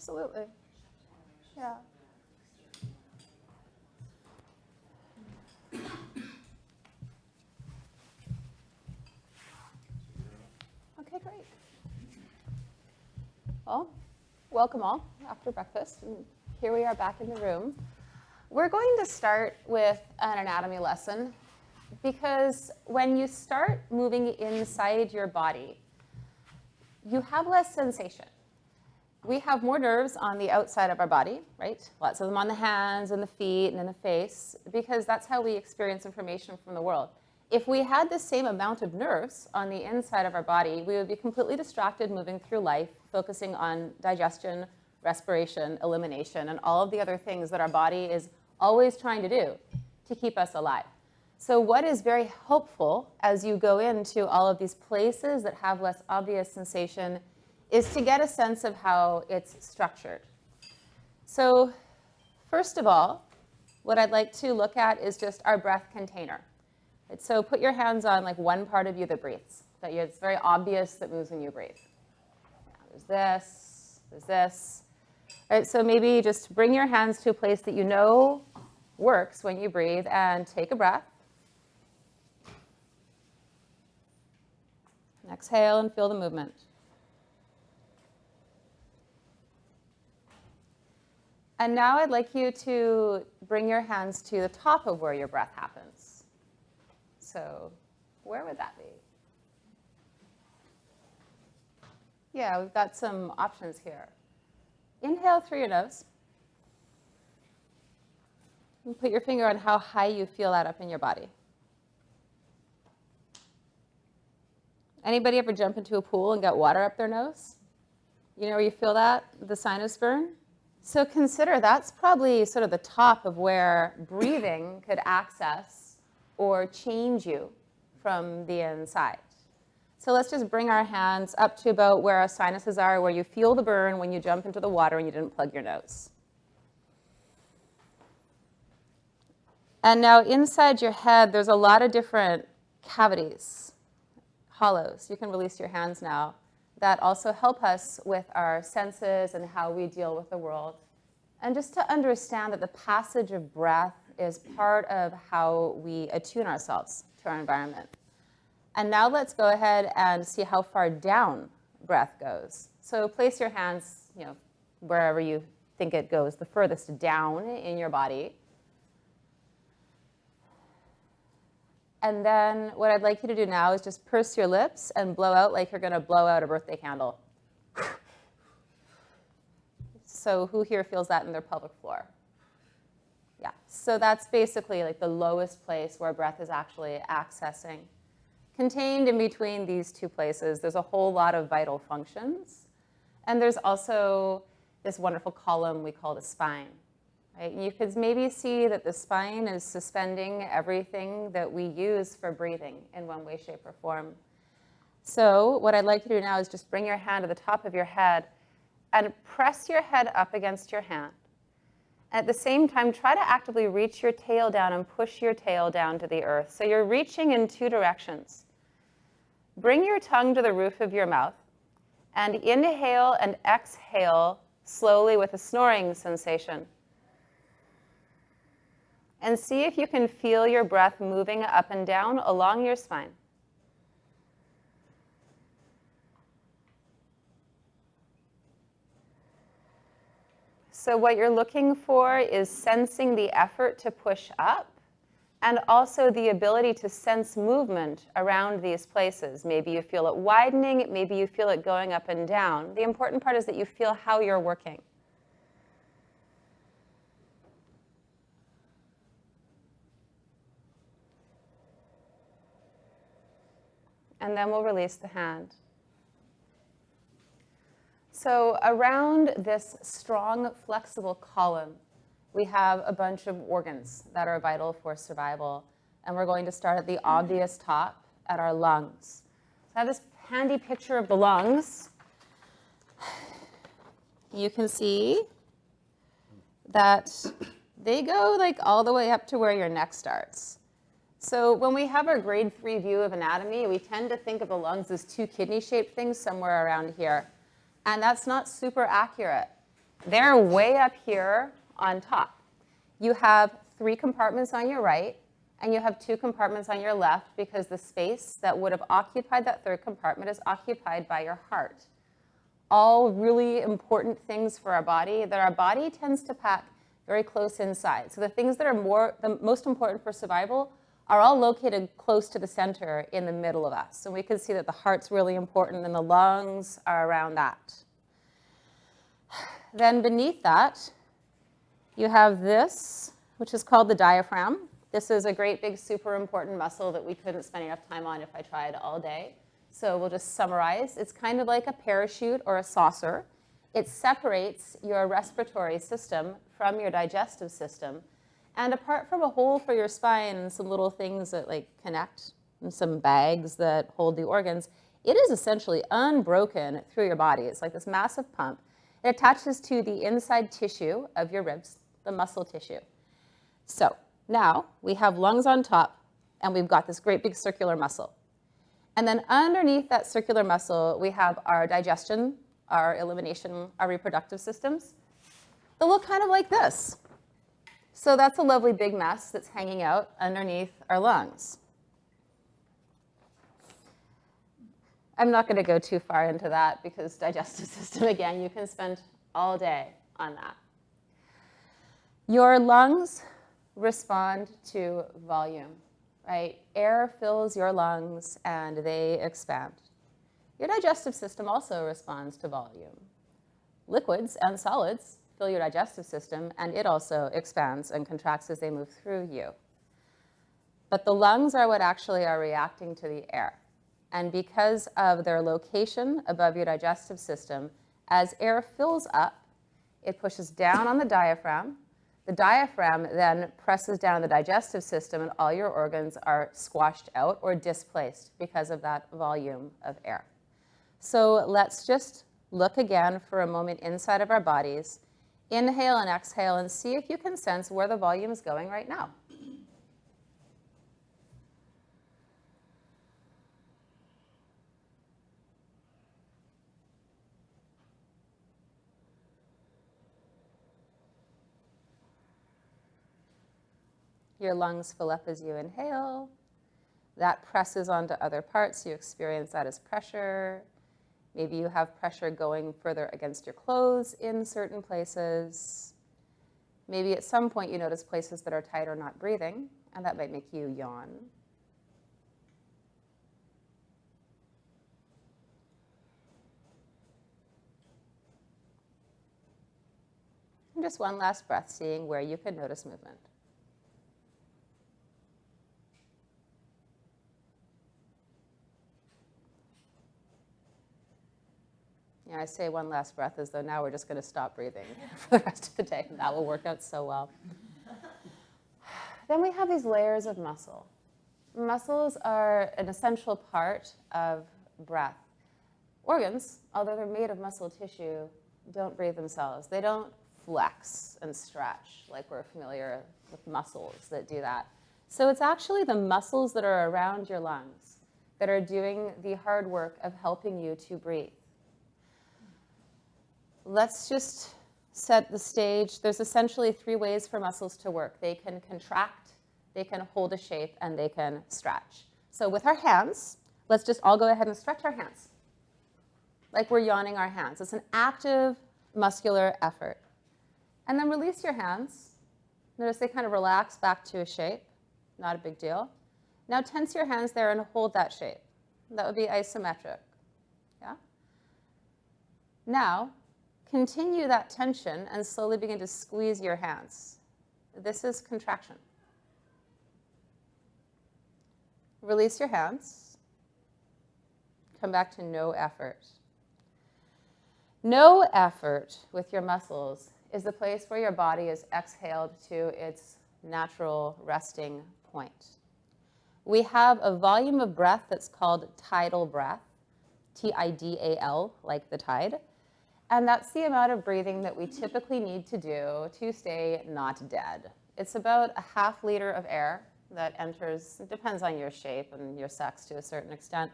Absolutely. Yeah. Okay, great. Well, welcome all after breakfast. And here we are back in the room. We're going to start with an anatomy lesson because when you start moving inside your body, you have less sensation. We have more nerves on the outside of our body, right? Lots of them on the hands and the feet and in the face, because that's how we experience information from the world. If we had the same amount of nerves on the inside of our body, we would be completely distracted moving through life, focusing on digestion, respiration, elimination, and all of the other things that our body is always trying to do to keep us alive. So what is very helpful as you go into all of these places that have less obvious sensation is to get a sense of how it's structured. So first of all, what I'd like to look at is just our breath container. Right, so put your hands on like one part of you that breathes. It's very obvious that moves when you breathe. There's this, there's this. All right, so maybe just bring your hands to a place that you know works when you breathe and take a breath. And exhale and feel the movement. And now I'd like you to bring your hands to the top of where your breath happens. So where would that be? Yeah, we've got some options here. Inhale through your nose. And put your finger on how high you feel that up in your body. Anybody ever jump into a pool and get water up their nose? You know where you feel that, the sinus burn? So consider that's probably sort of the top of where breathing could access or change you from the inside. So let's just bring our hands up to about where our sinuses are, where you feel the burn when you jump into the water and you didn't plug your nose. And now inside your head, there's a lot of different cavities, hollows. You can release your hands now. That also help us with our senses and how we deal with the world. And just to understand that the passage of breath is part of how we attune ourselves to our environment. And now let's go ahead and see how far down breath goes. So place your hands, wherever you think it goes, the furthest down in your body. And then what I'd like you to do now is just purse your lips and blow out like you're going to blow out a birthday candle. So who here feels that in their pelvic floor? Yeah, so that's basically like the lowest place where breath is actually accessing. Contained in between these two places, there's a whole lot of vital functions. And there's also this wonderful column we call the spine. Right? You could maybe see that the spine is suspending everything that we use for breathing in one way, shape, or form. So what I'd like you to do now is just bring your hand to the top of your head and press your head up against your hand. At the same time, try to actively reach your tail down and push your tail down to the earth. So you're reaching in two directions. Bring your tongue to the roof of your mouth and inhale and exhale slowly with a snoring sensation. And see if you can feel your breath moving up and down along your spine. So what you're looking for is sensing the effort to push up and also the ability to sense movement around these places. Maybe you feel it widening, maybe you feel it going up and down. The important part is that you feel how you're working. And then we'll release the hand. So around this strong, flexible column, we have a bunch of organs that are vital for survival. And we're going to start at the obvious top, at our lungs. So I have this handy picture of the lungs. You can see that they go like all the way up to where your neck starts. So when we have our grade 3 view of anatomy, we tend to think of the lungs as two kidney-shaped things somewhere around here. And that's not super accurate. They're way up here on top. You have 3 compartments on your right, and you have 2 compartments on your left because the space that would have occupied that 3rd compartment is occupied by your heart. All really important things for our body that our body tends to pack very close inside. So the things that are the most important for survival are all located close to the center in the middle of us. And we can see that the heart's really important and the lungs are around that. Then beneath that, you have this, which is called the diaphragm. This is a great big super important muscle that we couldn't spend enough time on if I tried all day. So we'll just summarize. It's kind of like a parachute or a saucer. It separates your respiratory system from your digestive system. And apart from a hole for your spine and some little things that like connect and some bags that hold the organs, it is essentially unbroken through your body. It's like this massive pump. It attaches to the inside tissue of your ribs, the muscle tissue. So now we have lungs on top, and we've got this great big circular muscle. And then underneath that circular muscle, we have our digestion, our elimination, our reproductive systems. They look kind of like this. So that's a lovely big mess that's hanging out underneath our lungs. I'm not going to go too far into that because digestive system, again, you can spend all day on that. Your lungs respond to volume, right? Air fills your lungs and they expand. Your digestive system also responds to volume. Liquids and solids fill your digestive system and it also expands and contracts as they move through you. But the lungs are what actually are reacting to the air. And because of their location above your digestive system, as air fills up, it pushes down on the diaphragm. The diaphragm then presses down the digestive system, and all your organs are squashed out or displaced because of that volume of air. So let's just look again for a moment inside of our bodies. Inhale and exhale and see if you can sense where the volume is going right now. Your lungs fill up as you inhale. That presses onto other parts. You experience that as pressure. Maybe you have pressure going further against your clothes in certain places. Maybe at some point you notice places that are tight or not breathing, and that might make you yawn. And just one last breath, seeing where you can notice movement. Yeah, I say one last breath as though now we're just going to stop breathing for the rest of the day. And that will work out so well. Then we have these layers of muscle. Muscles are an essential part of breath. Organs, although they're made of muscle tissue, don't breathe themselves. They don't flex and stretch like we're familiar with muscles that do that. So it's actually the muscles that are around your lungs that are doing the hard work of helping you to breathe. Let's just set the stage. There's essentially 3 ways for muscles to work. They can contract, they can hold a shape, and they can stretch. So with our hands, let's just all go ahead and stretch our hands like we're yawning our hands. It's an active muscular effort. And then release your hands. Notice they kind of relax back to a shape. Not a big deal. Now tense your hands there and hold that shape. That would be isometric. Yeah? Now, continue that tension and slowly begin to squeeze your hands. This is contraction. Release your hands. Come back to no effort. No effort with your muscles is the place where your body is exhaled to its natural resting point. We have a volume of breath that's called tidal breath, T-I-D-A-L, like the tide. And that's the amount of breathing that we typically need to do to stay not dead. It's about a half liter of air that enters, it depends on your shape and your sex to a certain extent.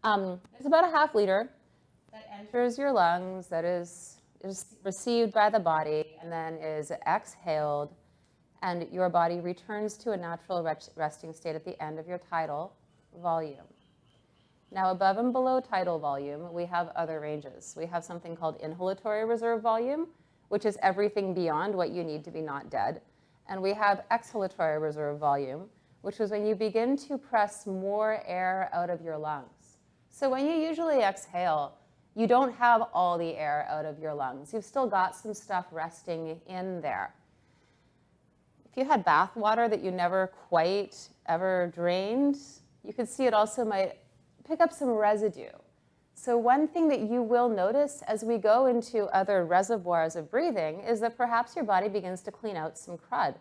It's about a half liter that enters your lungs, that is is received by the body and then is exhaled, and your body returns to a natural resting state at the end of your tidal volume. Now, above and below tidal volume, we have other ranges. We have something called inhalatory reserve volume, which is everything beyond what you need to be not dead. And we have exhalatory reserve volume, which is when you begin to press more air out of your lungs. So when you usually exhale, you don't have all the air out of your lungs. You've still got some stuff resting in there. If you had bath water that you never quite ever drained, you could see it also might pick up some residue. So one thing that you will notice as we go into other reservoirs of breathing is that perhaps your body begins to clean out some crud.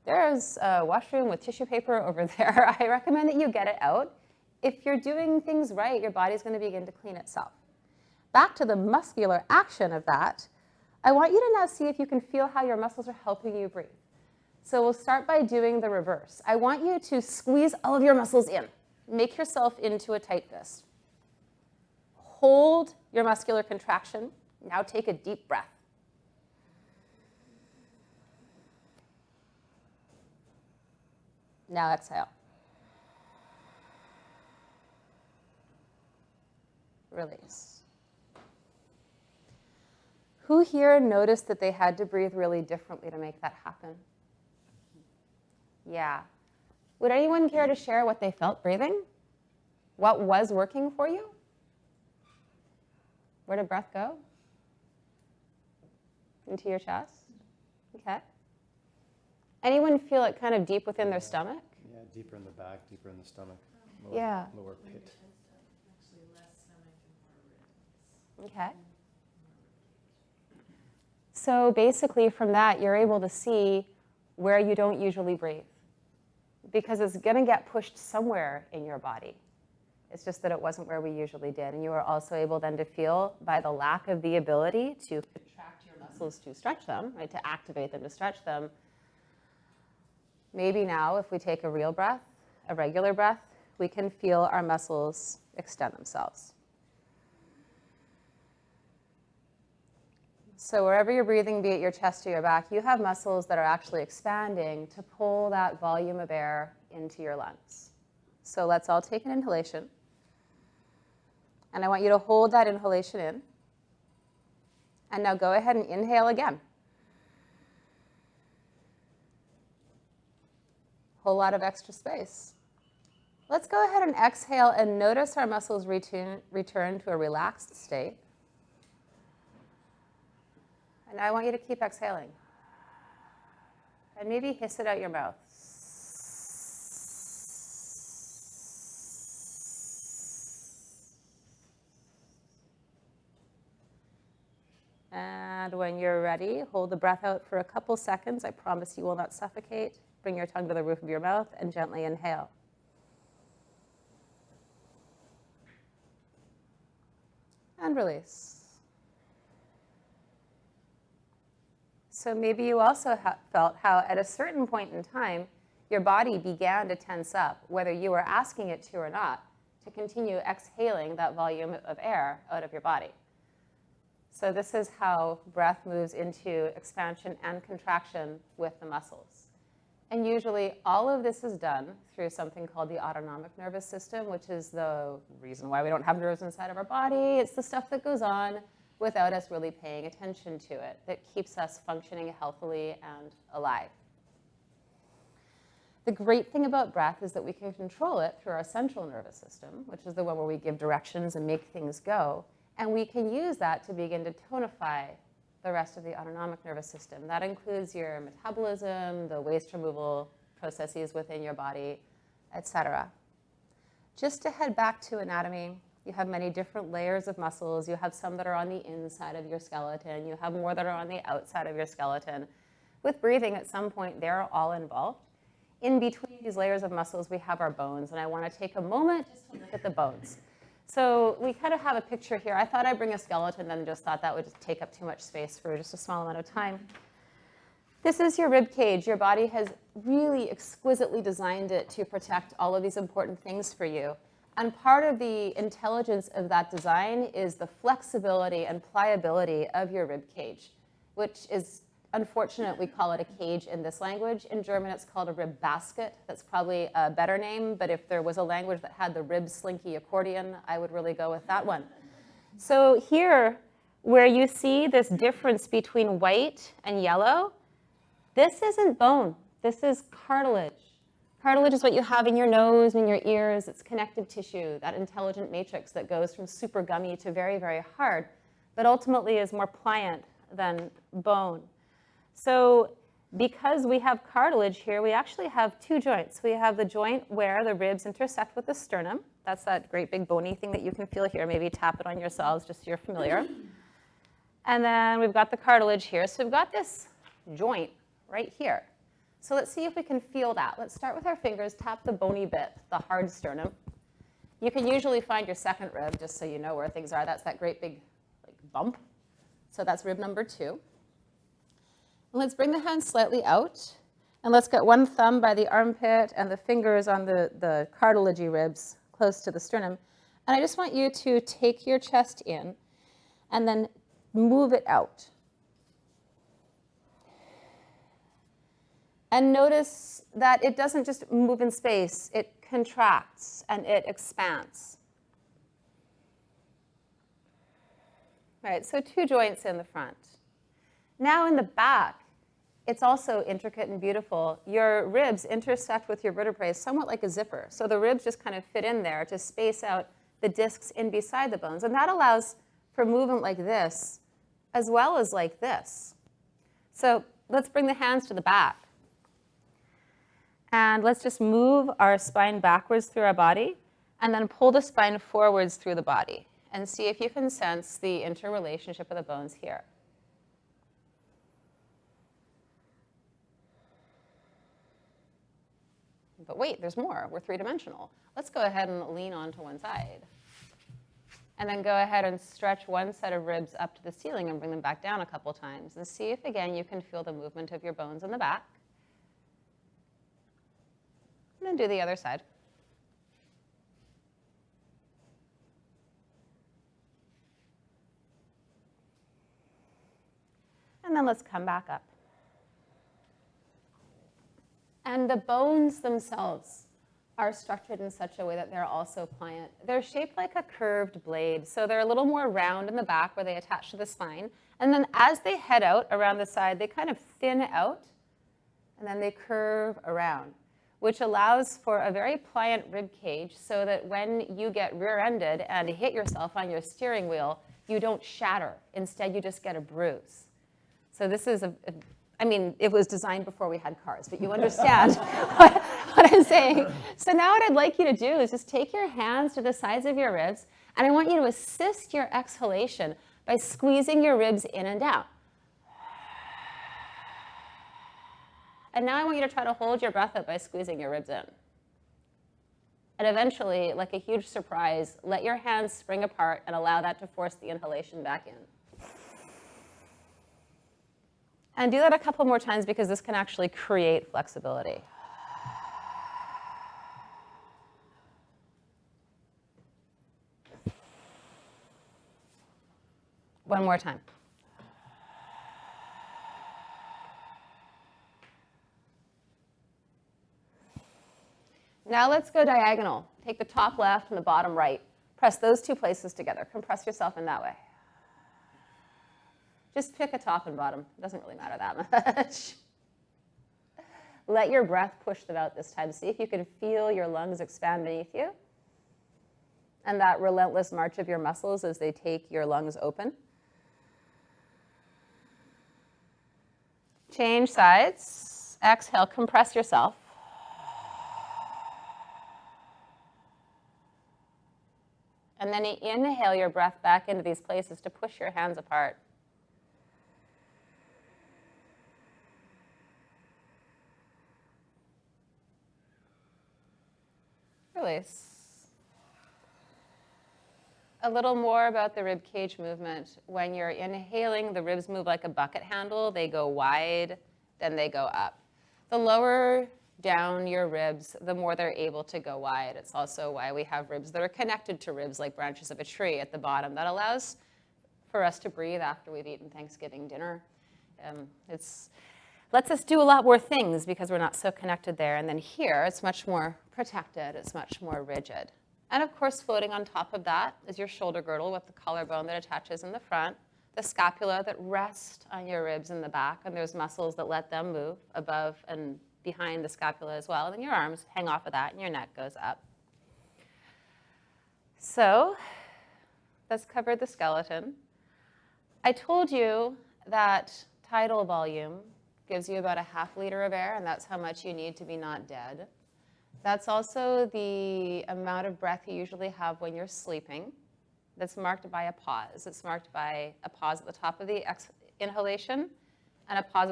There's a washroom with tissue paper over there. I recommend that you get it out. If you're doing things right, your body's going to begin to clean itself. Back to the muscular action of that, I want you to now see if you can feel how your muscles are helping you breathe. So we'll start by doing the reverse. I want you to squeeze all of your muscles in. Make yourself into a tight fist. Hold your muscular contraction. Now take a deep breath. Now exhale. Release. Who here noticed that they had to breathe really differently to make that happen? Yeah. Would anyone care to share what they felt breathing? What was working for you? Where did breath go? Into your chest? Okay. Anyone feel it kind of deep within their stomach? Yeah, deeper in the back, deeper in the stomach. Lower pit. Actually, less stomach and more ribs. Okay. So basically from that, you're able to see where you don't usually breathe, because it's going to get pushed somewhere in your body. It's just that it wasn't where we usually did. And you are also able then to feel, by the lack of the ability to contract your muscles to stretch them, right, to activate them, to stretch them. Maybe now, if we take a real breath, a regular breath, we can feel our muscles extend themselves. So wherever you're breathing, be it your chest or your back, you have muscles that are actually expanding to pull that volume of air into your lungs. So let's all take an inhalation. And I want you to hold that inhalation in. And now go ahead and inhale again. Whole lot of extra space. Let's go ahead and exhale and notice our muscles return to a relaxed state. And I want you to keep exhaling. And maybe hiss it out your mouth. And when you're ready, hold the breath out for a couple seconds. I promise you will not suffocate. Bring your tongue to the roof of your mouth and gently inhale. And release. So maybe you also felt how at a certain point in time, your body began to tense up, whether you were asking it to or not, to continue exhaling that volume of air out of your body. So this is how breath moves into expansion and contraction with the muscles. And usually all of this is done through something called the autonomic nervous system, which is the reason why we don't have nerves inside of our body. It's the stuff that goes on without us really paying attention to it that keeps us functioning healthily and alive. The great thing about breath is that we can control it through our central nervous system, which is the one where we give directions and make things go. And we can use that to begin to tonify the rest of the autonomic nervous system. That includes your metabolism, the waste removal processes within your body, etc. Just to head back to anatomy, you have many different layers of muscles. You have some that are on the inside of your skeleton. You have more that are on the outside of your skeleton. With breathing, at some point, they're all involved. In between these layers of muscles, we have our bones. And I want to take a moment just to look at the bones. So we kind of have a picture here. I thought I'd bring a skeleton, then just thought that would just take up too much space for just a small amount of time. This is your rib cage. Your body has really exquisitely designed it to protect all of these important things for you. And part of the intelligence of that design is the flexibility and pliability of your rib cage, which is unfortunate. We call it a cage in this language. In German, it's called a rib basket. That's probably a better name, but if there was a language that had the rib slinky accordion, I would really go with that one. So here, where you see this difference between white and yellow, this isn't bone. This is cartilage. Cartilage is what you have in your nose and your ears. It's connective tissue, that intelligent matrix that goes from super gummy to very, very hard, but ultimately is more pliant than bone. So because we have cartilage here, we actually have two joints. We have the joint where the ribs intersect with the sternum. That's that great big bony thing that you can feel here. Maybe tap it on yourselves just so you're familiar. And then we've got the cartilage here. So we've got this joint right here. So let's see if we can feel that. Let's start with our fingers, tap the bony bit, the hard sternum. You can usually find your second rib, just so you know where things are. That's that great big bump. So that's rib number 2. And let's bring the hands slightly out. And let's get one thumb by the armpit and the fingers on the cartilagey ribs close to the sternum. And I just want you to take your chest in and then move it out. And notice that it doesn't just move in space, it contracts and it expands. All right, so 2 joints in the front. Now in the back, it's also intricate and beautiful. Your ribs intersect with your vertebrae somewhat like a zipper. So the ribs just kind of fit in there to space out the discs in beside the bones. And that allows for movement like this, as well as like this. So let's bring the hands to the back. And let's just move our spine backwards through our body, and then pull the spine forwards through the body. And see if you can sense the interrelationship of the bones here. But wait, there's more. We're 3-dimensional. Let's go ahead and lean onto one side. And then go ahead and stretch one set of ribs up to the ceiling and bring them back down a couple times. And see if, again, you can feel the movement of your bones in the back. And then do the other side. And then let's come back up. And the bones themselves are structured in such a way that they're also pliant. They're shaped like a curved blade, so they're a little more round in the back where they attach to the spine. And then as they head out around the side, they kind of thin out, and then they curve around, which allows for a very pliant rib cage so that when you get rear-ended and hit yourself on your steering wheel, you don't shatter. Instead, you just get a bruise. So this is I mean, it was designed before we had cars, but you understand what I'm saying. So now what I'd like you to do is just take your hands to the sides of your ribs, and I want you to assist your exhalation by squeezing your ribs in and down. And now I want you to try to hold your breath up by squeezing your ribs in. And eventually, like a huge surprise, let your hands spring apart and allow that to force the inhalation back in. And do that a couple more times because this can actually create flexibility. One more time. Now let's go diagonal. Take the top left and the bottom right. Press those 2 places together. Compress yourself in that way. Just pick a top and bottom. It doesn't really matter that much. Let your breath push them out this time. See if you can feel your lungs expand beneath you and that relentless march of your muscles as they take your lungs open. Change sides. Exhale, compress yourself. And then inhale your breath back into these places to push your hands apart. Release. A little more about the rib cage movement. When you're inhaling, the ribs move like a bucket handle. They go wide, then they go up. The lower down your ribs, the more they're able to go wide. It's also why we have ribs that are connected to ribs like branches of a tree at the bottom. That allows for us to breathe after we've eaten Thanksgiving dinner. It lets us do a lot more things because we're not so connected there. And then here, it's much more protected. It's much more rigid. And of course, floating on top of that is your shoulder girdle with the collarbone that attaches in the front, the scapula that rest on your ribs in the back, and there's muscles that let them move above and behind the scapula as well. And then your arms hang off of that, and your neck goes up. So that's covered the skeleton. I told you that tidal volume gives you about a ½ liter of air, and that's how much you need to be not dead. That's also the amount of breath you usually have when you're sleeping. That's marked by a pause. It's marked by a pause at the top of the inhalation and a pause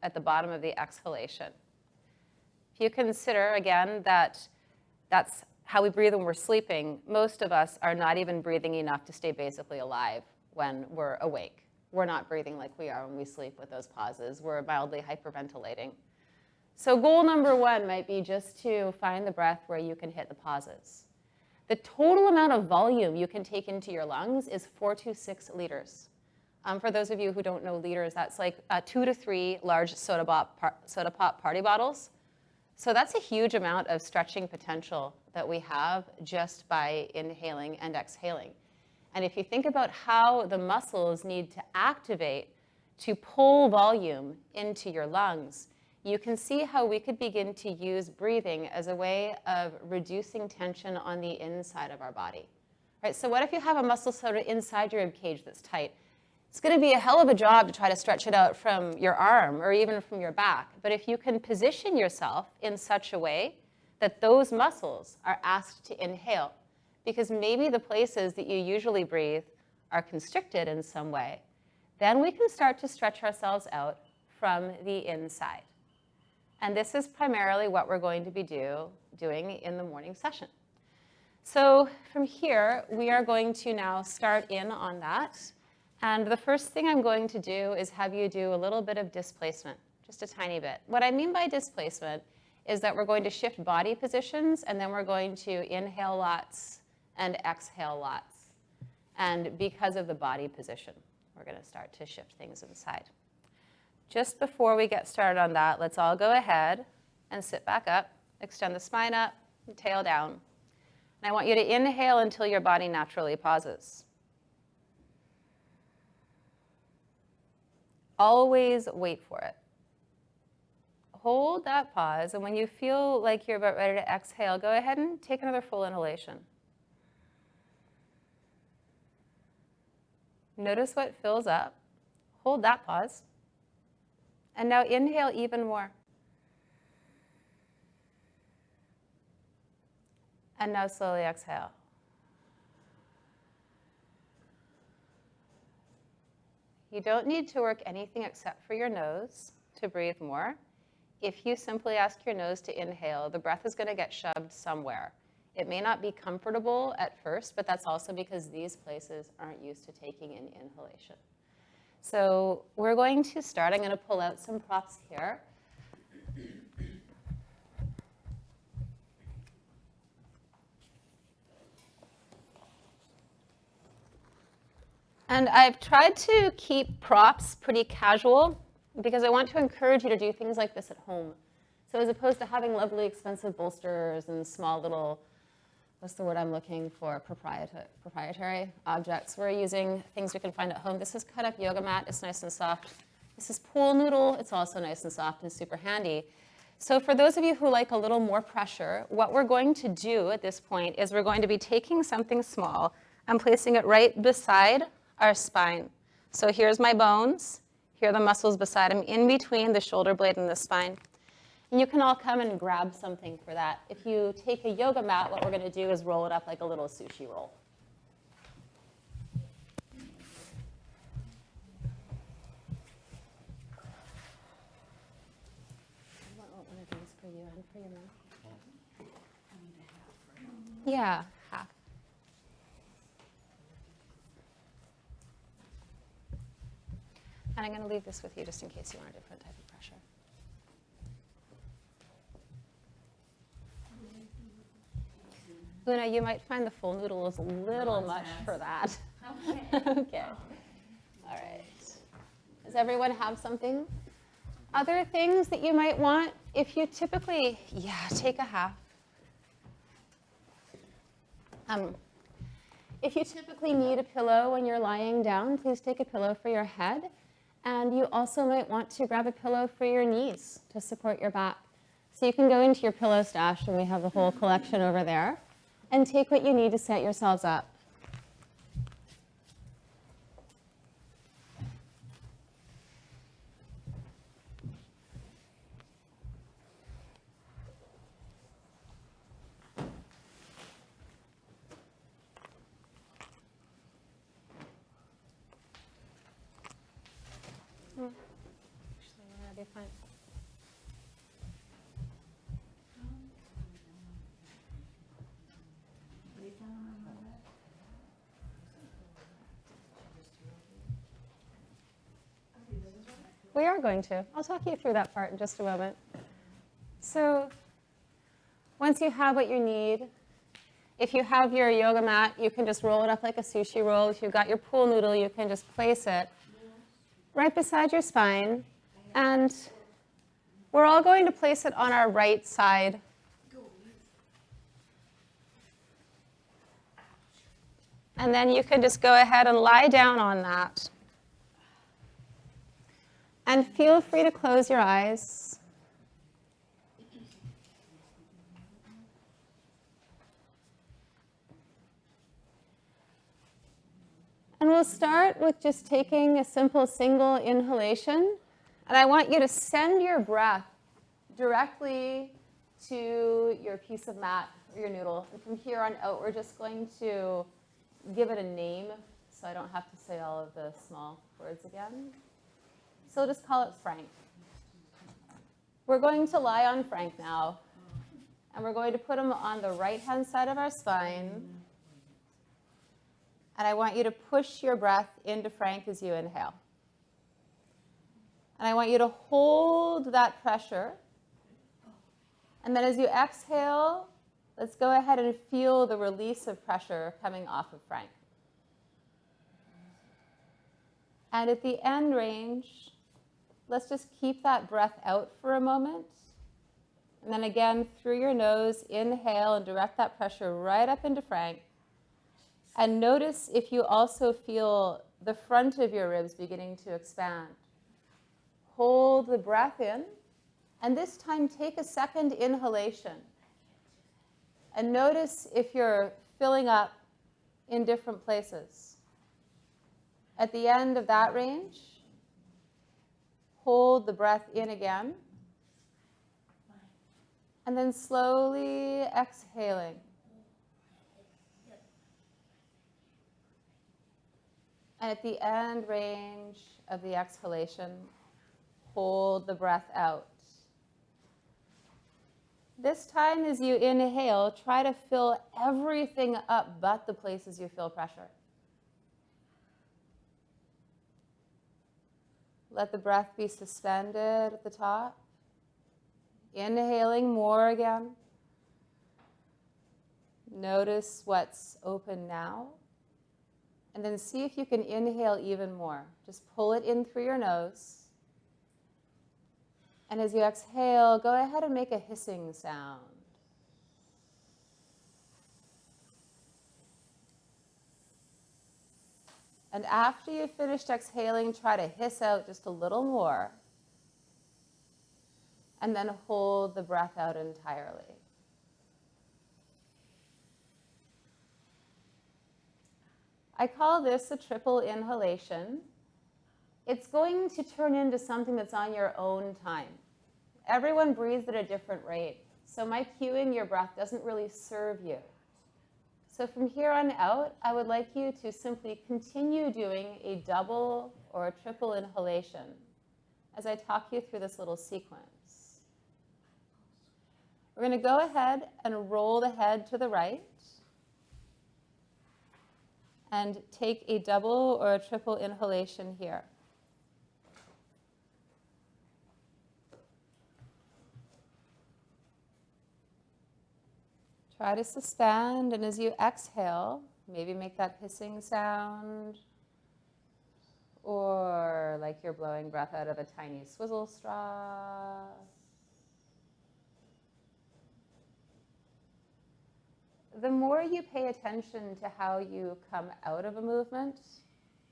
at the bottom of the exhalation. If you consider, again, that that's how we breathe when we're sleeping, most of us are not even breathing enough to stay basically alive when we're awake. We're not breathing like we are when we sleep with those pauses. We're mildly hyperventilating. So goal number 1 might be just to find the breath where you can hit the pauses. The total amount of volume you can take into your lungs is 4 to 6 liters. For those of you who don't know liters, that's like 2 to 3 large soda pop party bottles. So that's a huge amount of stretching potential that we have just by inhaling and exhaling. And if you think about how the muscles need to activate to pull volume into your lungs, you can see how we could begin to use breathing as a way of reducing tension on the inside of our body. Right? So what if you have a muscle sort of inside your rib cage that's tight? It's going to be a hell of a job to try to stretch it out from your arm or even from your back. But if you can position yourself in such a way that those muscles are asked to inhale, because maybe the places that you usually breathe are constricted in some way, then we can start to stretch ourselves out from the inside. And this is primarily what we're going to be doing in the morning session. So from here, we are going to now start in on that. And the first thing I'm going to do is have you do a little bit of displacement, just a tiny bit. What I mean by displacement is that we're going to shift body positions, and then we're going to inhale lots and exhale lots. And because of the body position, we're going to start to shift things inside. Just before we get started on that, let's all go ahead and sit back up, extend the spine up, and tail down. And I want you to inhale until your body naturally pauses. Always wait for it. Hold that pause, and when you feel like you're about ready to exhale, go ahead and take another full inhalation. Notice what fills up. Hold that pause. And now inhale even more. And now slowly exhale. You don't need to work anything except for your nose to breathe more. If you simply ask your nose to inhale, the breath is going to get shoved somewhere. It may not be comfortable at first, but that's also because these places aren't used to taking in inhalation. So we're going to start. I'm going to pull out some props here. And I've tried to keep props pretty casual because I want to encourage you to do things like this at home. So as opposed to having lovely expensive bolsters and small little, what's the word I'm looking for, proprietary objects, we're using things we can find at home. This is cut up yoga mat. It's nice and soft. This is pool noodle. It's also nice and soft and super handy. So for those of you who like a little more pressure, what we're going to do at this point is we're going to be taking something small and placing it right beside our spine. So here's my bones. Here are the muscles beside them, in between the shoulder blade and the spine. And you can all come and grab something for that. If you take a yoga mat, what we're going to do is roll it up like a little sushi roll. I want one of these for you and for your mom. Yeah, half. And I'm going to leave this with you just in case you want a different type of pressure. Una, you might find the full noodle is a little much for that. Okay. All right. Does everyone have something? Other things that you might want, if you typically, take a half. If you typically need a pillow when you're lying down, please take a pillow for your head. And you also might want to grab a pillow for your knees to support your back. So you can go into your pillow stash, and we have the whole collection over there, and take what you need to set yourselves up. Be fine. We are going to. I'll talk you through that part in just a moment. So once you have what you need, if you have your yoga mat, you can just roll it up like a sushi roll. If you've got your pool noodle, you can just place it right beside your spine. And we're all going to place it on our right side. And then you can just go ahead and lie down on that. And feel free to close your eyes. And we'll start with just taking a simple single inhalation. And I want you to send your breath directly to your piece of mat or your noodle. And from here on out, we're just going to give it a name so I don't have to say all of the small words again. So we'll just call it Frank. We're going to lie on Frank now. And we're going to put him on the right-hand side of our spine. And I want you to push your breath into Frank as you inhale. And I want you to hold that pressure. And then as you exhale, let's go ahead and feel the release of pressure coming off of Frank. And at the end range, let's just keep that breath out for a moment. And then again, through your nose, inhale and direct that pressure right up into Frank. And notice if you also feel the front of your ribs beginning to expand. Hold the breath in, and this time take a second inhalation. And notice if you're filling up in different places. At the end of that range, hold the breath in again, and then slowly exhaling. And at the end range of the exhalation, hold the breath out. This time as you inhale, try to fill everything up but the places you feel pressure. Let the breath be suspended at the top. Inhaling more again. Notice what's open now. And then see if you can inhale even more. Just pull it in through your nose. And as you exhale, go ahead and make a hissing sound. And after you've finished exhaling, try to hiss out just a little more. And then hold the breath out entirely. I call this a triple inhalation. It's going to turn into something that's on your own time. Everyone breathes at a different rate, so my cueing your breath doesn't really serve you. So from here on out, I would like you to simply continue doing a double or a triple inhalation as I talk you through this little sequence. We're going to go ahead and roll the head to the right and take a double or a triple inhalation here. Try to suspend, and as you exhale, maybe make that hissing sound, or like you're blowing breath out of a tiny swizzle straw. The more you pay attention to how you come out of a movement,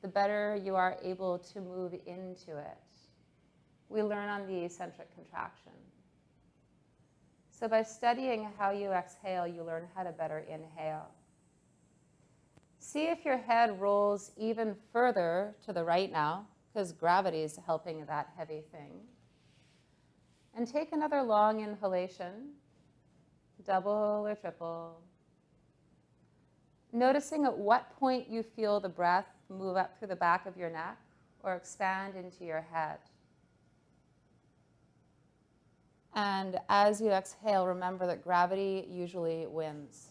the better you are able to move into it. We learn on the eccentric contraction. So by studying how you exhale, you learn how to better inhale. See if your head rolls even further to the right now, because gravity is helping that heavy thing. And take another long inhalation, double or triple. Noticing at what point you feel the breath move up through the back of your neck or expand into your head. And as you exhale, remember that gravity usually wins.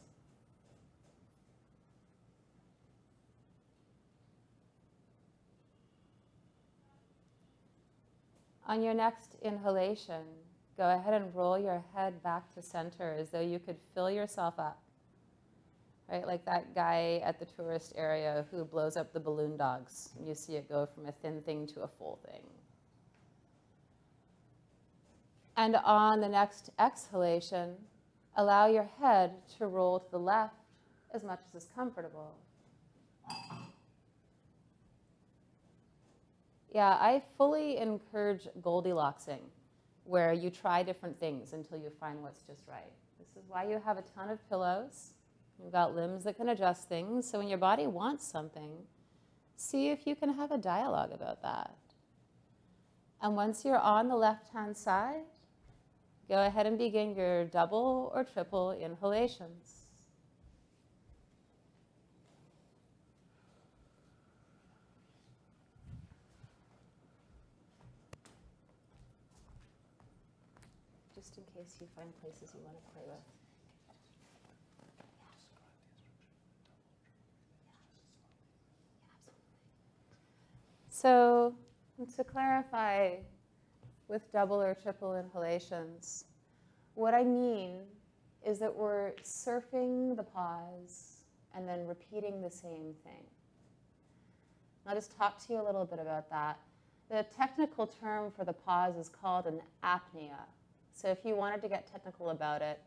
On your next inhalation, go ahead and roll your head back to center as though you could fill yourself up. Right, like that guy at the tourist area who blows up the balloon dogs. And you see it go from a thin thing to a full thing. And on the next exhalation, allow your head to roll to the left as much as is comfortable. Yeah, I fully encourage Goldilocksing, where you try different things until you find what's just right. This is why you have a ton of pillows. You've got limbs that can adjust things. So when your body wants something, see if you can have a dialogue about that. And once you're on the left-hand side, go ahead and begin your double or triple inhalations. Just in case you find places you want to play with. So, to clarify with double or triple inhalations, what I mean is that we're surfing the pause and then repeating the same thing. I'll just talk to you a little bit about that. The technical term for the pause is called an apnea. So if you wanted to get technical about it,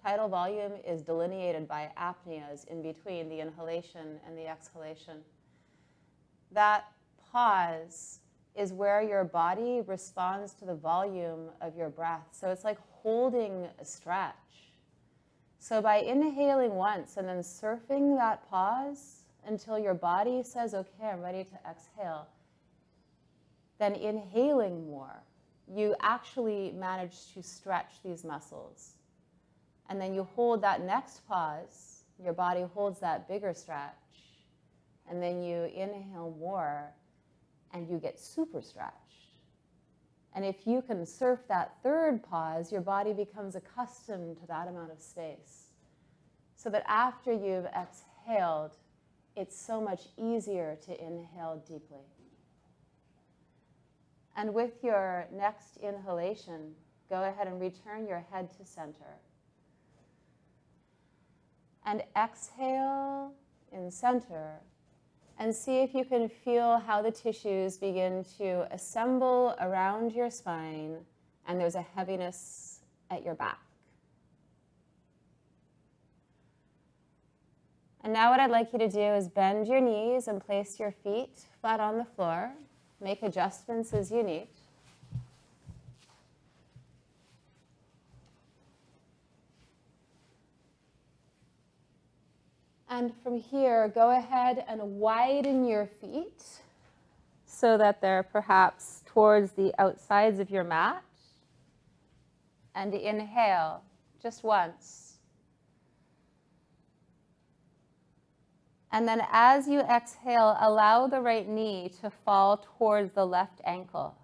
tidal volume is delineated by apneas in between the inhalation and the exhalation. That pause is where your body responds to the volume of your breath. So it's like holding a stretch. So by inhaling once and then surfing that pause until your body says, okay, I'm ready to exhale, then inhaling more, you actually manage to stretch these muscles. And then you hold that next pause, your body holds that bigger stretch, and then you inhale more, and you get super stretched. And if you can surf that third pause, your body becomes accustomed to that amount of space. So that after you've exhaled, it's so much easier to inhale deeply. And with your next inhalation, go ahead and return your head to center. And exhale in center. And see if you can feel how the tissues begin to assemble around your spine and there's a heaviness at your back. And now what I'd like you to do is bend your knees and place your feet flat on the floor. Make adjustments as you need. And from here, go ahead and widen your feet so that they're perhaps towards the outsides of your mat. And inhale just once. And then as you exhale, allow the right knee to fall towards the left ankle.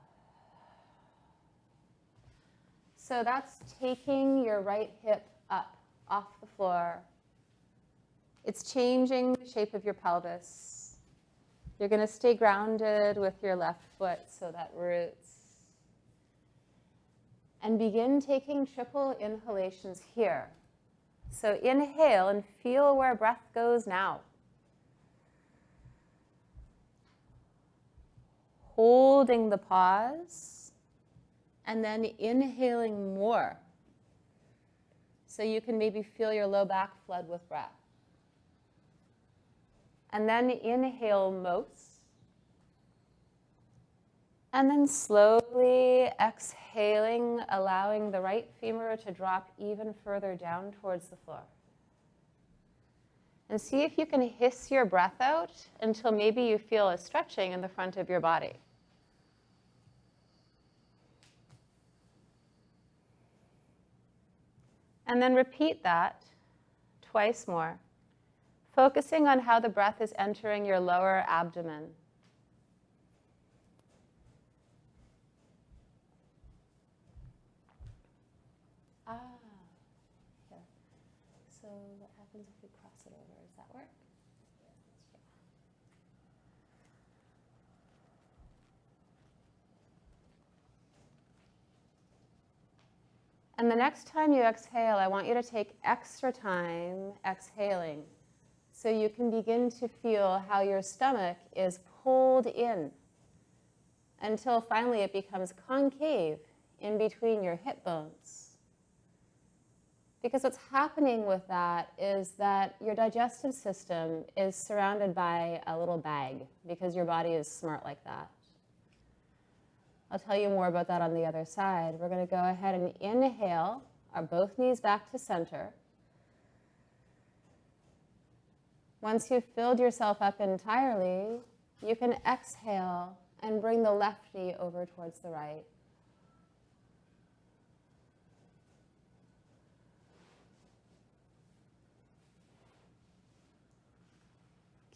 So that's taking your right hip up off the floor. It's changing the shape of your pelvis. You're going to stay grounded with your left foot so that roots. And begin taking triple inhalations here. So inhale and feel where breath goes now. Holding the pause, and then inhaling more. So you can maybe feel your low back flood with breath. And then inhale most. And then slowly exhaling, allowing the right femur to drop even further down towards the floor. And see if you can hiss your breath out until maybe you feel a stretching in the front of your body. And then repeat that twice more, focusing on how the breath is entering your lower abdomen. Here. So what happens if we cross it over? Does that work? Yeah. And the next time you exhale, I want you to take extra time exhaling so you can begin to feel how your stomach is pulled in until finally it becomes concave in between your hip bones. Because what's happening with that is that your digestive system is surrounded by a little bag because your body is smart like that. I'll tell you more about that on the other side. We're going to go ahead and inhale, our both knees back to center. Once you've filled yourself up entirely, you can exhale and bring the left knee over towards the right.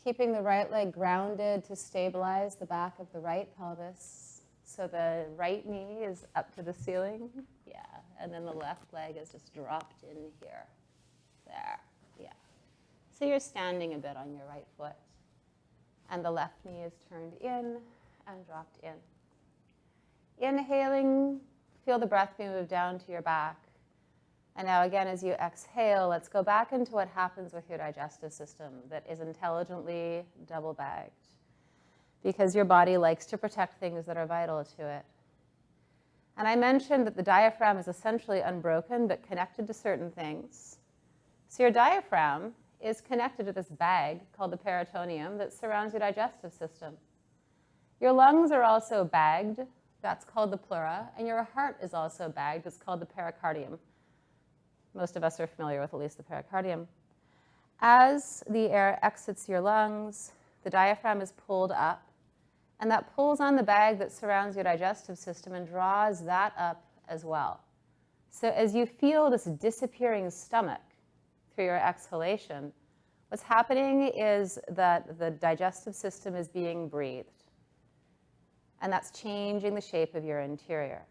Keeping the right leg grounded to stabilize the back of the right pelvis. So the right knee is up to the ceiling. Yeah. And then the left leg is just dropped in here. There. Yeah. So you're standing a bit on your right foot. And the left knee is turned in and dropped in. Inhaling, feel the breath move down to your back. And now again, as you exhale, let's go back into what happens with your digestive system that is intelligently double-bagged. Because your body likes to protect things that are vital to it. And I mentioned that the diaphragm is essentially unbroken but connected to certain things. So your diaphragm is connected to this bag called the peritoneum that surrounds your digestive system. Your lungs are also bagged. That's called the pleura. And your heart is also bagged. It's called the pericardium. Most of us are familiar with at least the pericardium. As the air exits your lungs, the diaphragm is pulled up. And that pulls on the bag that surrounds your digestive system and draws that up as well. So as you feel this disappearing stomach through your exhalation, what's happening is that the digestive system is being breathed. And that's changing the shape of your interior.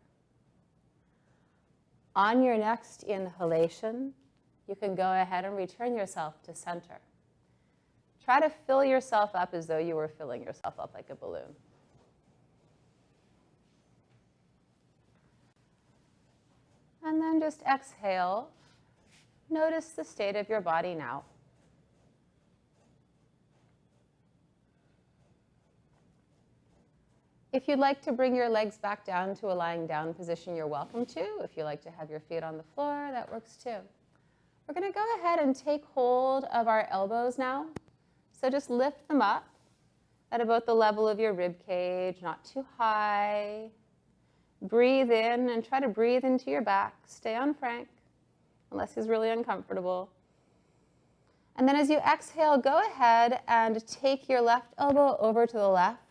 On your next inhalation, you can go ahead and return yourself to center. Try to fill yourself up as though you were filling yourself up like a balloon. And then just exhale. Notice the state of your body now. If you'd like to bring your legs back down to a lying down position, you're welcome to. If you like to have your feet on the floor, that works too. We're going to go ahead and take hold of our elbows now. So just lift them up at about the level of your rib cage, not too high. Breathe in and try to breathe into your back. Stay on Frank, unless he's really uncomfortable. And then as you exhale, go ahead and take your left elbow over to the left.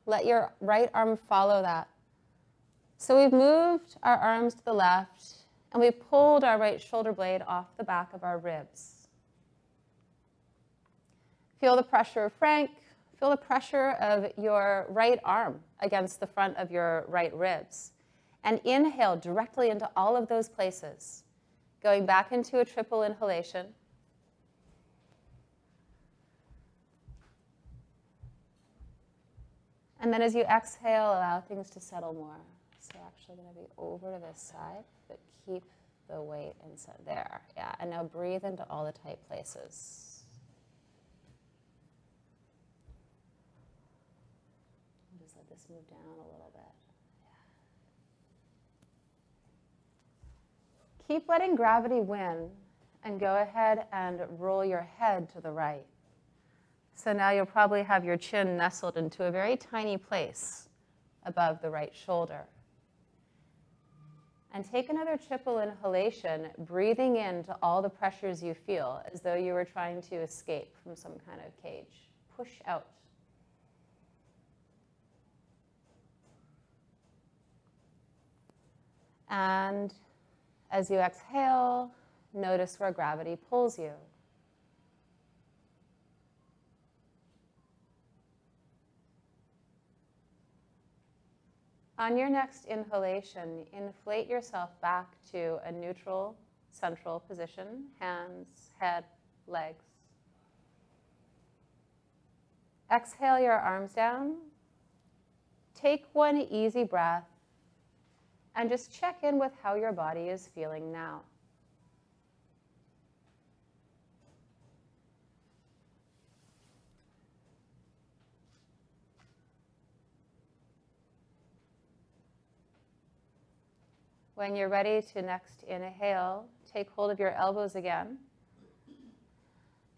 Let your right arm follow that. So we've moved our arms to the left, and we pulled our right shoulder blade off the back of our ribs. Feel the pressure of Frank. Feel the pressure of your right arm against the front of your right ribs. And inhale directly into all of those places, going back into a triple inhalation. And then as you exhale, allow things to settle more. So actually going to be over to this side, but keep the weight inside there. Yeah, and now breathe into all the tight places. Just let this move down a little bit. Yeah. Keep letting gravity win and go ahead and roll your head to the right. So now you'll probably have your chin nestled into a very tiny place above the right shoulder. And take another triple inhalation, breathing into all the pressures you feel as though you were trying to escape from some kind of cage. Push out. And as you exhale, notice where gravity pulls you. On your next inhalation, inflate yourself back to a neutral, central position, hands, head, legs. Exhale your arms down. Take one easy breath and just check in with how your body is feeling now. When you're ready to next inhale, take hold of your elbows again.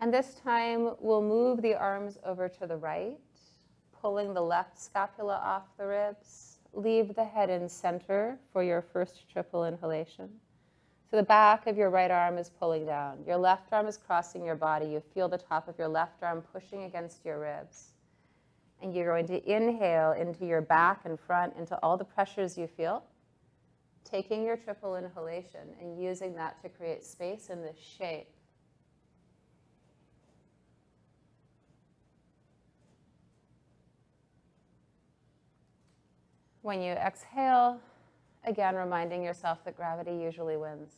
And this time, we'll move the arms over to the right, pulling the left scapula off the ribs. Leave the head in center for your first triple inhalation. So the back of your right arm is pulling down. Your left arm is crossing your body. You feel the top of your left arm pushing against your ribs. And you're going to inhale into your back and front, into all the pressures you feel. Taking your triple inhalation and using that to create space in this shape. When you exhale, again reminding yourself that gravity usually wins.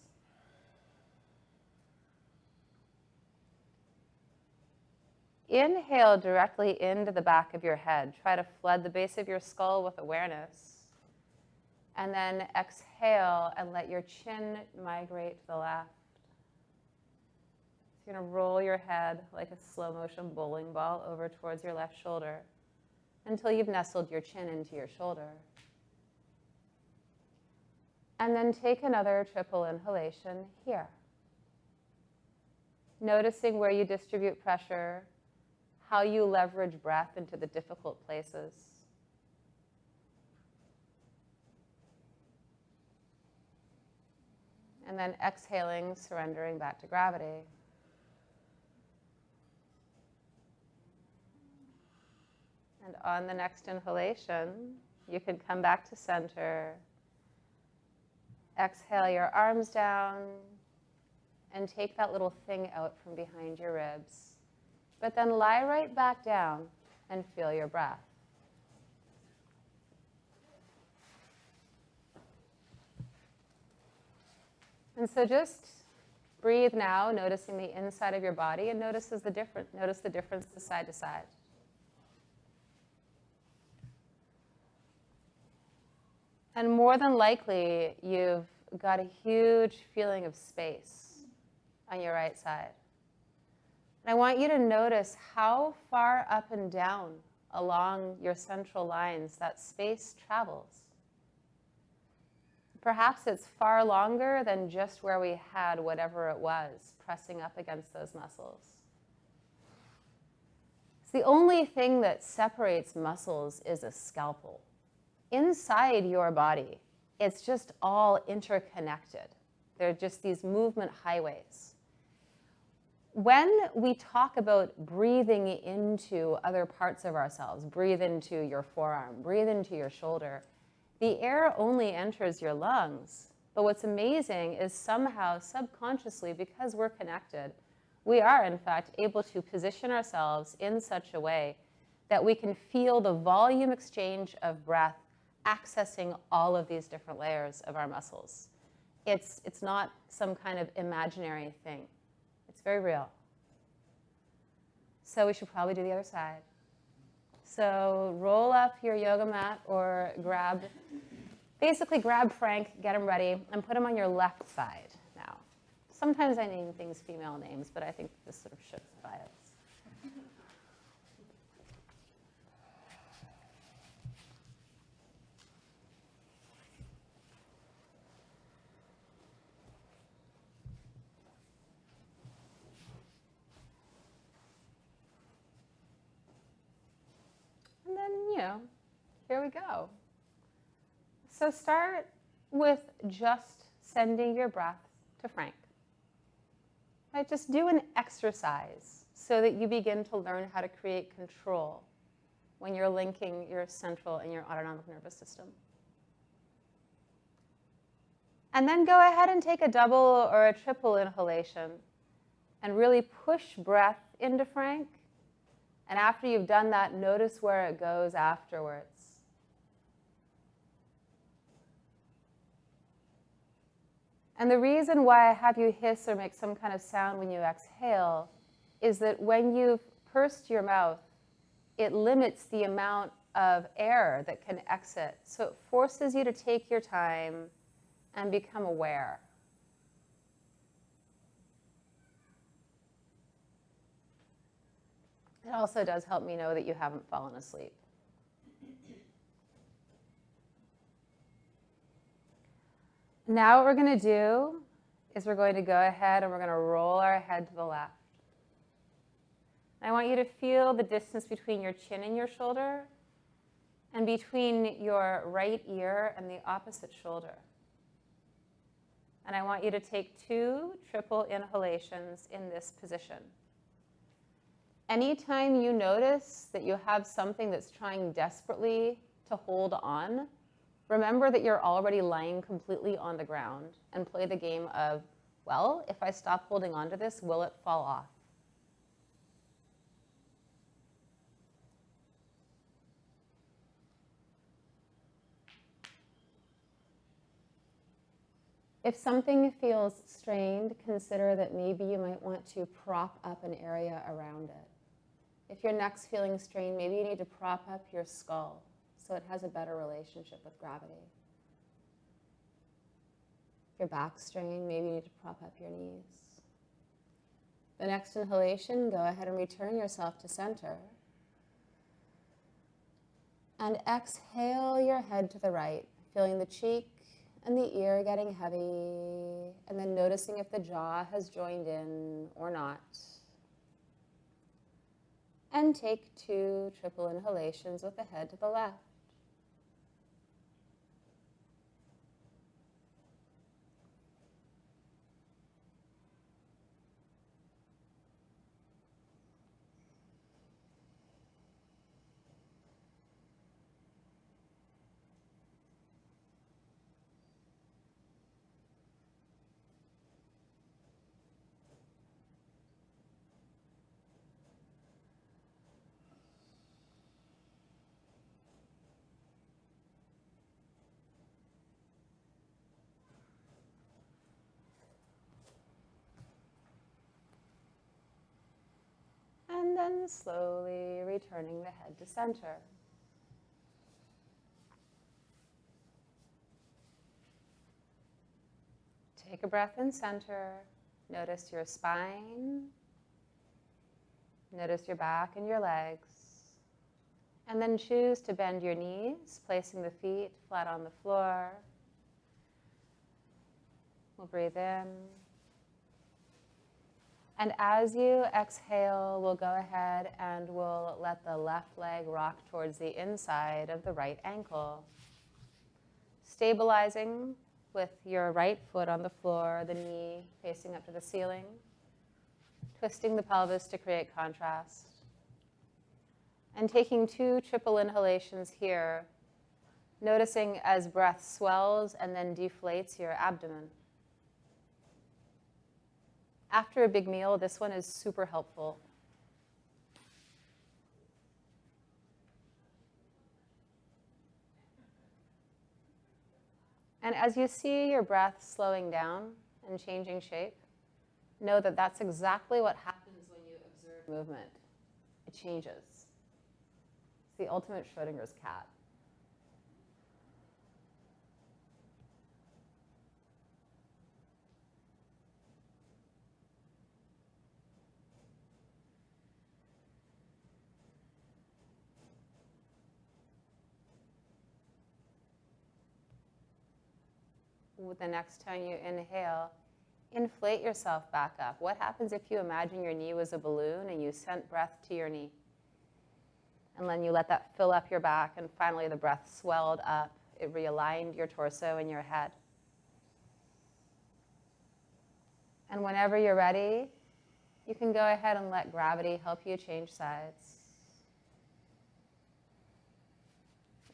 Inhale directly into the back of your head. Try to flood the base of your skull with awareness. And then exhale and let your chin migrate to the left. You're going to roll your head like a slow motion bowling ball over towards your left shoulder until you've nestled your chin into your shoulder. And then take another triple inhalation here. Noticing where you distribute pressure, how you leverage breath into the difficult places. And then exhaling, surrendering back to gravity. And on the next inhalation, you can come back to center. Exhale your arms down and take that little thing out from behind your ribs. But then lie right back down and feel your breath. And so just breathe now, noticing the inside of your body, and notice the difference side to side. And more than likely, you've got a huge feeling of space on your right side. And I want you to notice how far up and down along your central lines that space travels. Perhaps it's far longer than just where we had whatever it was pressing up against those muscles. So the only thing that separates muscles is a scalpel. Inside your body, it's just all interconnected. They're just these movement highways. When we talk about breathing into other parts of ourselves, breathe into your forearm, breathe into your shoulder, the air only enters your lungs. But what's amazing is somehow, subconsciously, because we're connected, we are, in fact, able to position ourselves in such a way that we can feel the volume exchange of breath accessing all of these different layers of our muscles. It's not some kind of imaginary thing. It's very real. So we should probably do the other side. So roll up your yoga mat or basically grab Frank, get him ready, and put him on your left side. Sometimes I name things female names, but I think this sort of shows bias. And then, here we go. So start with just sending your breath to Frank. Right? Just do an exercise so that you begin to learn how to create control when you're linking your central and your autonomic nervous system. And then go ahead and take a double or a triple inhalation and really push breath into Frank. And after you've done that, notice where it goes afterwards. And the reason why I have you hiss or make some kind of sound when you exhale is that when you've pursed your mouth, it limits the amount of air that can exit. So it forces you to take your time and become aware. It also does help me know that you haven't fallen asleep. Now what we're going to do is we're going to go ahead and we're going to roll our head to the left. I want you to feel the distance between your chin and your shoulder and between your right ear and the opposite shoulder. And I want you to take 2 triple inhalations in this position. Anytime you notice that you have something that's trying desperately to hold on, remember that you're already lying completely on the ground and play the game of, well, if I stop holding on to this, will it fall off? If something feels strained, consider that maybe you might want to prop up an area around it. If your neck's feeling strained, maybe you need to prop up your skull so it has a better relationship with gravity. If your back's strained, maybe you need to prop up your knees. The next inhalation, go ahead and return yourself to center. And exhale your head to the right, feeling the cheek and the ear getting heavy, and then noticing if the jaw has joined in or not. And take 2 triple inhalations with the head to the left. And then slowly returning the head to center. Take a breath in center. Notice your spine. Notice your back and your legs. And then choose to bend your knees, placing the feet flat on the floor. We'll breathe in. And as you exhale, we'll go ahead and we'll let the left leg rock towards the inside of the right ankle. Stabilizing with your right foot on the floor, the knee facing up to the ceiling. Twisting the pelvis to create contrast. And taking 2 triple inhalations here, noticing as breath swells and then deflates your abdomen. After a big meal, this one is super helpful. And as you see your breath slowing down and changing shape, know that that's exactly what happens when you observe movement. It changes. It's the ultimate Schrodinger's cat. with the next time you inhale, inflate yourself back up. What happens if you imagine your knee was a balloon and you sent breath to your knee? And then you let that fill up your back, and finally the breath swelled up. It realigned your torso and your head. And whenever you're ready, you can go ahead and let gravity help you change sides.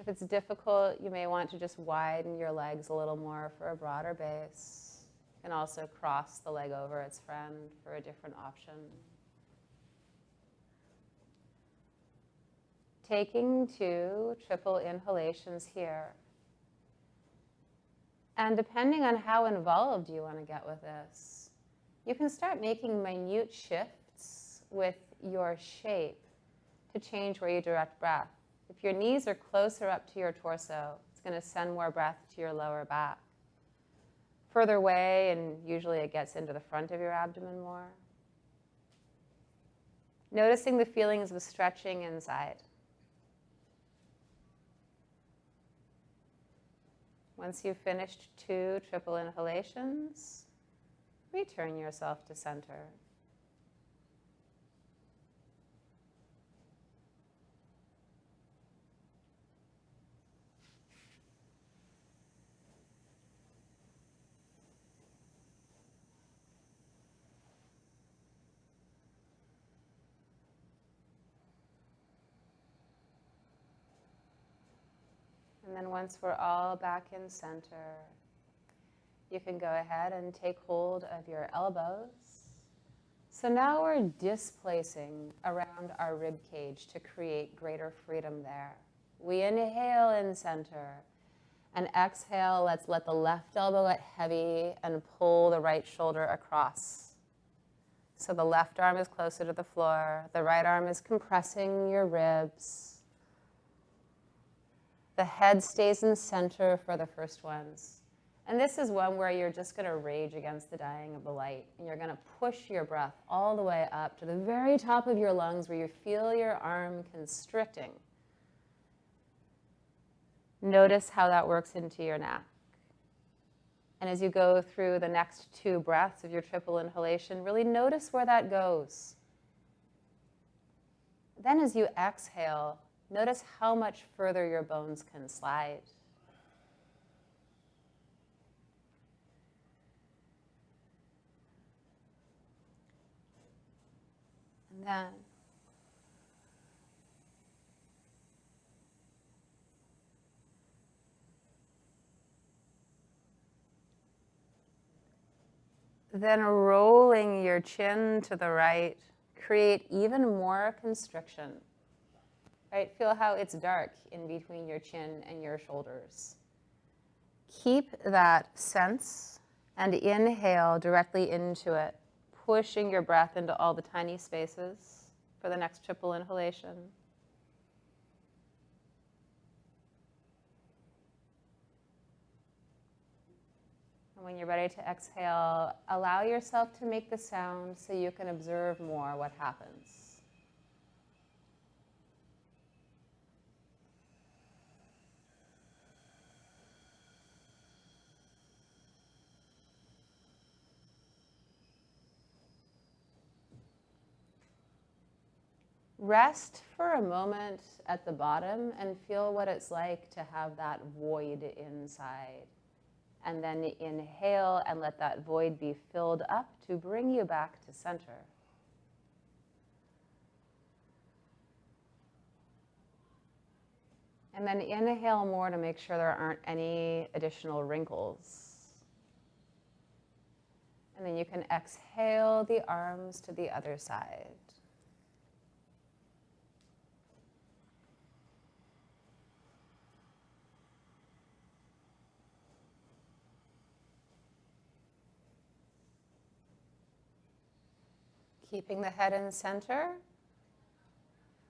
If it's difficult, you may want to just widen your legs a little more for a broader base. You can also cross the leg over its friend for a different option. Taking 2 triple inhalations here. And depending on how involved you want to get with this, you can start making minute shifts with your shape to change where you direct breath. If your knees are closer up to your torso, it's going to send more breath to your lower back. Further away, and usually it gets into the front of your abdomen more. Noticing the feelings of stretching inside. Once you've finished 2 triple inhalations, return yourself to center. And then once we're all back in center, you can go ahead and take hold of your elbows. So now we're displacing around our rib cage to create greater freedom there. We inhale in center, and exhale, let's let the left elbow get heavy and pull the right shoulder across. So the left arm is closer to the floor, the right arm is compressing your ribs. The head stays in center for the first ones. And this is one where you're just going to rage against the dying of the light. And you're going to push your breath all the way up to the very top of your lungs where you feel your arm constricting. Notice how that works into your neck. And as you go through the next 2 breaths of your triple inhalation, really notice where that goes. Then as you exhale, notice how much further your bones can slide. And then rolling your chin to the right, create even more constriction. Right? Feel how it's dark in between your chin and your shoulders. Keep that sense and inhale directly into it, pushing your breath into all the tiny spaces for the next triple inhalation. And when you're ready to exhale, allow yourself to make the sound so you can observe more what happens. Rest for a moment at the bottom and feel what it's like to have that void inside. And then inhale and let that void be filled up to bring you back to center. And then inhale more to make sure there aren't any additional wrinkles. And then you can exhale the arms to the other side. Keeping the head in center,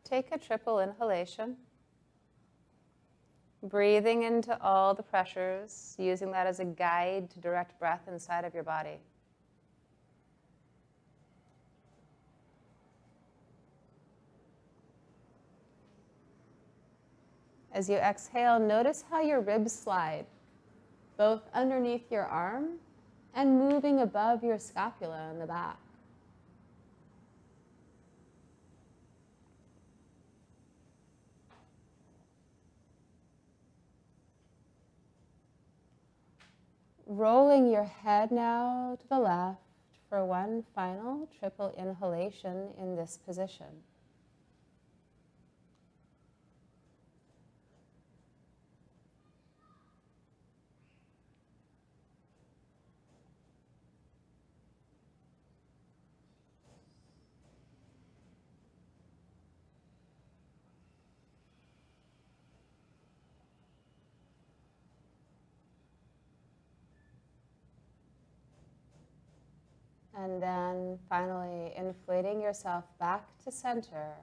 take a triple inhalation. Breathing into all the pressures, using that as a guide to direct breath inside of your body. As you exhale, notice how your ribs slide. both underneath your arm and moving above your scapula in the back. Rolling your head now to the left for one final triple inhalation in this position. And then finally inflating yourself back to center.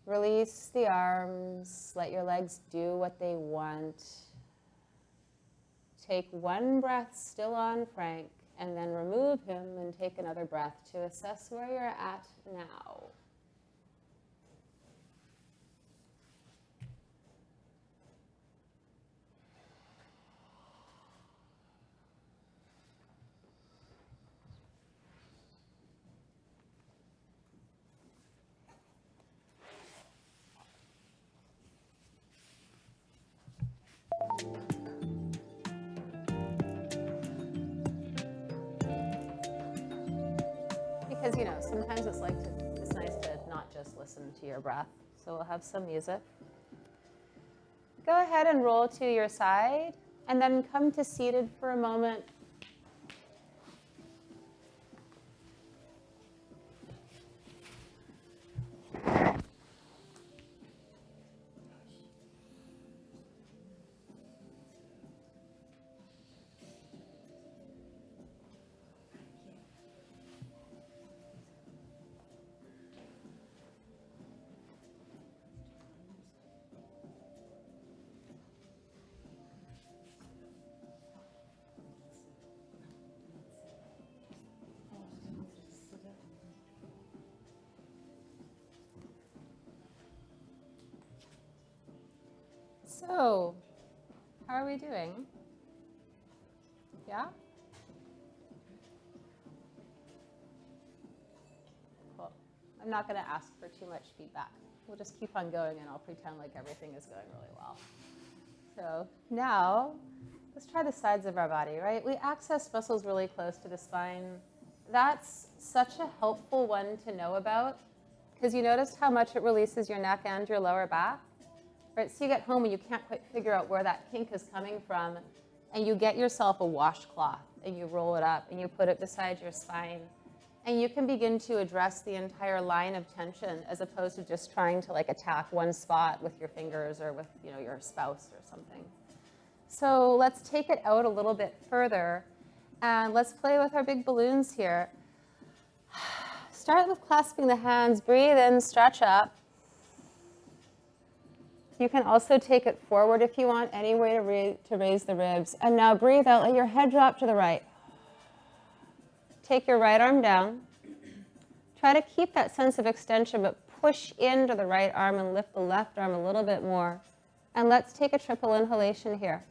Release the arms, let your legs do what they want. Take one breath still on Frank, and then remove him and take another breath to assess where you're at now. Because, you know, sometimes it's nice to not just listen to your breath. So we'll have some music. Go ahead and roll to your side and then come to seated for a moment. So, how are we doing? Yeah? Cool. I'm not going to ask for too much feedback. We'll just keep on going and I'll pretend like everything is going really well. So now, let's try the sides of our body, right? We access muscles really close to the spine. That's such a helpful one to know about because you noticed how much it releases your neck and your lower back? Right, so you get home and you can't quite figure out where that kink is coming from, and you get yourself a washcloth and you roll it up and you put it beside your spine, and you can begin to address the entire line of tension as opposed to just trying to like attack one spot with your fingers or with, you know, your spouse or something. So let's take it out a little bit further and let's play with our big balloons here. Start with clasping the hands, breathe in, stretch up. You can also take it forward if you want, any way to raise the ribs. And now breathe out, let your head drop to the right. Take your right arm down. Try to keep that sense of extension, but push into the right arm and lift the left arm a little bit more. And let's take a triple inhalation here.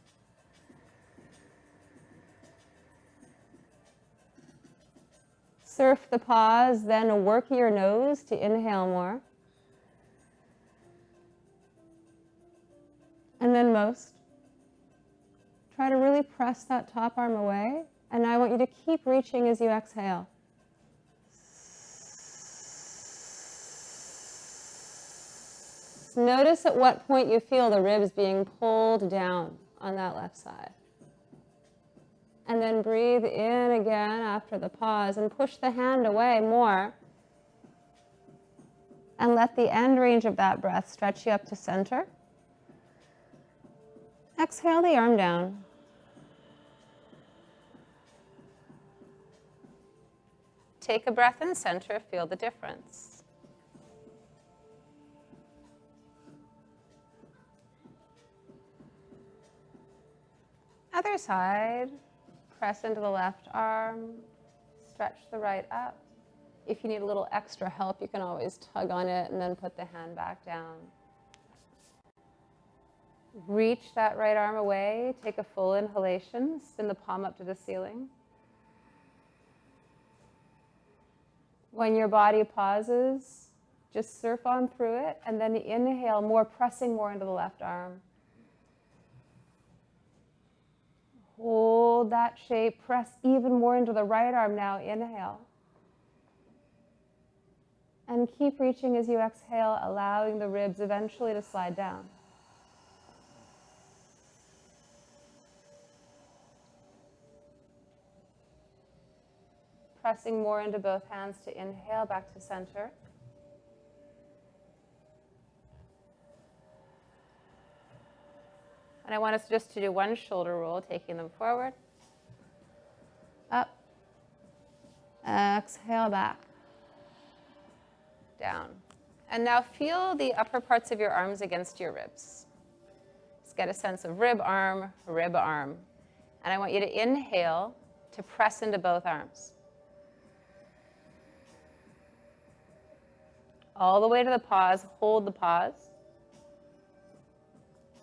Surf the pause, then work your nose to inhale more. And then most. Try to really press that top arm away. And now I want you to keep reaching as you exhale. Notice at what point you feel the ribs being pulled down on that left side. And then breathe in again after the pause and push the hand away more. And let the end range of that breath stretch you up to center. Exhale the arm down. Take a breath in center, feel the difference. Other side, press into the left arm, stretch the right up. If you need a little extra help, you can always tug on it and then put the hand back down. Reach that right arm away. Take a full inhalation. Spin the palm up to the ceiling. When your body pauses, just surf on through it, and then inhale more, pressing more into the left arm. Hold that shape. Press even more into the right arm now. Inhale. And keep reaching as you exhale, allowing the ribs eventually to slide down. Pressing more into both hands to inhale back to center. And I want us just to do one shoulder roll, taking them forward, up, exhale back, down. And now feel the upper parts of your arms against your ribs. Just get a sense of rib arm, rib arm. And I want you to inhale to press into both arms. All the way to the pause, hold the pause.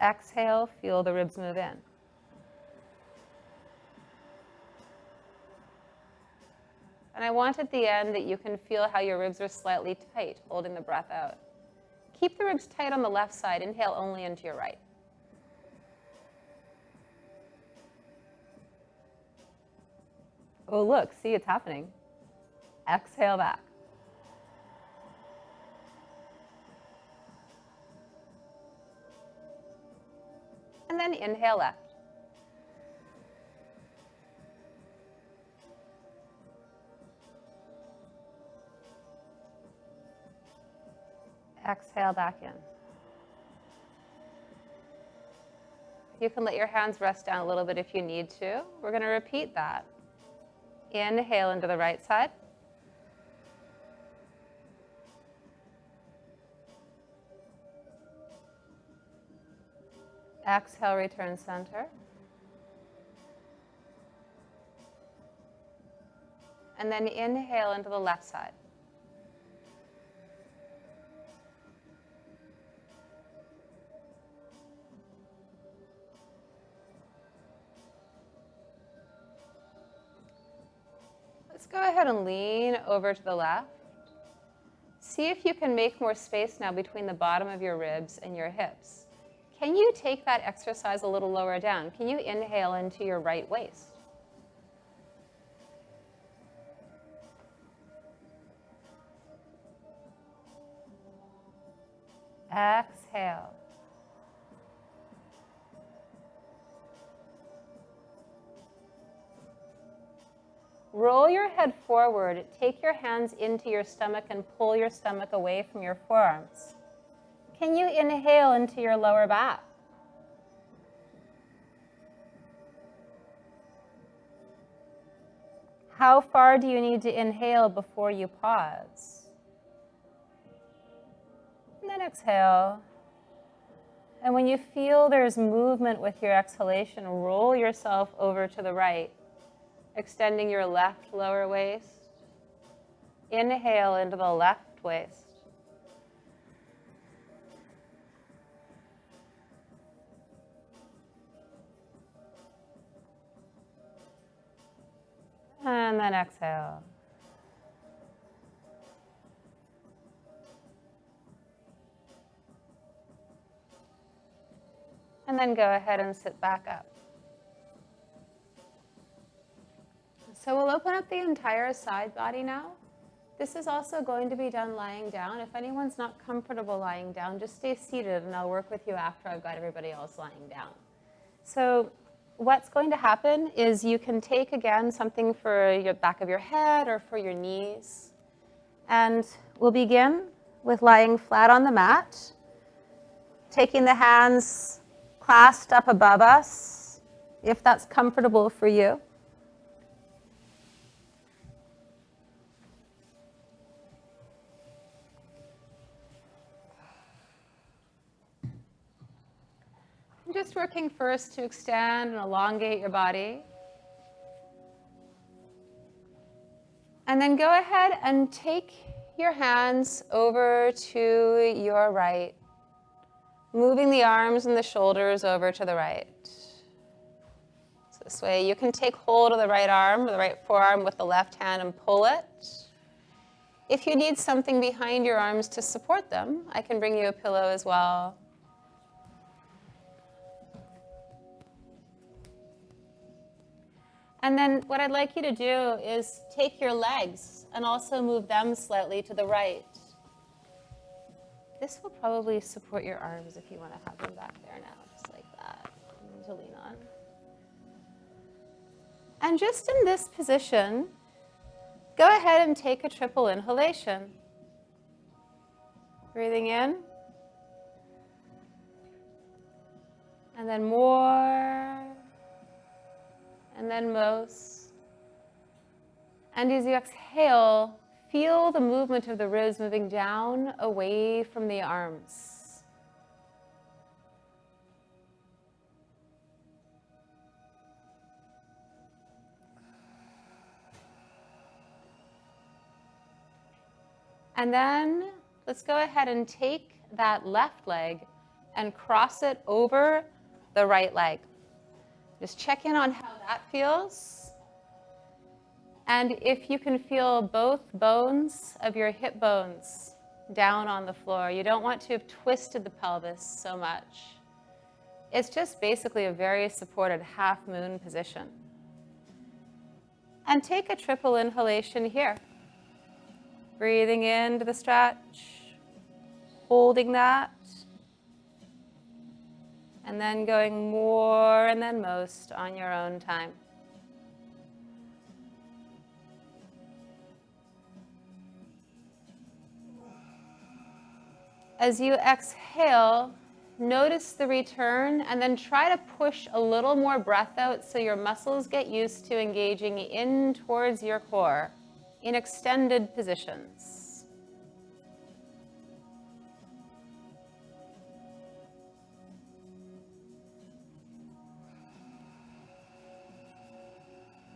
Exhale, feel the ribs move in. And I want at the end that you can feel how your ribs are slightly tight, holding the breath out. Keep the ribs tight on the left side. Inhale only into your right. Oh, look, see, it's happening. Exhale back. And then inhale left. Exhale back in. You can let your hands rest down a little bit if you need to. We're going to repeat that. Inhale into the right side. Exhale, return center. And then inhale into the left side. Let's go ahead and lean over to the left. See if you can make more space now between the bottom of your ribs and your hips. Can you take that exercise a little lower down? Can you inhale into your right waist? Exhale. Roll your head forward. Take your hands into your stomach and pull your stomach away from your forearms. Can you inhale into your lower back? How far do you need to inhale before you pause? And then exhale. And when you feel there's movement with your exhalation, roll yourself over to the right, extending your left lower waist. Inhale into the left waist. And then exhale. And then go ahead and sit back up. So we'll open up the entire side body now. This is also going to be done lying down. If anyone's not comfortable lying down, just stay seated and I'll work with you after I've got everybody else lying down. So what's going to happen is you can take, again, something for your back of your head or for your knees. And we'll begin with lying flat on the mat, taking the hands clasped up above us, if that's comfortable for you. I'm just working first to extend and elongate your body. And then go ahead and take your hands over to your right. Moving the arms and the shoulders over to the right. So this way you can take hold of the right arm, or the right forearm with the left hand and pull it. If you need something behind your arms to support them, I can bring you a pillow as well. And then what I'd like you to do is take your legs and also move them slightly to the right. This will probably support your arms if you want to have them back there now, just like that, to lean on. And just in this position, go ahead and take a triple inhalation. Breathing in. And then more. And then most. And as you exhale, feel the movement of the ribs moving down away from the arms. And then let's go ahead and take that left leg and cross it over the right leg. Just check in on how that feels. And if you can feel both bones of your hip bones down on the floor, you don't want to have twisted the pelvis so much. It's just basically a very supported half moon position. And take a triple inhalation here. Breathing into the stretch, holding that. And then going more and then most on your own time. As you exhale, notice the return and then try to push a little more breath out so your muscles get used to engaging in towards your core in extended positions.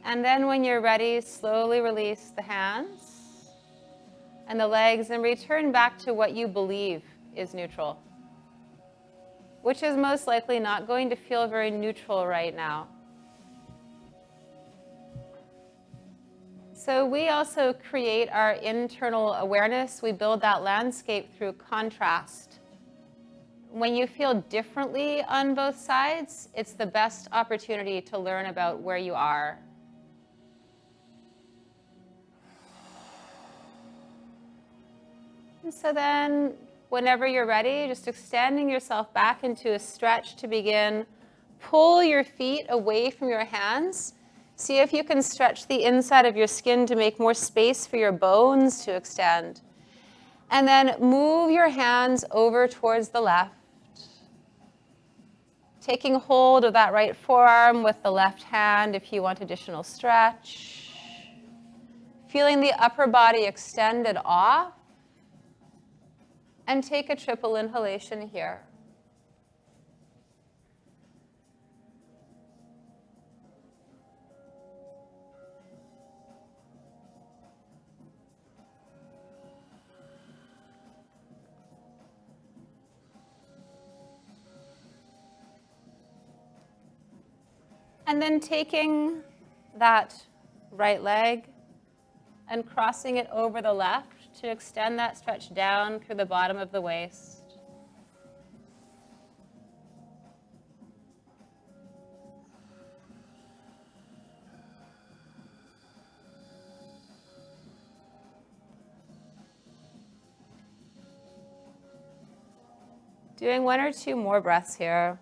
And then when you're ready, slowly release the hands and the legs and return back to what you believe is neutral, which is most likely not going to feel very neutral right now. So we also create our internal awareness. We build that landscape through contrast. When you feel differently on both sides, it's the best opportunity to learn about where you are. And so then, whenever you're ready, just extending yourself back into a stretch to begin. Pull your feet away from your hands. See if you can stretch the inside of your skin to make more space for your bones to extend. And then move your hands over towards the left. Taking hold of that right forearm with the left hand if you want additional stretch. Feeling the upper body extended off. And take a triple inhalation here. And then taking that right leg and crossing it over the left to extend that stretch down through the bottom of the waist. Doing 1 or 2 more breaths here.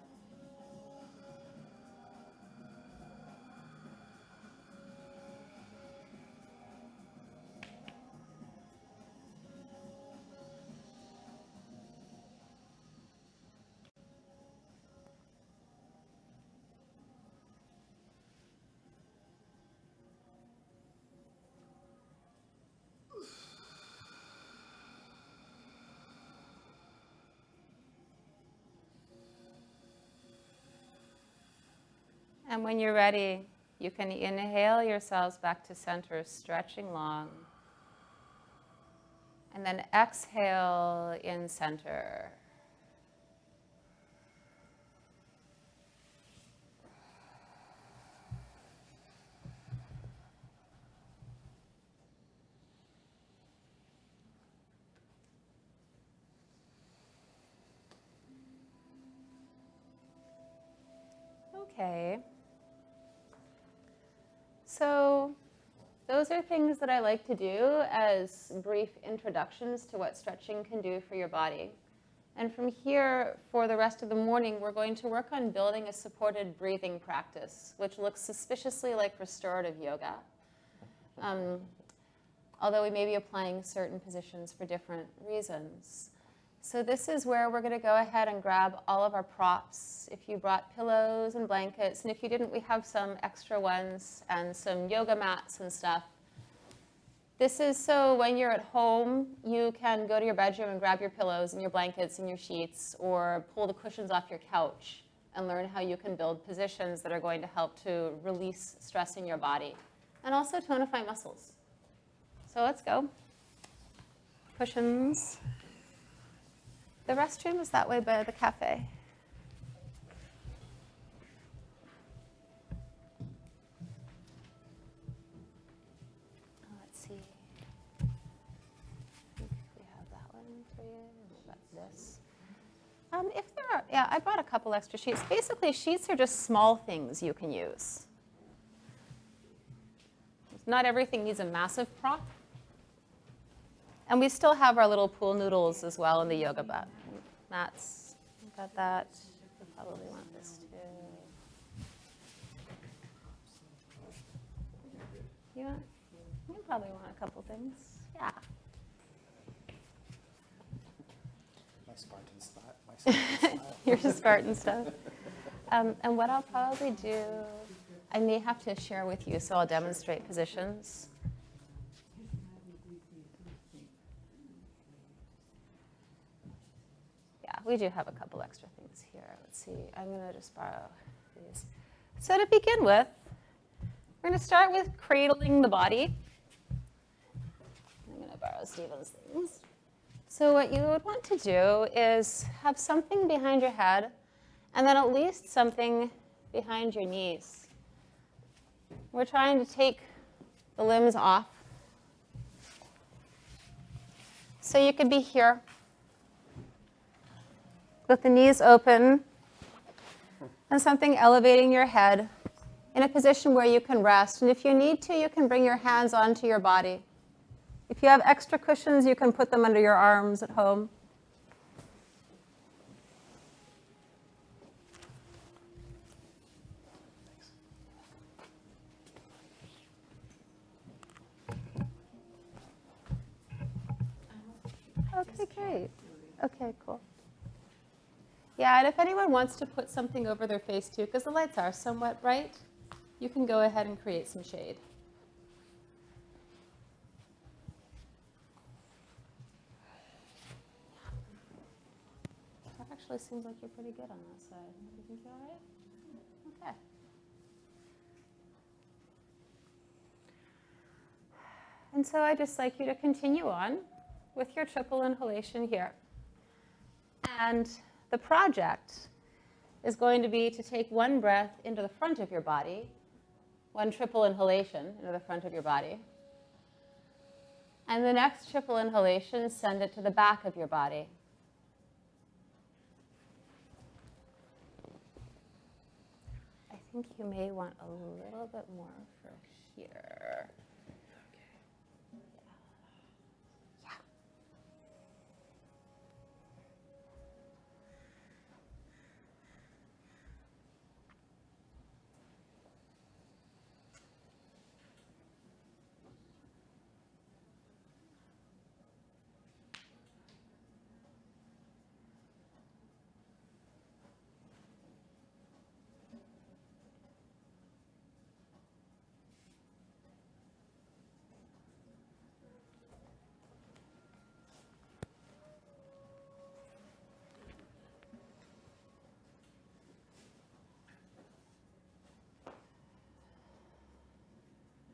And when you're ready, you can inhale yourselves back to center, stretching long. And then exhale in center. Okay. So those are things that I like to do as brief introductions to what stretching can do for your body. And from here, for the rest of the morning, we're going to work on building a supported breathing practice, which looks suspiciously like restorative yoga. Although we may be applying certain positions for different reasons. So this is where we're going to go ahead and grab all of our props. If you brought pillows and blankets, and if you didn't, we have some extra ones and some yoga mats and stuff. This is so when you're at home, you can go to your bedroom and grab your pillows and your blankets and your sheets, or pull the cushions off your couch and learn how you can build positions that are going to help to release stress in your body and also tonify muscles. So let's go. Cushions. The restroom is that way by the cafe. Let's see. I think we have that one for you. We've got this. If there are, yeah, I brought a couple extra sheets. Basically, sheets are just small things you can use. Not everything needs a massive prop. And we still have our little pool noodles as well in the yoga mats. We've got that. We probably want this too. You probably want a couple things. Yeah. My Spartan style. Your Spartan stuff. And what I'll probably do, I may have to share with you, so I'll demonstrate positions. Yeah, we do have a couple extra things here. Let's see. I'm going to just borrow these. So to begin with, we're going to start with cradling the body. I'm going to borrow Stephen's things. So what you would want to do is have something behind your head, and then at least something behind your knees. We're trying to take the limbs off. So you could be here with the knees open and something elevating your head in a position where you can rest. And if you need to, you can bring your hands onto your body. If you have extra cushions, you can put them under your arms at home. Okay, great. Okay, cool. Yeah, and if anyone wants to put something over their face too, because the lights are somewhat bright, you can go ahead and create some shade. That actually seems like you're pretty good on that side. You think you're all right? Okay. And so I'd just like you to continue on with your triple inhalation here. And the project is going to be to take one breath into the front of your body, one triple inhalation into the front of your body. And the next triple inhalation, send it to the back of your body. I think you may want a little bit more for here.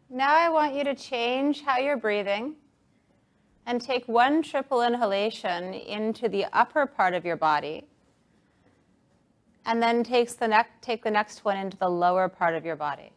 Now I want you to change how you're breathing and take one triple inhalation into the upper part of your body, and then take the next one into the lower part of your body.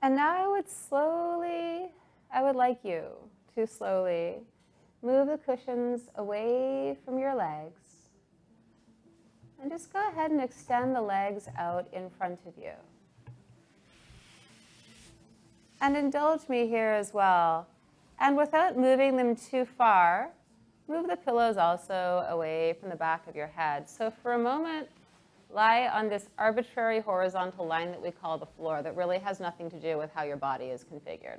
And now I would like you to slowly move the cushions away from your legs. And just go ahead and extend the legs out in front of you. And indulge me here as well. And without moving them too far, move the pillows also away from the back of your head. So for a moment, lie on this arbitrary horizontal line that we call the floor that really has nothing to do with how your body is configured.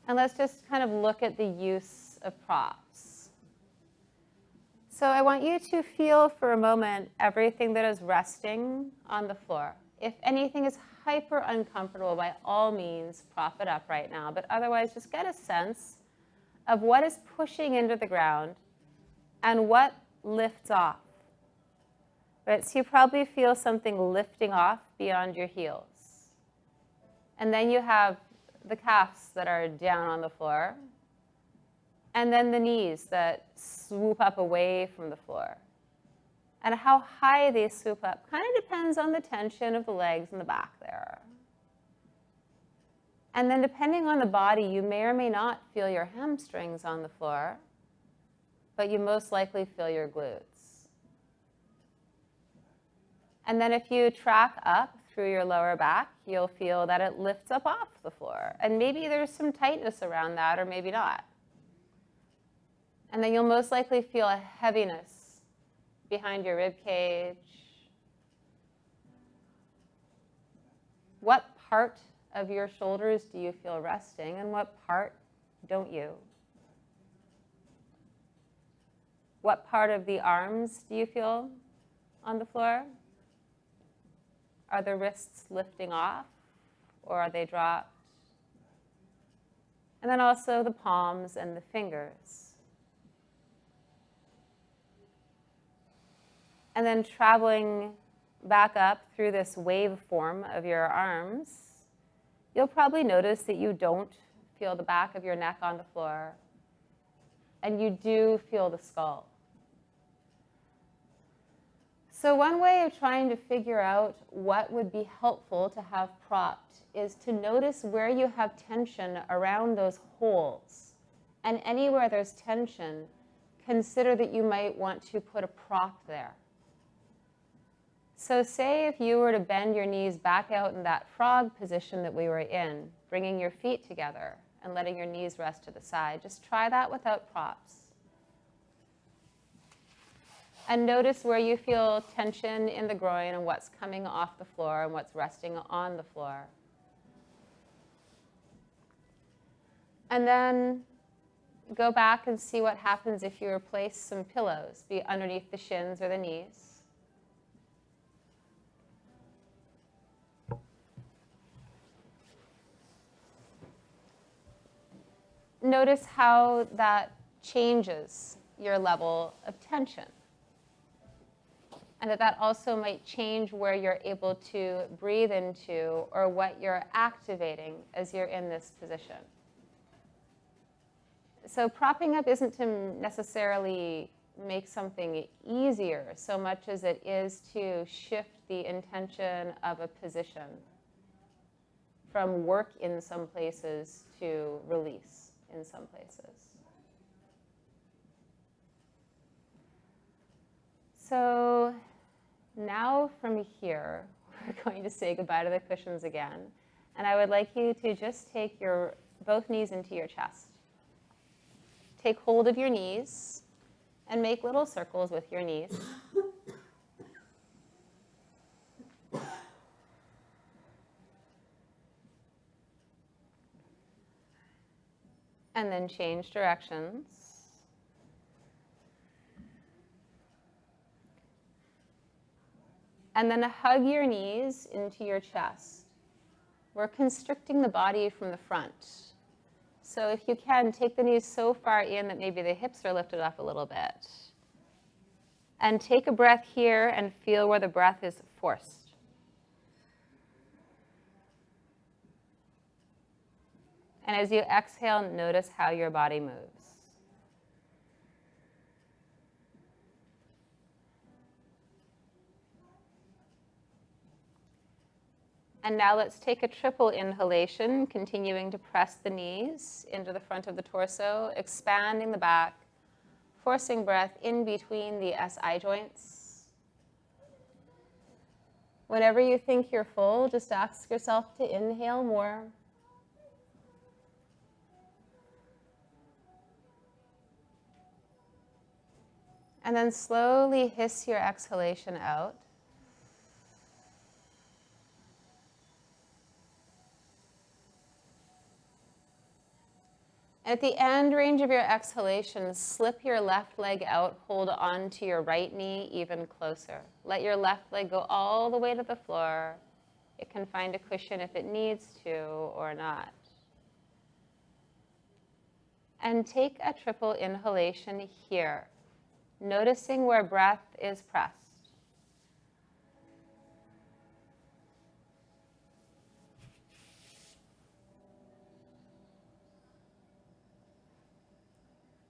And let's just kind of look at the use of props. So I want you to feel for a moment everything that is resting on the floor. If anything is hyper uncomfortable, by all means, prop it up right now. But otherwise, just get a sense of what is pushing into the ground and what lifts off. Right? So you probably feel something lifting off beyond your heels. And then you have the calves that are down on the floor. And then the knees that swoop up away from the floor. And how high they swoop up kind of depends on the tension of the legs and the back there. And then depending on the body, you may or may not feel your hamstrings on the floor, but you most likely feel your glutes. And then if you track up through your lower back, you'll feel that it lifts up off the floor. And maybe there's some tightness around that, or maybe not. And then you'll most likely feel a heaviness behind your rib cage. What part of your shoulders do you feel resting, and what part don't you? What part of the arms do you feel on the floor? Are the wrists lifting off, or are they dropped? And then also the palms and the fingers. And then traveling back up through this waveform of your arms, you'll probably notice that you don't feel the back of your neck on the floor, and you do feel the skull. So one way of trying to figure out what would be helpful to have propped is to notice where you have tension around those holes. And anywhere there's tension, consider that you might want to put a prop there. So say if you were to bend your knees back out in that frog position that we were in, bringing your feet together and letting your knees rest to the side, just try that without props. And notice where you feel tension in the groin and what's coming off the floor and what's resting on the floor. And then go back and see what happens if you replace some pillows, be it underneath the shins or the knees. Notice how that changes your level of tension. And that also might change where you're able to breathe into or what you're activating as you're in this position. So propping up isn't to necessarily make something easier so much as it is to shift the intention of a position from work in some places to release in some places. So now from here, we're going to say goodbye to the cushions again. And I would like you to just take your both knees into your chest. Take hold of your knees and make little circles with your knees. And then change directions. And then hug your knees into your chest. We're constricting the body from the front. So if you can, take the knees so far in that maybe the hips are lifted up a little bit. And take a breath here and feel where the breath is forced. And as you exhale, notice how your body moves. And now let's take a triple inhalation, continuing to press the knees into the front of the torso, expanding the back, forcing breath in between the SI joints. Whenever you think you're full, just ask yourself to inhale more. And then slowly hiss your exhalation out. At the end range of your exhalation, slip your left leg out, hold on to your right knee even closer. Let your left leg go all the way to the floor. It can find a cushion if it needs to or not. And take a triple inhalation here, noticing where breath is pressed.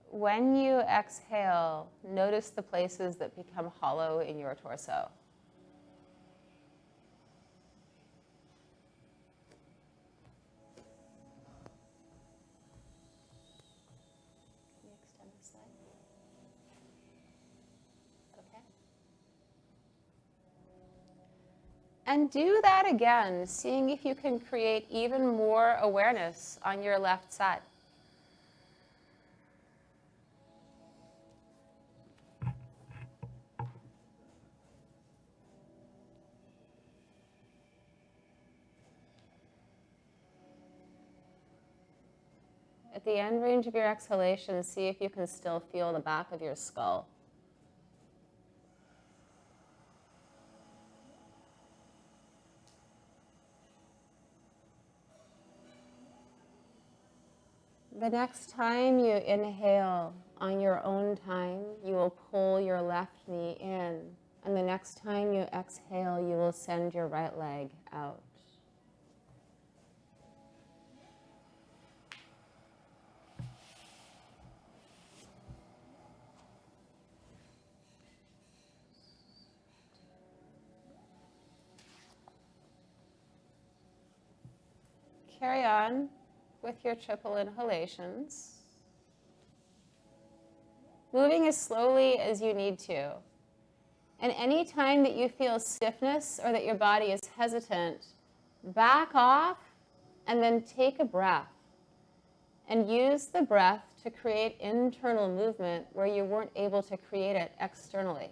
When you exhale, notice the places that become hollow in your torso. Can you extend this leg? Okay. And do that again, seeing if you can create even more awareness on your left side. At the end range of your exhalation, see if you can still feel the back of your skull. The next time you inhale on your own time, you will pull your left knee in. And the next time you exhale, you will send your right leg out. Carry on with your triple inhalations, moving as slowly as you need to. And any time that you feel stiffness or that your body is hesitant, back off and then take a breath. And use the breath to create internal movement where you weren't able to create it externally.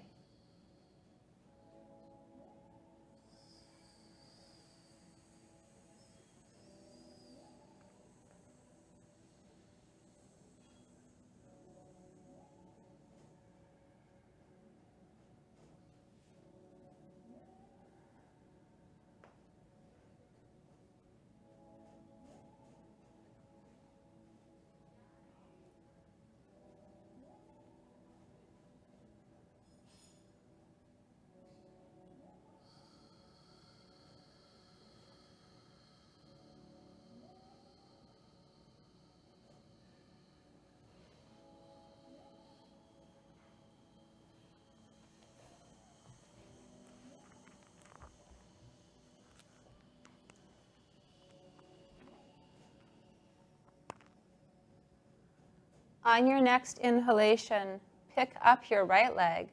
On your next inhalation, pick up your right leg.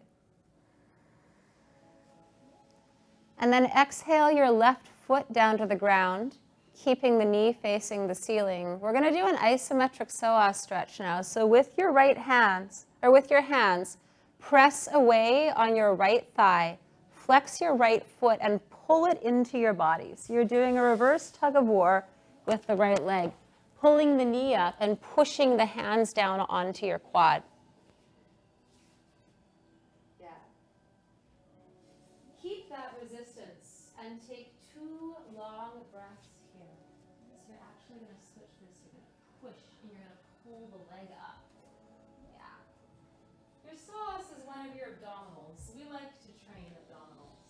And then exhale your left foot down to the ground, keeping the knee facing the ceiling. We're going to do an isometric psoas stretch now. So with your right hands, or with your hands, press away on your right thigh, flex your right foot, and pull it into your body. So you're doing a reverse tug of war with the right leg, pulling the knee up and pushing the hands down onto your quad. Yeah. Keep that resistance and take 2 long breaths here. So you're actually going to switch this. You're going to push and you're going to pull the leg up. Yeah. Your psoas is one of your abdominals. We like to train abdominals.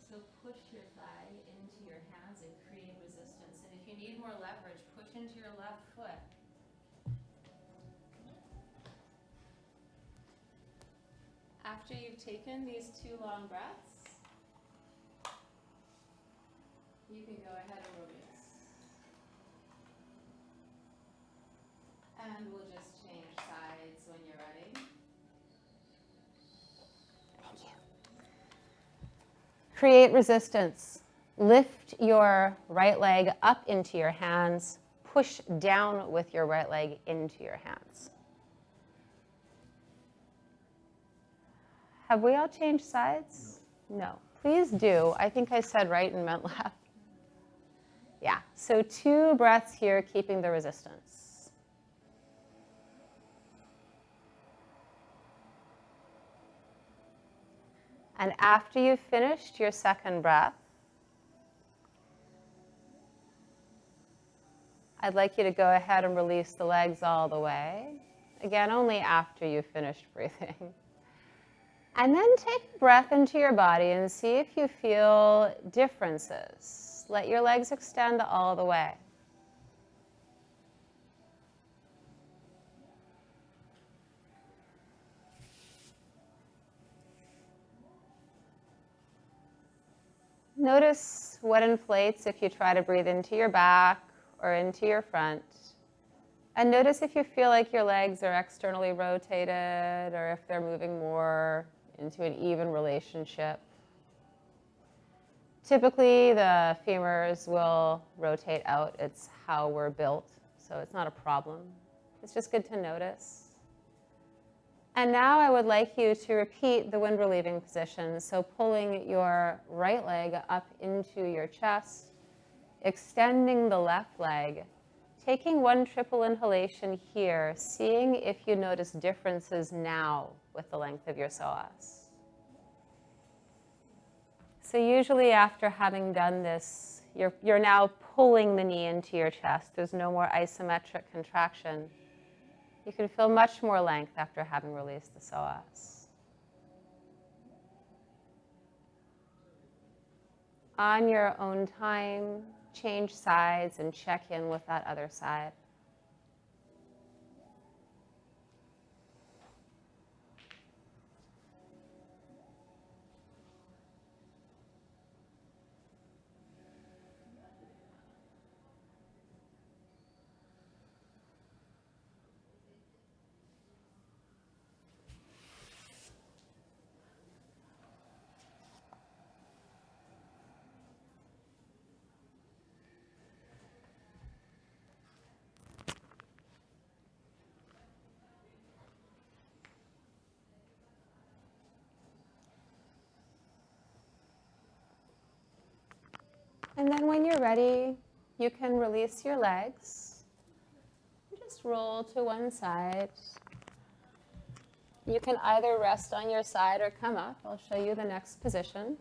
So push your thigh into your hands and create resistance. And if you need more leverage, push into your left foot. After you've taken these 2 long breaths, You can go ahead and release. And we'll just change sides when you're ready. Thank you. Create resistance. Lift your right leg up into your hands. Push down with your right leg into your hands. Have we all changed sides? No. Please do. I think I said right and meant left. Yeah, so 2 breaths here, keeping the resistance. And after you've finished your second breath, I'd like you to go ahead and release the legs all the way. Again, only after you've finished breathing. And then take a breath into your body and see if you feel differences. Let your legs extend all the way. Notice what inflates if you try to breathe into your back or into your front. And notice if you feel like your legs are externally rotated or if they're moving more into an even relationship. Typically, the femurs will rotate out. It's how we're built, so it's not a problem. It's just good to notice. And now I would like you to repeat the wind relieving position. So pulling your right leg up into your chest, extending the left leg, taking 1 triple inhalation here, seeing if you notice differences now with the length of your psoas. So usually after having done this, you're now pulling the knee into your chest. There's no more isometric contraction. You can feel much more length after having released the psoas. On your own time, change sides and check in with that other side. And then when you're ready, you can release your legs. Just roll to one side. You can either rest on your side or come up. I'll show you the next position.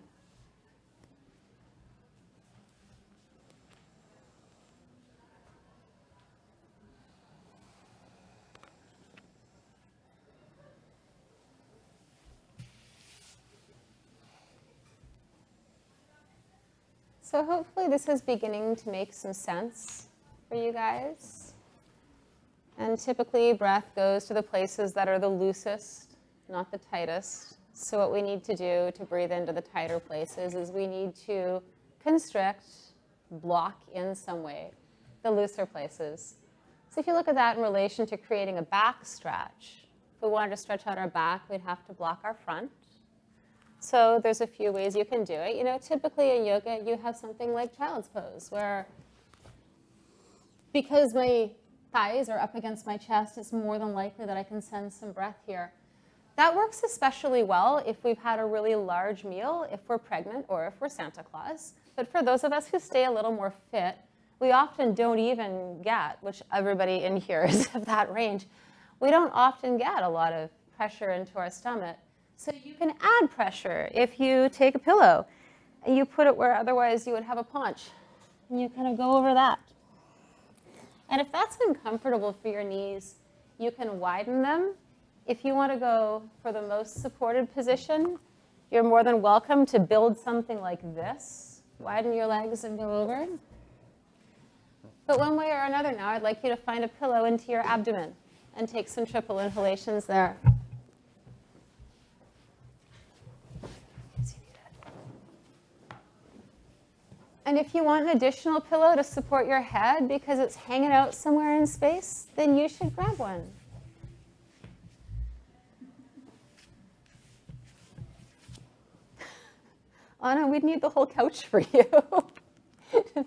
So hopefully this is beginning to make some sense for you guys. And typically breath goes to the places that are the loosest, not the tightest. So what we need to do to breathe into the tighter places is we need to constrict, block in some way the looser places. So if you look at that in relation to creating a back stretch, if we wanted to stretch out our back, we'd have to block our front. So there's a few ways you can do it. You know, typically in yoga, you have something like child's pose, where because my thighs are up against my chest, it's more than likely that I can send some breath here. That works especially well if we've had a really large meal, if we're pregnant, or if we're Santa Claus. But for those of us who stay a little more fit, we often don't even get, which everybody in here is of that range, we don't often get a lot of pressure into our stomach. So you can add pressure if you take a pillow and you put it where otherwise you would have a paunch. And you kind of go over that. And if that's uncomfortable for your knees, you can widen them. If you want to go for the most supported position, you're more than welcome to build something like this. Widen your legs and go over. But one way or another now, I'd like you to find a pillow into your abdomen and take some triple inhalations there. And if you want an additional pillow to support your head because it's hanging out somewhere in space, then you should grab one. Anna, we'd need the whole couch for you to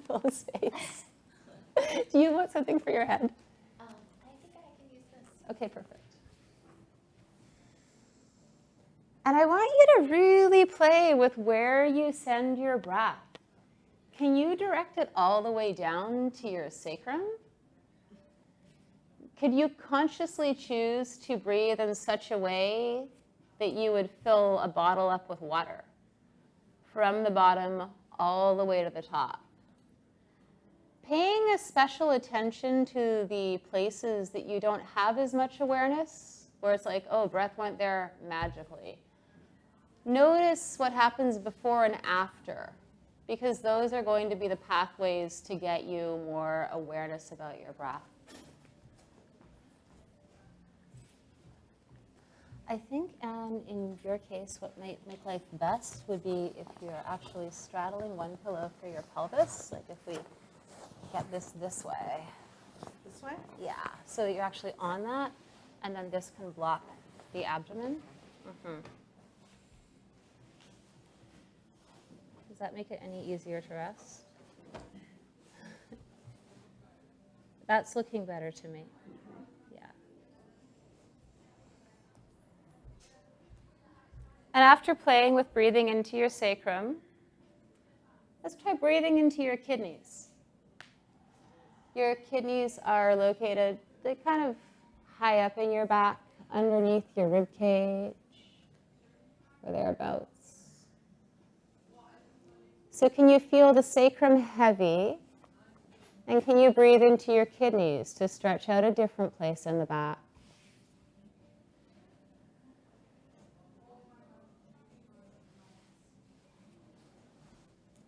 fill the space. Do you want something for your head? I think I can use this. Okay, perfect. And I want you to really play with where you send your breath. Can you direct it all the way down to your sacrum? Could you consciously choose to breathe in such a way that you would fill a bottle up with water from the bottom all the way to the top? Paying a special attention to the places that you don't have as much awareness, where it's like, oh, breath went there magically. Notice what happens before and after, because those are going to be the pathways to get you more awareness about your breath. I think, Anne, in your case, what might make life best would be if you're actually straddling one pillow for your pelvis, like if we get this way. This way? Yeah, so you're actually on that, and then this can block the abdomen. Mm-hmm. Does that make it any easier to rest? That's looking better to me. Yeah. And after playing with breathing into your sacrum, let's try breathing into your kidneys. Your kidneys are located, they're kind of high up in your back, underneath your rib cage, or thereabouts. So can you feel the sacrum heavy? And can you breathe into your kidneys to stretch out a different place in the back?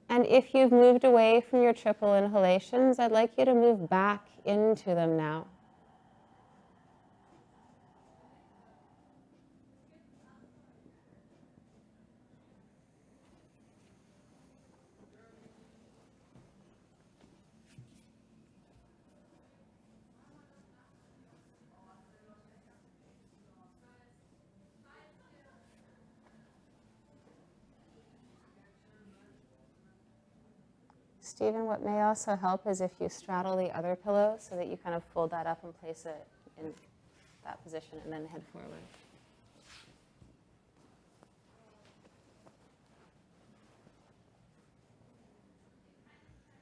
And if you've moved away from your triple inhalations, I'd like you to move back into them now. Stephen, what may also help is if you straddle the other pillow so that you kind of fold that up and place it in that position and then head forward.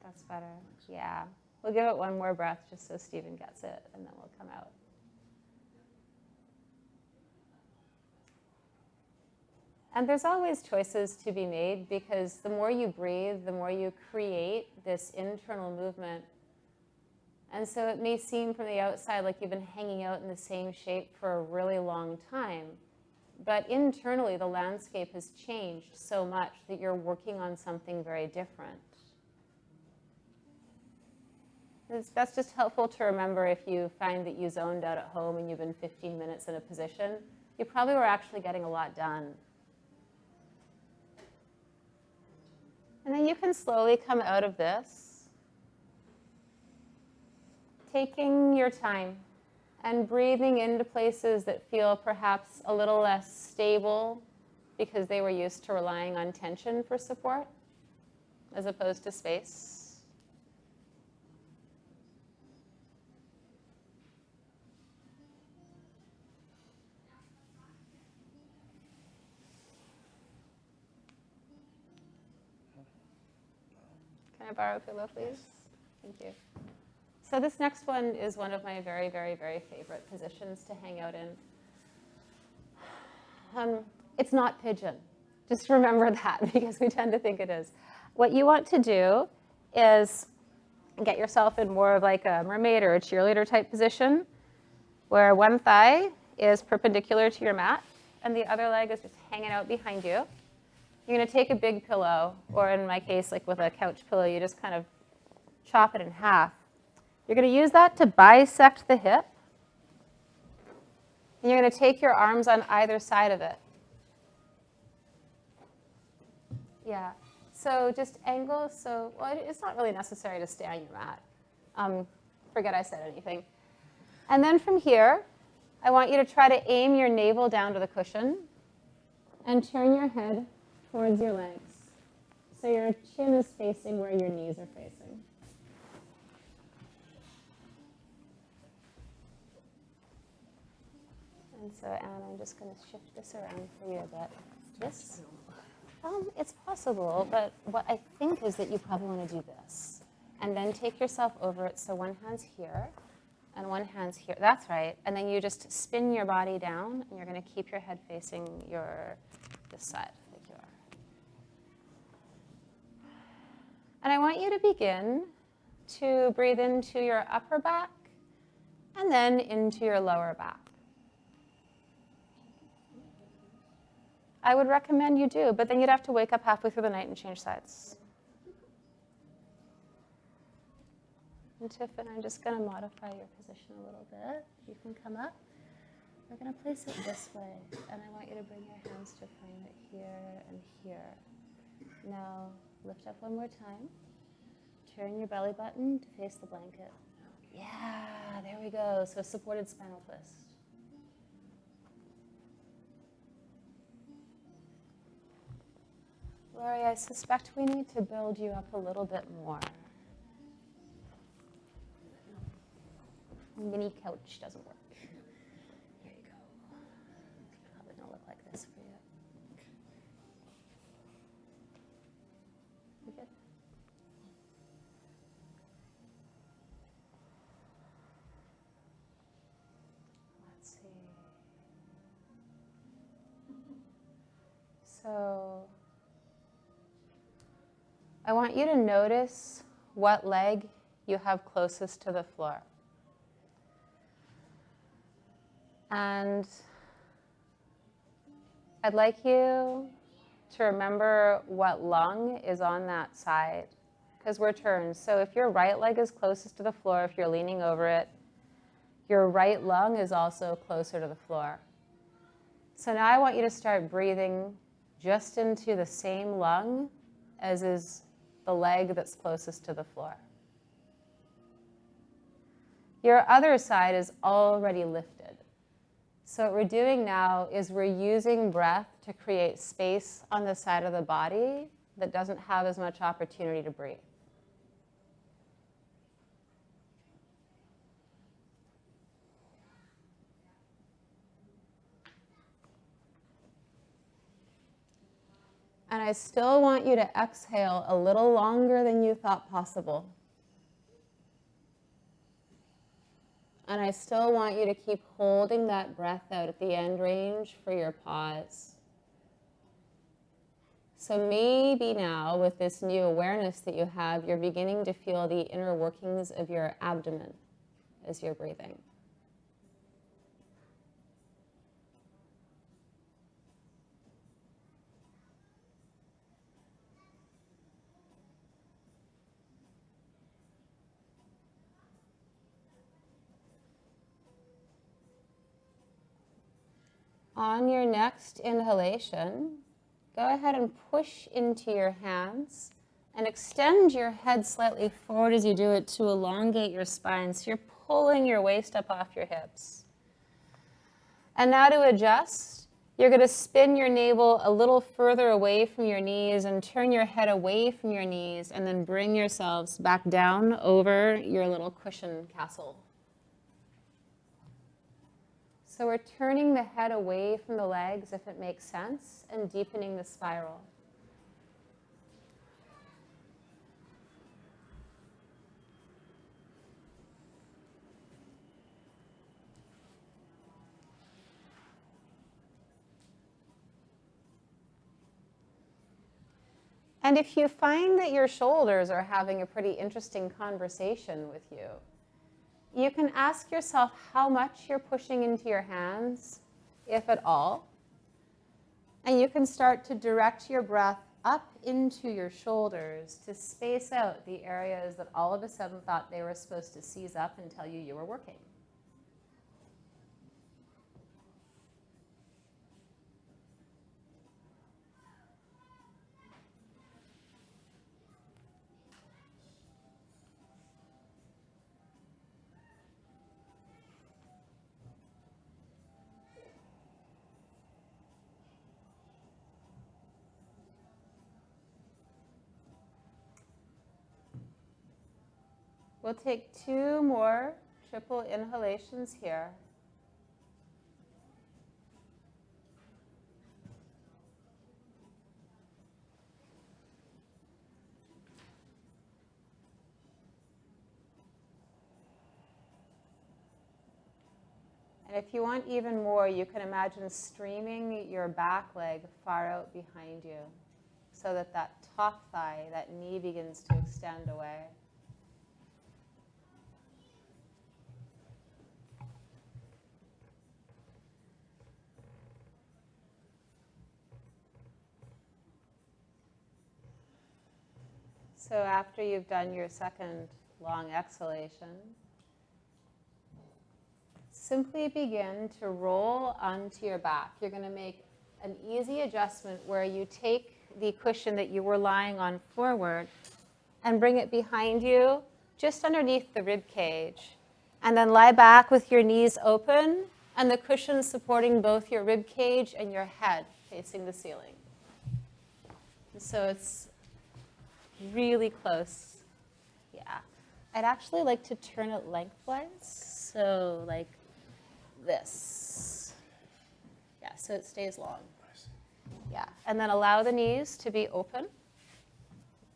That's better. Yeah. We'll give it one more breath just so Stephen gets it, and then we'll come out. And there's always choices to be made, because the more you breathe, the more you create this internal movement. And so it may seem from the outside like you've been hanging out in the same shape for a really long time. But internally, the landscape has changed so much that you're working on something very different. That's just helpful to remember if you find that you zoned out at home and you've been 15 minutes in a position. You probably were actually getting a lot done. And then you can slowly come out of this, taking your time and breathing into places that feel perhaps a little less stable because they were used to relying on tension for support as opposed to space. Can I borrow a pillow, please? Thank you. So this next one is one of my very, very, very favorite positions to hang out in. It's not pigeon. Just remember that, because we tend to think it is. What you want to do is get yourself in more of like a mermaid or a cheerleader type position, where one thigh is perpendicular to your mat and the other leg is just hanging out behind you. You're going to take a big pillow, or in my case, like with a couch pillow, you just kind of chop it in half. You're going to use that to bisect the hip. And you're going to take your arms on either side of it. Yeah. So just angle, well, it's not really necessary to stay on your mat. Forget I said anything. And then from here, I want you to try to aim your navel down to the cushion and turn your head towards your legs. So your chin is facing where your knees are facing. And so, Anne, I'm just going to shift this around for you a bit. This, it's possible, but what I think is that you probably want to do this. And then take yourself over it, so one hand's here, and one hand's here. That's right. And then you just spin your body down, and you're going to keep your head facing this side, like you are. And I want you to begin to breathe into your upper back, and then into your lower back. I would recommend you do, but then you'd have to wake up halfway through the night and change sides. And Tiffin, I'm just going to modify your position a little bit. You can come up. We're going to place it this way, and I want you to bring your hands to frame it here and here. Now, lift up one more time. Turn your belly button to face the blanket. Yeah, there we go. So supported spinal twist. Lori, I suspect we need to build you up a little bit more. Mini couch doesn't work. Here you go. Probably gonna look like this for you. You good? Let's see. So I want you to notice what leg you have closest to the floor. And I'd like you to remember what lung is on that side, because we're turned. So if your right leg is closest to the floor, if you're leaning over it, your right lung is also closer to the floor. So now I want you to start breathing just into the same lung as is the leg that's closest to the floor. Your other side is already lifted. So what we're doing now is we're using breath to create space on the side of the body that doesn't have as much opportunity to breathe. And I still want you to exhale a little longer than you thought possible. And I still want you to keep holding that breath out at the end range for your pause. So maybe now, with this new awareness that you have, you're beginning to feel the inner workings of your abdomen as you're breathing. On your next inhalation, go ahead and push into your hands and extend your head slightly forward as you do it to elongate your spine. So you're pulling your waist up off your hips. And now to adjust, you're going to spin your navel a little further away from your knees and turn your head away from your knees, and then bring yourselves back down over your little cushion castle. So we're turning the head away from the legs, if it makes sense, and deepening the spiral. And if you find that your shoulders are having a pretty interesting conversation with you, you can ask yourself how much you're pushing into your hands, if at all. And you can start to direct your breath up into your shoulders to space out the areas that all of a sudden thought they were supposed to seize up and tell you you were working. We'll take 2 more triple inhalations here. And if you want even more, you can imagine streaming your back leg far out behind you so that that top thigh, that knee begins to extend away. So after you've done your second long exhalation, simply begin to roll onto your back. You're going to make an easy adjustment where you take the cushion that you were lying on forward and bring it behind you, just underneath the rib cage. And then lie back with your knees open and the cushion supporting both your rib cage and your head facing the ceiling. So it's really close. Yeah. I'd actually like to turn it lengthwise. So like this. Yeah, so it stays long. Yeah, and then allow the knees to be open.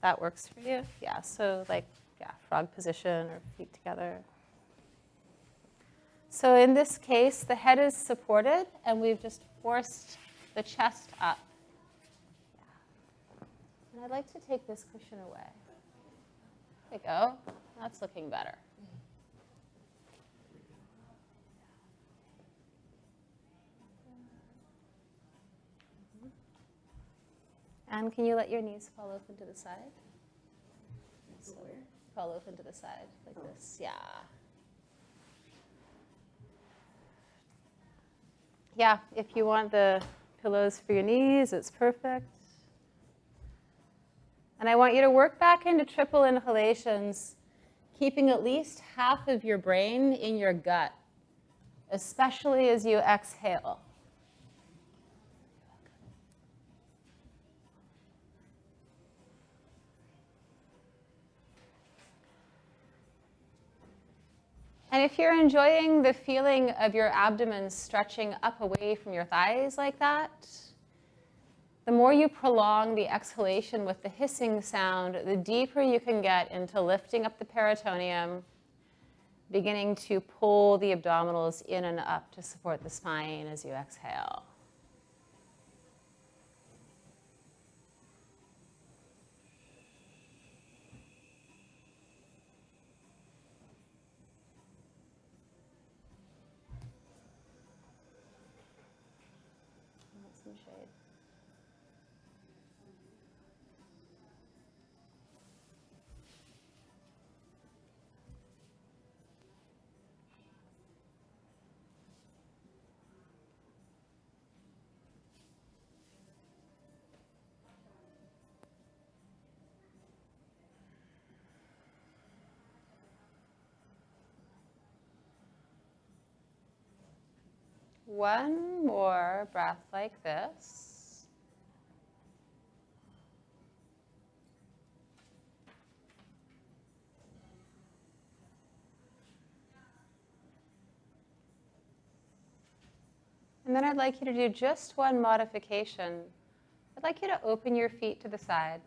That works for you. Yeah, so like, yeah, frog position or feet together. So in this case, the head is supported and we've just forced the chest up. Yeah. And I'd like to take this cushion away. There we go. That's looking better. And can you let your knees fall open to the side? So fall open to the side like this. Yeah. Yeah, if you want the pillows for your knees, it's perfect. And I want you to work back into triple inhalations, keeping at least half of your brain in your gut, especially as you exhale. And if you're enjoying the feeling of your abdomen stretching up away from your thighs like that, the more you prolong the exhalation with the hissing sound, the deeper you can get into lifting up the peritoneum, beginning to pull the abdominals in and up to support the spine as you exhale. Some shade. One more breath like this. And then I'd like you to do just one modification. I'd like you to open your feet to the side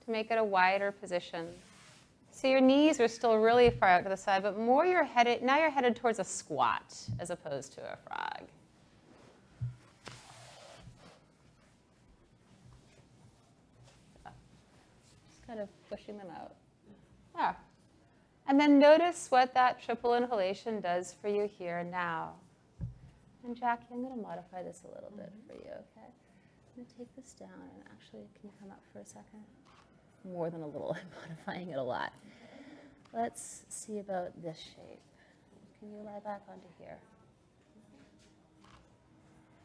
to make it a wider position. So your knees are still really far out to the side, but more you're headed, now you're headed towards a squat as opposed to a frog. Just kind of pushing them out. Yeah. And then notice what that triple inhalation does for you here and now. And Jackie, I'm going to modify this a little bit for you, okay? I'm going to take this down and actually, can you come up for a second? More than a little, I'm modifying it a lot. Let's see about this shape. Can you lie back onto here?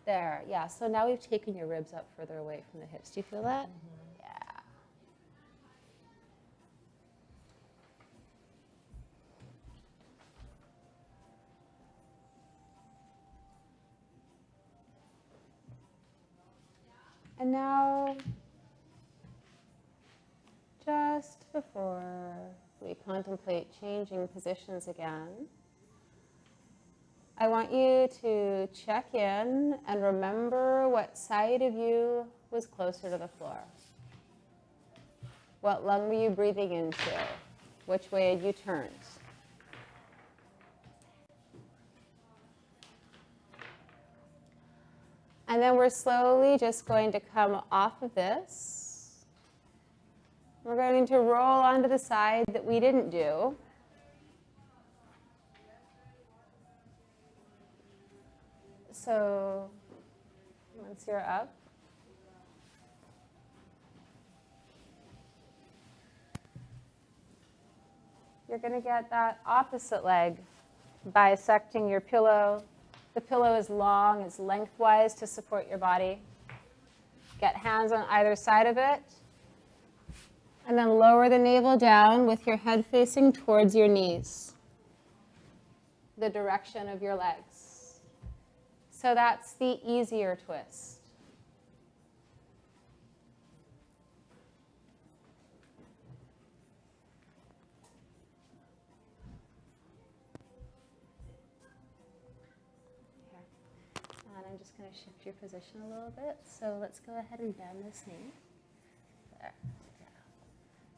There, yeah, so now we've taken your ribs up further away from the hips. Do you feel that? Mm-hmm. Yeah. And now, just before we contemplate changing positions again, I want you to check in and remember what side of you was closer to the floor. What lung were you breathing into? Which way had you turned? And then we're slowly just going to come off of this. We're going to roll onto the side that we didn't do. So once you're up, you're going to get that opposite leg bisecting your pillow. The pillow is long, it's lengthwise to support your body. Get hands on either side of it. And then lower the navel down with your head facing towards your knees, the direction of your legs. So that's the easier twist. And I'm just going to shift your position a little bit. So let's go ahead and bend this knee. There. Yeah.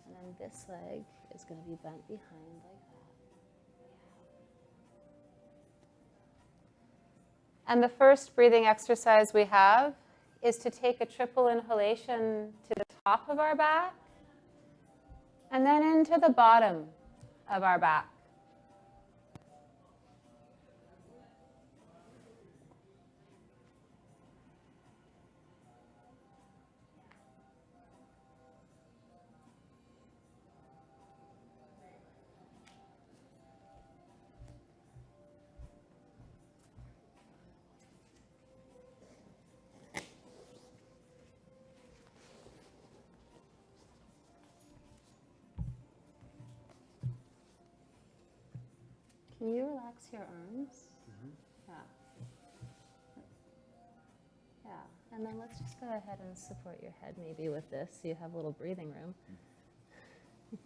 And then this leg is going to be bent behind like that. Yeah. And the first breathing exercise we have is to take a triple inhalation to the top of our back and then into the bottom of our back. Can you relax your arms? Mm-hmm. Yeah. Yeah. And then let's just go ahead and support your head maybe with this so you have a little breathing room.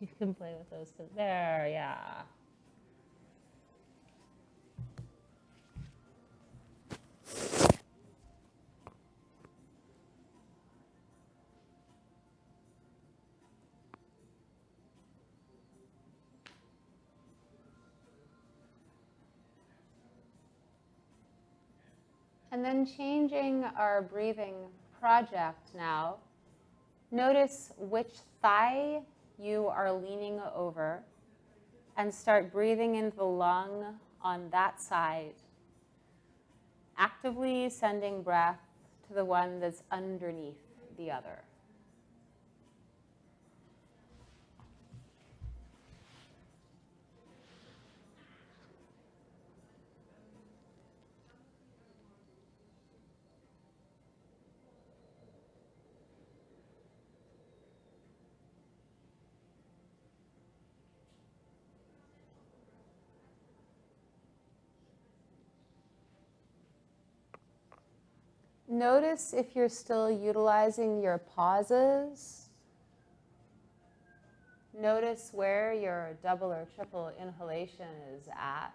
You can play with those. There, yeah. And then changing our breathing project now, notice which thigh you are leaning over and start breathing into the lung on that side. Actively sending breath to the one that's underneath the other. Notice if you're still utilizing your pauses. Notice where your double or triple inhalation is at.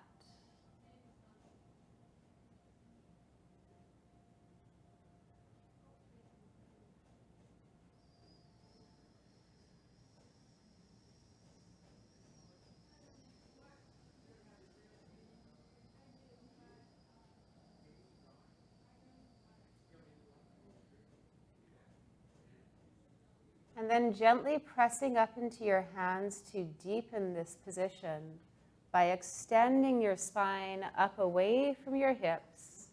And then gently pressing up into your hands to deepen this position by extending your spine up away from your hips,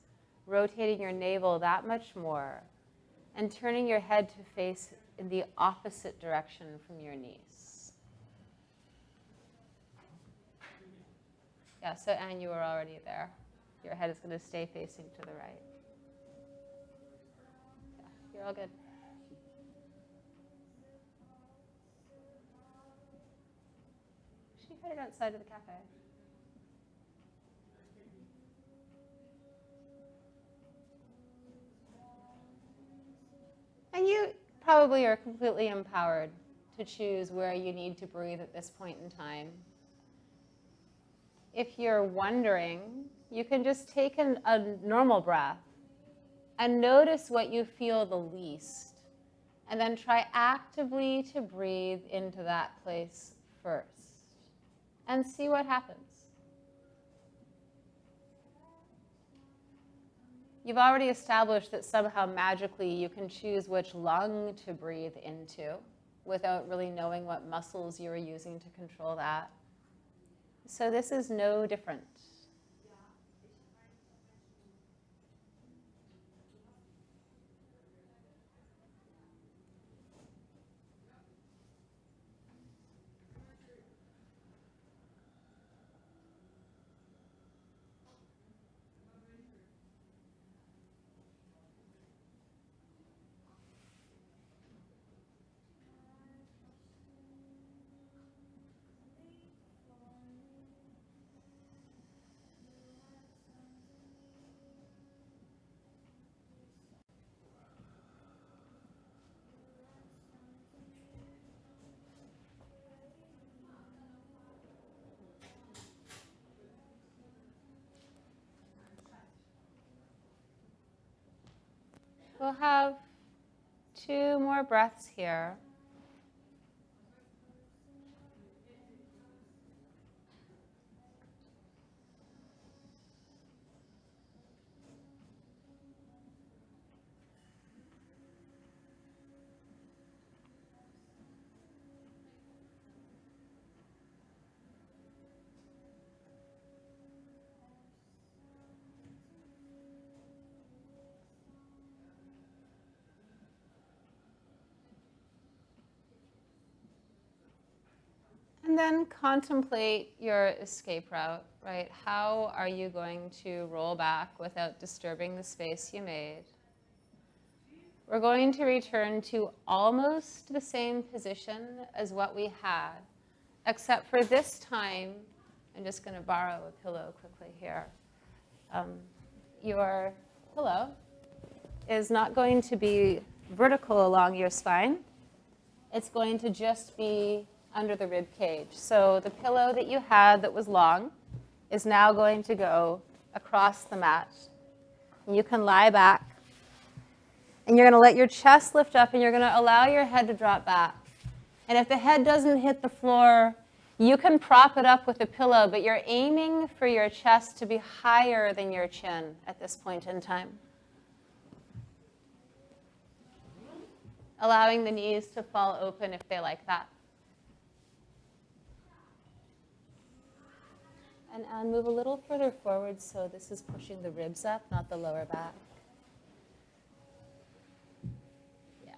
rotating your navel that much more, and turning your head to face in the opposite direction from your knees. Yeah, so Anne, you were already there. Your head is going to stay facing to the right. Yeah, you're all good. She headed outside of the cafe. And you probably are completely empowered to choose where you need to breathe at this point in time. If you're wondering, you can just take a normal breath and notice what you feel the least, and then try actively to breathe into that place first and see what happens. You've already established that somehow magically you can choose which lung to breathe into without really knowing what muscles you are using to control that. So this is no different. We'll have 2 more breaths here. And then contemplate your escape route, right? How are you going to roll back without disturbing the space you made? We're going to return to almost the same position as what we had, except for this time, I'm just going to borrow a pillow quickly here. Your pillow is not going to be vertical along your spine. It's going to just be under the rib cage. So the pillow that you had that was long is now going to go across the mat. And you can lie back. And you're going to let your chest lift up, and you're going to allow your head to drop back. And if the head doesn't hit the floor, you can prop it up with a pillow, but you're aiming for your chest to be higher than your chin at this point in time. Allowing the knees to fall open if they like that. And move a little further forward, so this is pushing the ribs up, not the lower back. Yeah.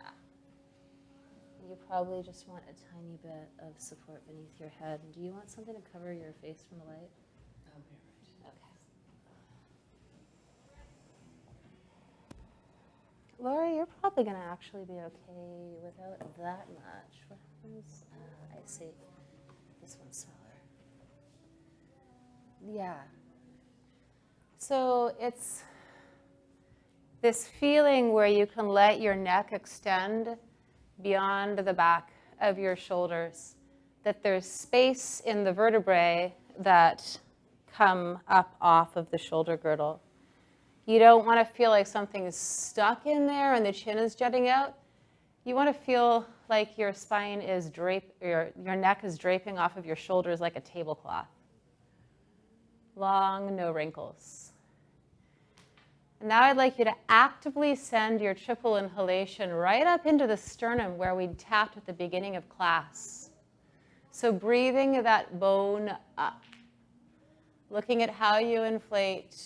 You probably just want a tiny bit of support beneath your head. Do you want something to cover your face from the light? Okay. Laura, you're probably going to actually be okay without that much. What happens? I see. This one's smaller. Yeah. So it's this feeling where you can let your neck extend beyond the back of your shoulders, that there's space in the vertebrae that come up off of the shoulder girdle. You don't want to feel like something's stuck in there and the chin is jutting out. You want to feel like your spine is your neck is draping off of your shoulders like a tablecloth. Long, no wrinkles. And now I'd like you to actively send your triple inhalation right up into the sternum where we tapped at the beginning of class. So breathing that bone up, looking at how you inflate,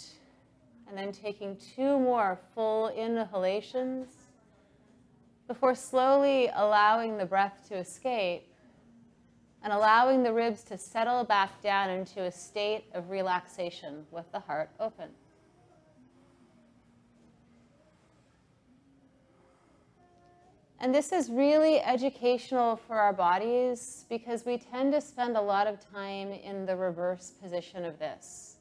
and then taking 2 more full inhalations before slowly allowing the breath to escape and allowing the ribs to settle back down into a state of relaxation with the heart open. And this is really educational for our bodies because we tend to spend a lot of time in the reverse position of this,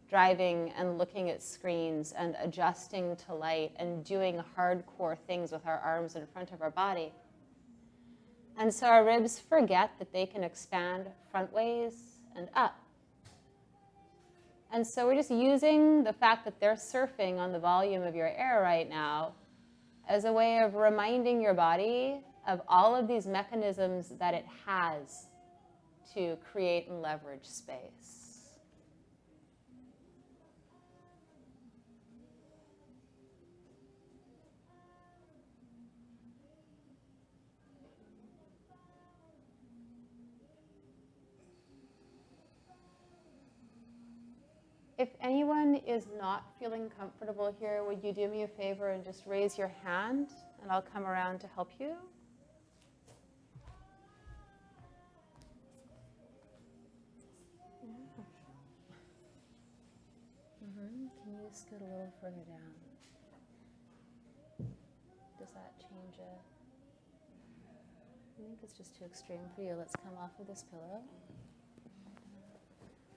driving and looking at screens and adjusting to light and doing hardcore things with our arms in front of our body. And so our ribs forget that they can expand front ways and up. And so we're just using the fact that they're surfing on the volume of your air right now as a way of reminding your body of all of these mechanisms that it has to create and leverage space. If anyone is not feeling comfortable here, would you do me a favor and just raise your hand, and I'll come around to help you? Can you scoot a little further down? Does that change it? I think it's just too extreme for you. Let's come off of this pillow.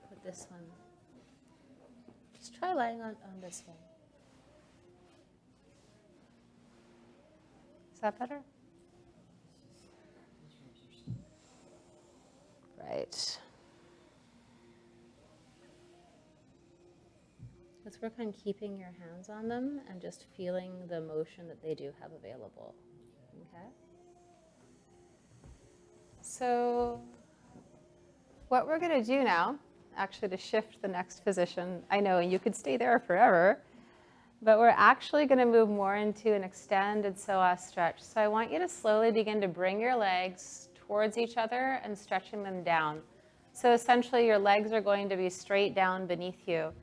Put this one. Just try lying on this one. Is that better? Right. Let's work on keeping your hands on them and just feeling the motion that they do have available. Okay? So what we're going to do now, actually to shift the next position, I know you could stay there forever, but we're actually going to move more into an extended psoas stretch. So I want you to slowly begin to bring your legs towards each other and stretching them down. So essentially your legs are going to be straight down beneath you.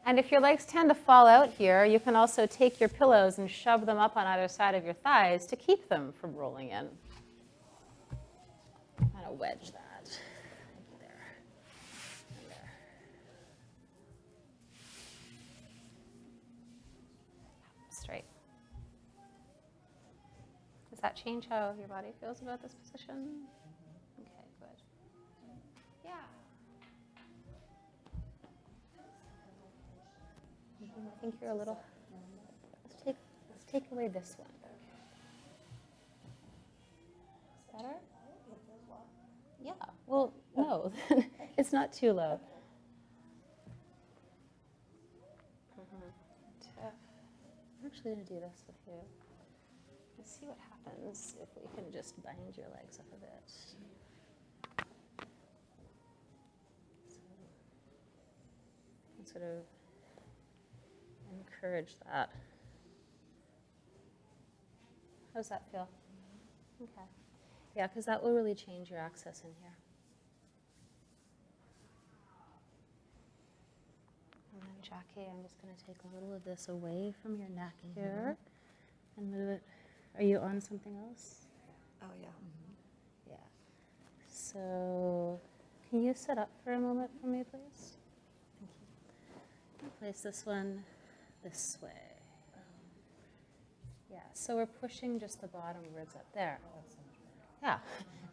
And if your legs tend to fall out here, you can also take your pillows and shove them up on either side of your thighs to keep them from rolling in. Kind of wedge that. There. And there. Straight. Does that change how your body feels about this position? Okay, good. Yeah. I think you're a little. Let's take away this one. Better? Yeah. Well, no, it's not too low. I'm actually going to do this with you. Let's see what happens if we can just bind your legs up a bit. And sort of encourage that. How does that feel? Okay. Yeah, because that will really change your access in here. And then, Jackie, I'm just going to take a little of this away from your neck here and move it. Are you on something else? Oh, yeah. Yeah. So, can you sit up for a moment for me, please? Thank you. I'll place this one this way. Yeah, so we're pushing just the bottom ribs up there. Yeah,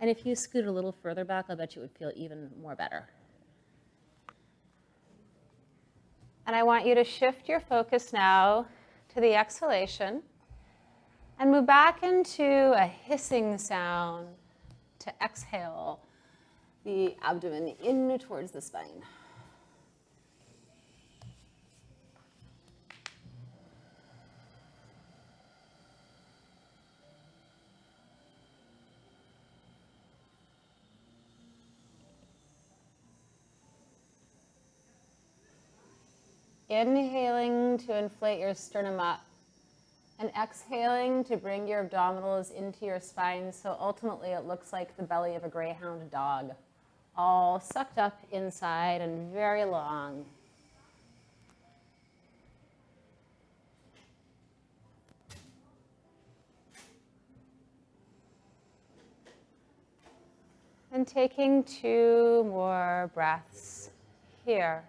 and if you scoot a little further back, I'll bet you it would feel even more better. And I want you to shift your focus now to the exhalation and move back into a hissing sound to exhale the abdomen in towards the spine. Inhaling to inflate your sternum up and exhaling to bring your abdominals into your spine so ultimately it looks like the belly of a greyhound dog, all sucked up inside and very long. And taking 2 more breaths here.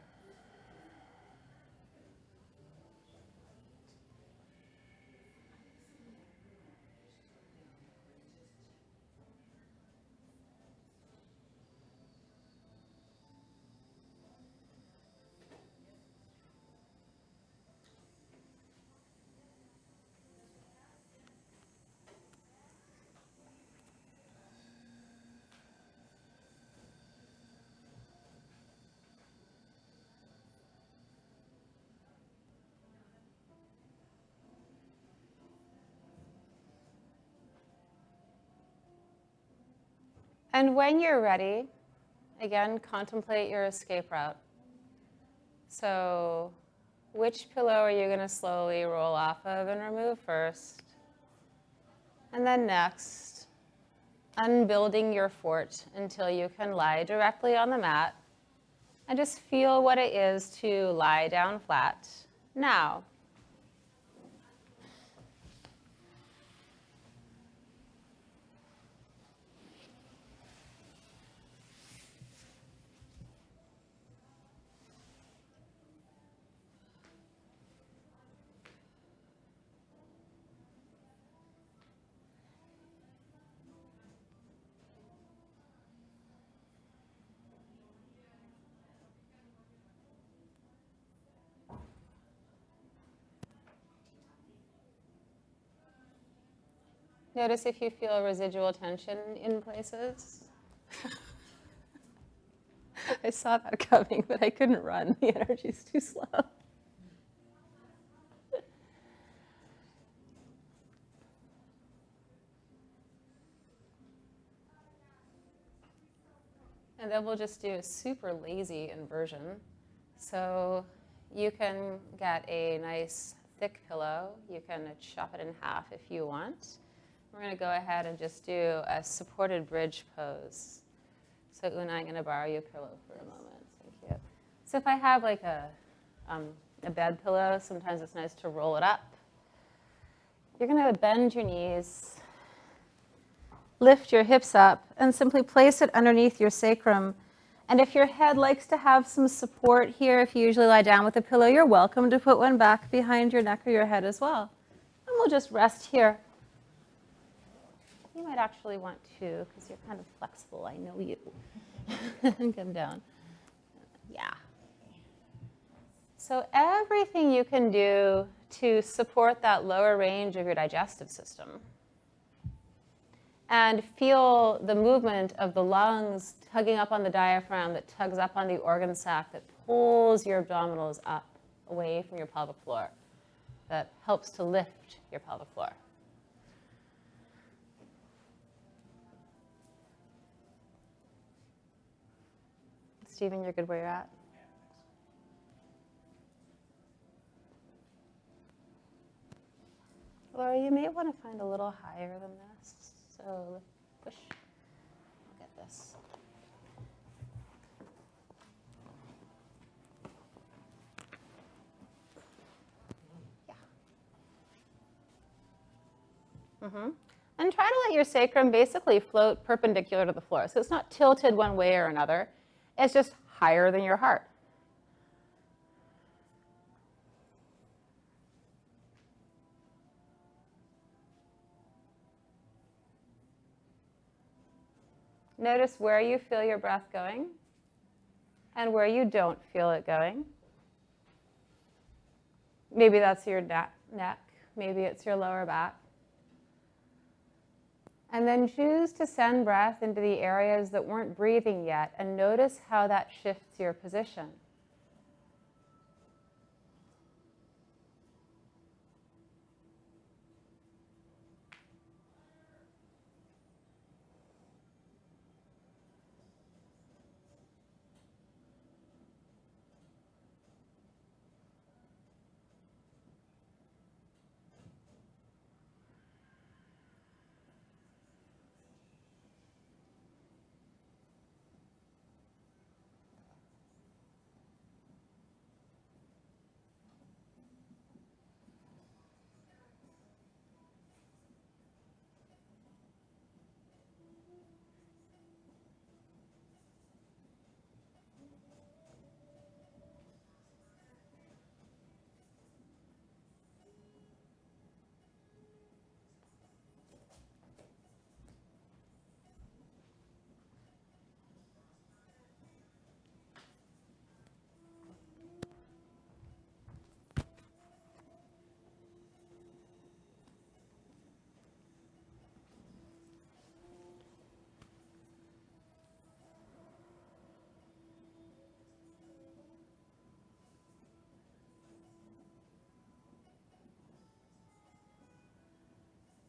And when you're ready, again, contemplate your escape route. So which pillow are you going to slowly roll off of and remove first? And then next, unbuilding your fort until you can lie directly on the mat and just feel what it is to lie down flat now. Notice if you feel residual tension in places. I saw that coming, but I couldn't run. The energy's too slow. And then we'll just do a super lazy inversion. So you can get a nice thick pillow. You can chop it in half if you want. We're going to go ahead and just do a supported bridge pose. So Una, I'm going to borrow your pillow for a moment. Thank you. So if I have like a bed pillow, sometimes it's nice to roll it up. You're going to bend your knees, lift your hips up, and simply place it underneath your sacrum. And if your head likes to have some support here, if you usually lie down with a pillow, you're welcome to put one back behind your neck or your head as well. And we'll just rest here. You might actually want to, because you're kind of flexible, I know you. And come down. Yeah. So everything you can do to support that lower range of your digestive system. And feel the movement of the lungs tugging up on the diaphragm that tugs up on the organ sac that pulls your abdominals up away from your pelvic floor, that helps to lift your pelvic floor. Stephen, you're good where you're at? Laura, you may want to find a little higher than this. So push. I'll get this. Yeah. And try to let your sacrum basically float perpendicular to the floor. So it's not tilted one way or another. It's just higher than your heart. Notice where you feel your breath going and where you don't feel it going. Maybe that's your neck, maybe it's your lower back. And then choose to send breath into the areas that weren't breathing yet and notice how that shifts your position.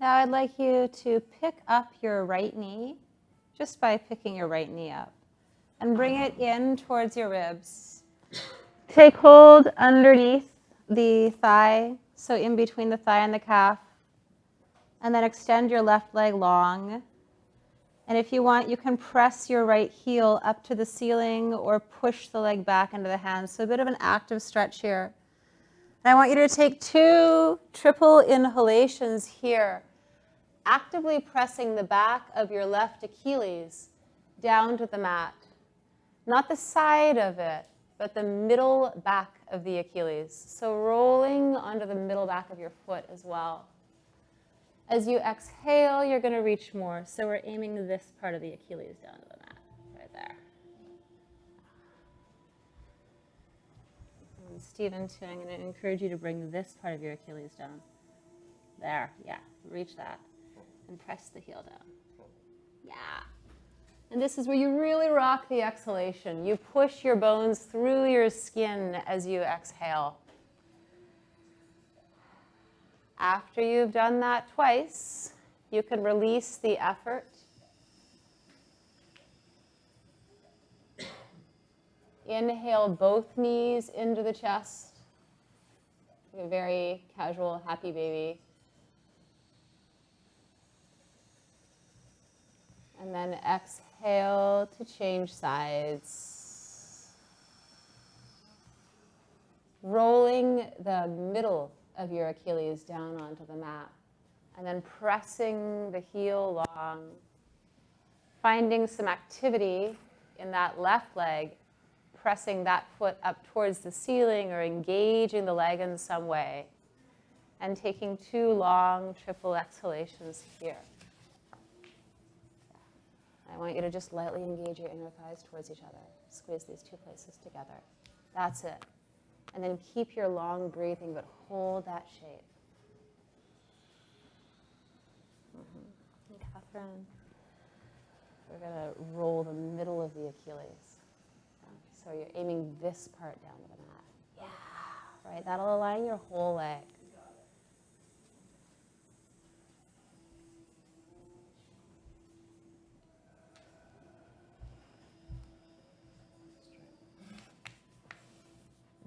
Now I'd like you to pick up your right knee just by picking your right knee up. And bring it in towards your ribs. Take hold underneath the thigh, so in between the thigh and the calf. And then extend your left leg long. And if you want, you can press your right heel up to the ceiling or push the leg back into the hands. So a bit of an active stretch here. And I want you to take 2 triple inhalations here, actively pressing the back of your left Achilles down to the mat. Not the side of it, but the middle back of the Achilles. So rolling onto the middle back of your foot as well. As you exhale, you're going to reach more. So we're aiming this part of the Achilles down to the mat, right there. And Stephen, too, I'm going to encourage you to bring this part of your Achilles down. There, yeah, reach that. And press the heel down. Yeah. And this is where you really rock the exhalation. You push your bones through your skin as you exhale. After you've done that twice, you can release the effort. Inhale both knees into the chest. Like a very casual, happy baby. And then exhale to change sides. Rolling the middle of your Achilles down onto the mat. And then pressing the heel long. Finding some activity in that left leg. Pressing that foot up towards the ceiling or engaging the leg in some way. And taking 2 long triple exhalations here. I want you to just lightly engage your inner thighs towards each other. Squeeze these 2 places together. That's it. And then keep your long breathing, but hold that shape. And Catherine, we're going to roll the middle of the Achilles. So you're aiming this part down to the mat. Yeah. Right, that'll align your whole leg.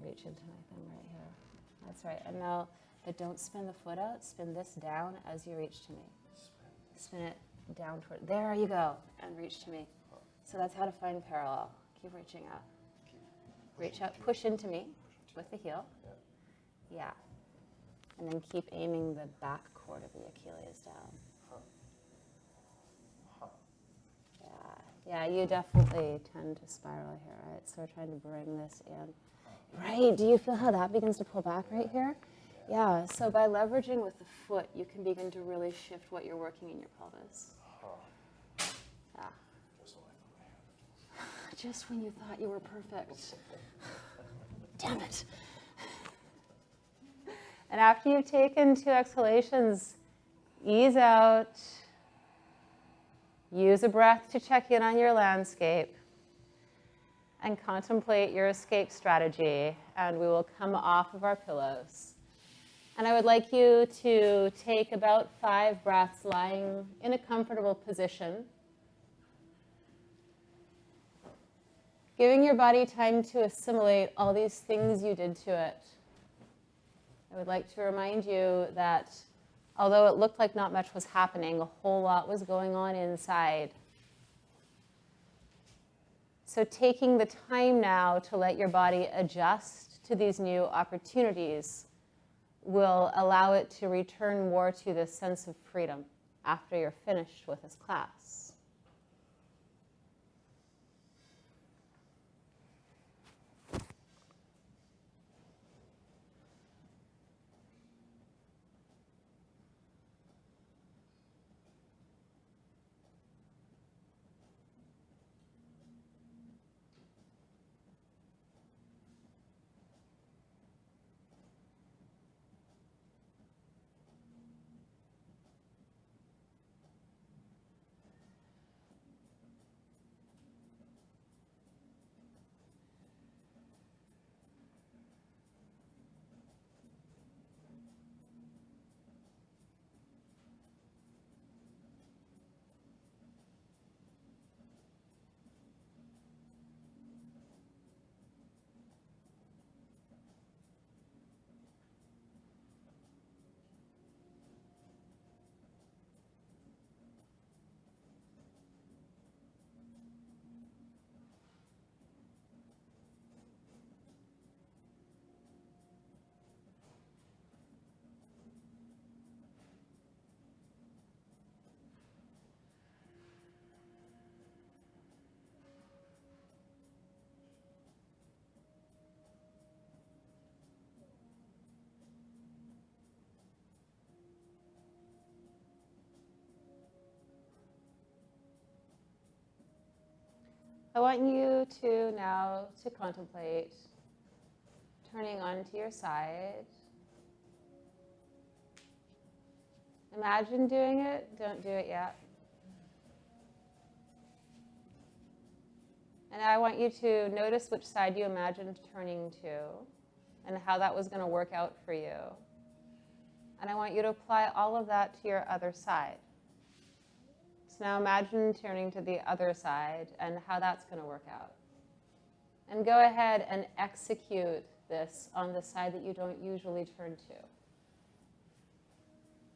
Reach into my thing right here. That's right. And now, but don't spin the foot out. Spin this down as you reach to me. Spin it down toward. There you go. And reach to me. So that's how to find parallel. Keep reaching out. Reach out. Push into me with the heel. Yeah. And then keep aiming the back cord of the Achilles down. Yeah, you definitely tend to spiral here, right? So we're trying to bring this in. Right, do you feel how that begins to pull back right here? Yeah, so by leveraging with the foot, you can begin to really shift what you're working in your pelvis. Yeah. Just when you thought you were perfect. Damn it. And after you've taken 2 exhalations, ease out. Use a breath to check in on your landscape and contemplate your escape strategy, and we will come off of our pillows. And I would like you to take about 5 breaths lying in a comfortable position, giving your body time to assimilate all these things you did to it. I would like to remind you that although it looked like not much was happening, a whole lot was going on inside. So taking the time now to let your body adjust to these new opportunities will allow it to return more to this sense of freedom after you're finished with this class. I want you to now to contemplate turning onto your side. Imagine doing it. Don't do it yet. And I want you to notice which side you imagined turning to and how that was going to work out for you. And I want you to apply all of that to your other side. So now imagine turning to the other side and how that's going to work out. And go ahead and execute this on the side that you don't usually turn to.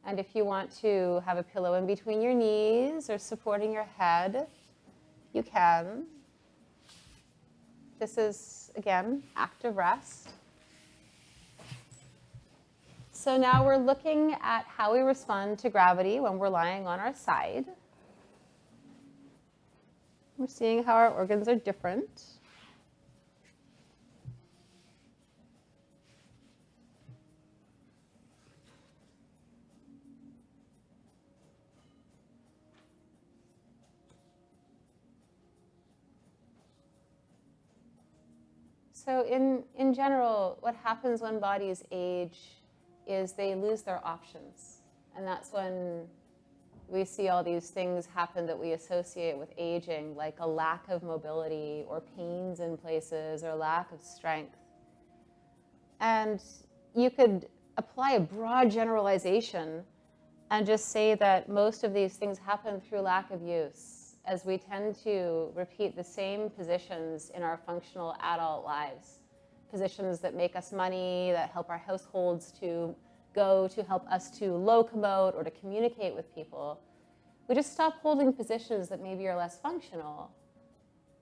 And if you want to have a pillow in between your knees or supporting your head, you can. This is, again, active rest. So now we're looking at how we respond to gravity when we're lying on our side. We're seeing how our organs are different. So in general, what happens when bodies age is they lose their options. And that's when we see all these things happen that we associate with aging, like a lack of mobility or pains in places or lack of strength. And you could apply a broad generalization and just say that most of these things happen through lack of use, as we tend to repeat the same positions in our functional adult lives. Positions that make us money, that help our households to go, to help us to locomote or to communicate with people. We just stop holding positions that maybe are less functional.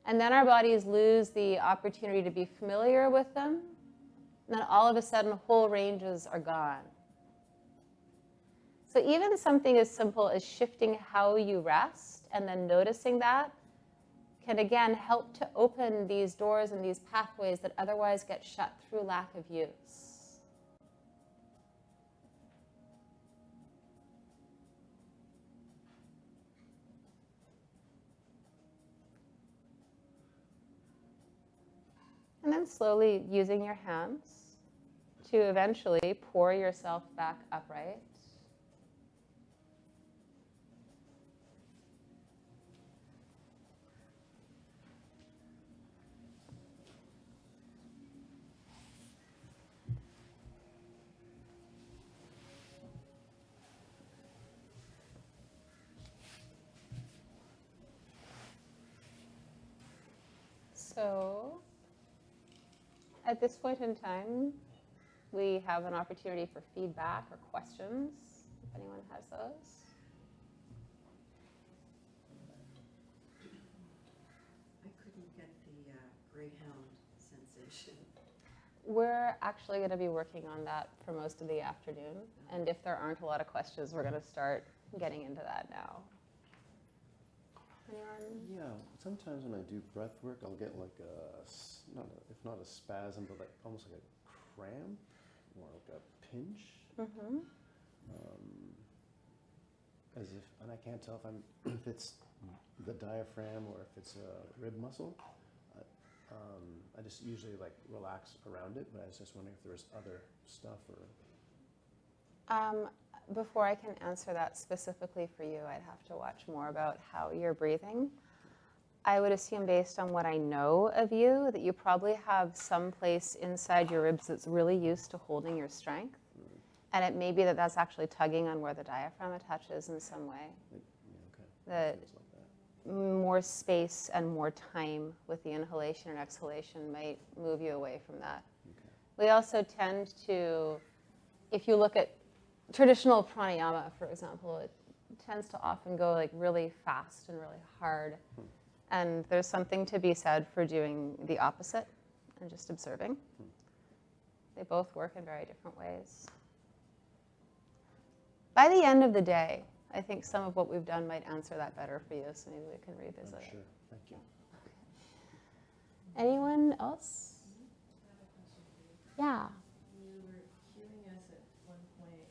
And then our bodies lose the opportunity to be familiar with them. And then all of a sudden, whole ranges are gone. So even something as simple as shifting how you rest and then noticing that can, again, help to open these doors and these pathways that otherwise get shut through lack of use. And then slowly using your hands to eventually pour yourself back upright. So at this point in time, we have an opportunity for feedback or questions, if anyone has those. I couldn't get the greyhound sensation. We're actually going to be working on that for most of the afternoon. And if there aren't a lot of questions, we're going to start getting into that now. Anyone? Yeah, sometimes when I do breath work, I'll get like if not a spasm, but like almost like a cramp or like a pinch. Mm-hmm. As if, and I can't tell if it's the diaphragm or if it's a rib muscle. I just usually like relax around it, but I was just wondering if there was other stuff or. Before I can answer that specifically for you, I'd have to watch more about how you're breathing. I would assume, based on what I know of you, that you probably have some place inside your ribs that's really used to holding your strength. And it may be that that's actually tugging on where the diaphragm attaches in some way. That Feels like that. more space and more time with the inhalation and exhalation might move you away from that. Okay. We also tend to, if you look at traditional pranayama, for example, it tends to often go like really fast and really hard. And there's something to be said for doing the opposite and just observing. They both work in very different ways. By the end of the day, I think some of what we've done might answer that better for you, so maybe we can revisit I'm it. sure. Thank you. Anyone else? I have a question for you. Yeah. You were cueing us at one point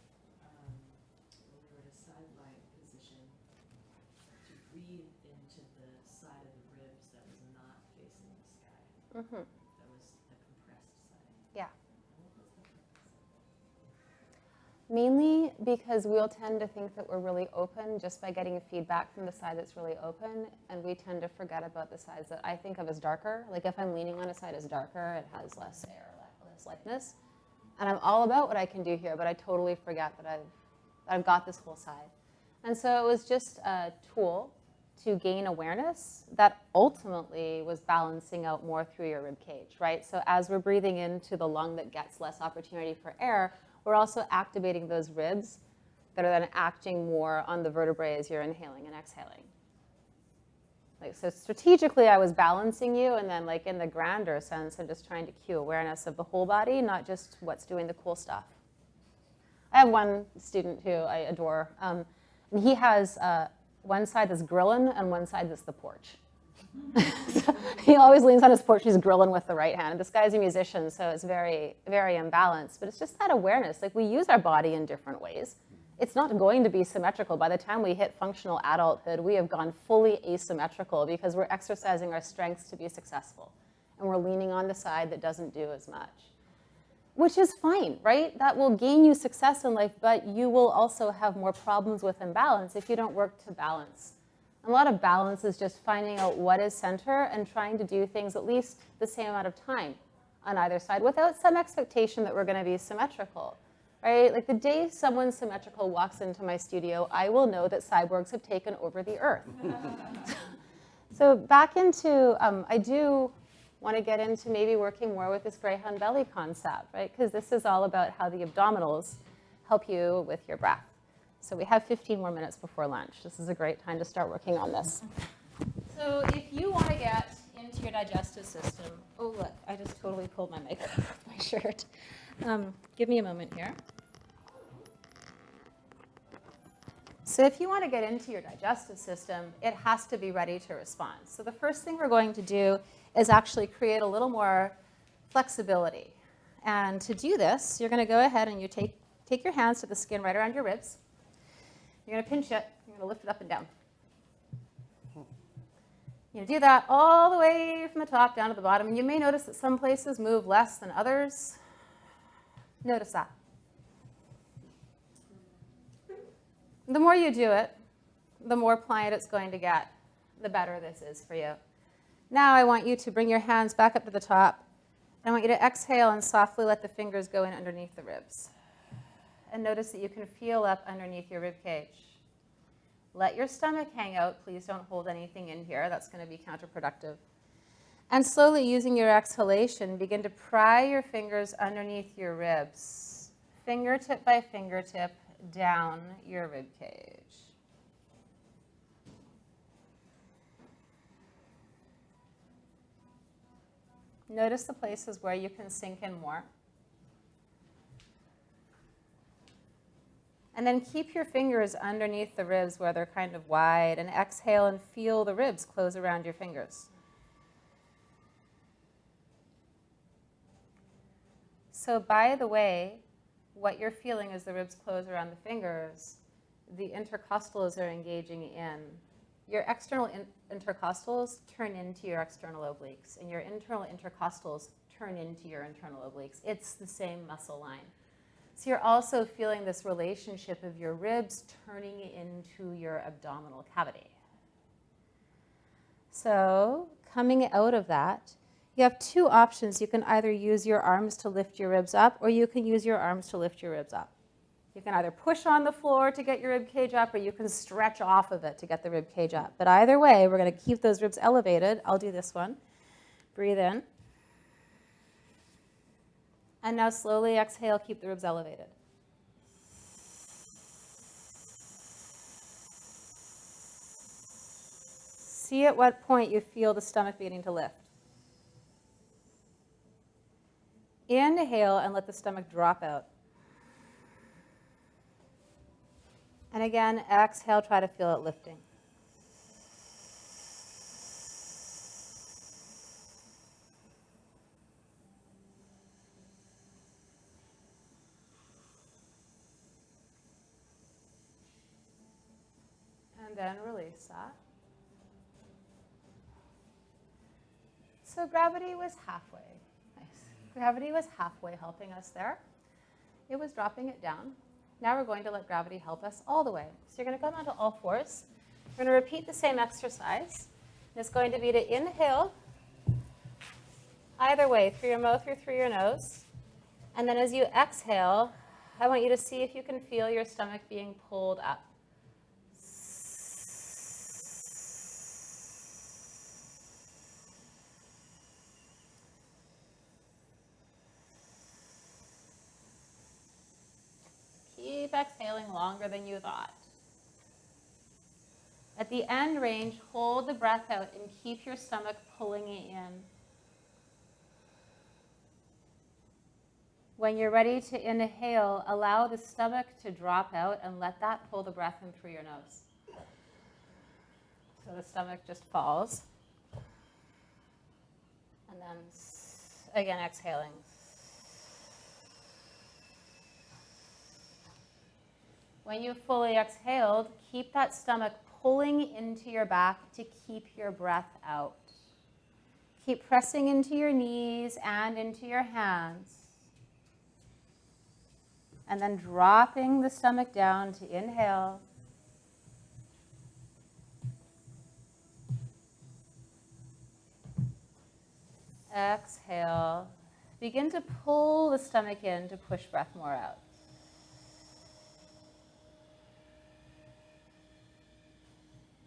when we were in a side lying position to breathe into the side of the ribs that was not Mm-hmm. That was the compressed side. Yeah. What was the compressed side? Mainly because we'll tend to think that we're really open just by getting feedback from the side that's really open, and we tend to forget about the sides that I think of as darker. Like if I'm leaning on a side as darker, it has less air, less lightness. And I'm all about what I can do here, but I totally forget that I've got this whole side. And so it was just a tool to gain awareness that ultimately was balancing out more through your rib cage, right? So as we're breathing into the lung that gets less opportunity for air, we're also activating those ribs that are then acting more on the vertebrae as you're inhaling and exhaling. Like, so strategically, I was balancing you, and then like in the grander sense, I'm just trying to cue awareness of the whole body, not just what's doing the cool stuff. I have one student who I adore, and he has one side that's grilling and one side that's the porch. So he always leans on his porch, he's grilling with the right hand. This guy's a musician, so it's very, very imbalanced. But it's just that awareness. Like, we use our body in different ways. It's not going to be symmetrical. By the time we hit functional adulthood, we have gone fully asymmetrical because we're exercising our strengths to be successful. And we're leaning on the side that doesn't do as much. Which is fine, right? That will gain you success in life, but you will also have more problems with imbalance if you don't work to balance. A lot of balance is just finding out what is center and trying to do things at least the same amount of time on either side without some expectation that we're going to be symmetrical, right? Like the day someone symmetrical walks into my studio, I will know that cyborgs have taken over the earth. So back into, I do want to get into maybe working more with this greyhound belly concept, right? Because this is all about how the abdominals help you with your breath. So we have 15 more minutes before lunch. This is a great time to start working on this. So if you want to get into your digestive system, oh look, I just totally pulled my makeup off my shirt. Give me a moment here. So if you want to get into your digestive system, it has to be ready to respond. So the first thing we're going to do is actually create a little more flexibility. And to do this, you're going to go ahead and you take your hands to the skin right around your ribs. You're going to pinch it. You're going to lift it up and down. You do that all the way from the top down to the bottom. And you may notice that some places move less than others. Notice that. The more you do it, the more pliant it's going to get, the better this is for you. Now I want you to bring your hands back up to the top. I want you to exhale and softly let the fingers go in underneath the ribs. And notice that you can feel up underneath your rib cage. Let your stomach hang out. Please don't hold anything in here. That's going to be counterproductive. And slowly, using your exhalation, begin to pry your fingers underneath your ribs, fingertip by fingertip, down your rib cage. Notice the places where you can sink in more. And then keep your fingers underneath the ribs where they're kind of wide, and exhale and feel the ribs close around your fingers. So by the way, what you're feeling as the ribs close around the fingers, the intercostals are engaging in. Your external intercostals turn into your external obliques, and your internal intercostals turn into your internal obliques. It's the same muscle line. So you're also feeling this relationship of your ribs turning into your abdominal cavity. So coming out of that, you have two options. You can either use your arms to lift your ribs up, or you can use your arms to lift your ribs up. You can either push on the floor to get your rib cage up, or you can stretch off of it to get the rib cage up. But either way, we're going to keep those ribs elevated. I'll do this one. Breathe in. And now slowly exhale, keep the ribs elevated. See at what point you feel the stomach beginning to lift. Inhale and let the stomach drop out. And again, exhale, try to feel it lifting. And then release that. So gravity was halfway. Nice. Gravity was halfway helping us there. It was dropping it down. Now we're going to let gravity help us all the way. So you're going to come onto all fours. We're going to repeat the same exercise. It's going to be to inhale either way, through your mouth or through your nose. And then as you exhale, I want you to see if you can feel your stomach being pulled up. Keep exhaling longer than you thought. At the end range, hold the breath out and keep your stomach pulling it in. When you're ready to inhale, allow the stomach to drop out and let that pull the breath in through your nose. So the stomach just falls. And then again, exhaling. When you've fully exhaled, keep that stomach pulling into your back to keep your breath out. Keep pressing into your knees and into your hands. And then dropping the stomach down to inhale. Exhale. Begin to pull the stomach in to push breath more out.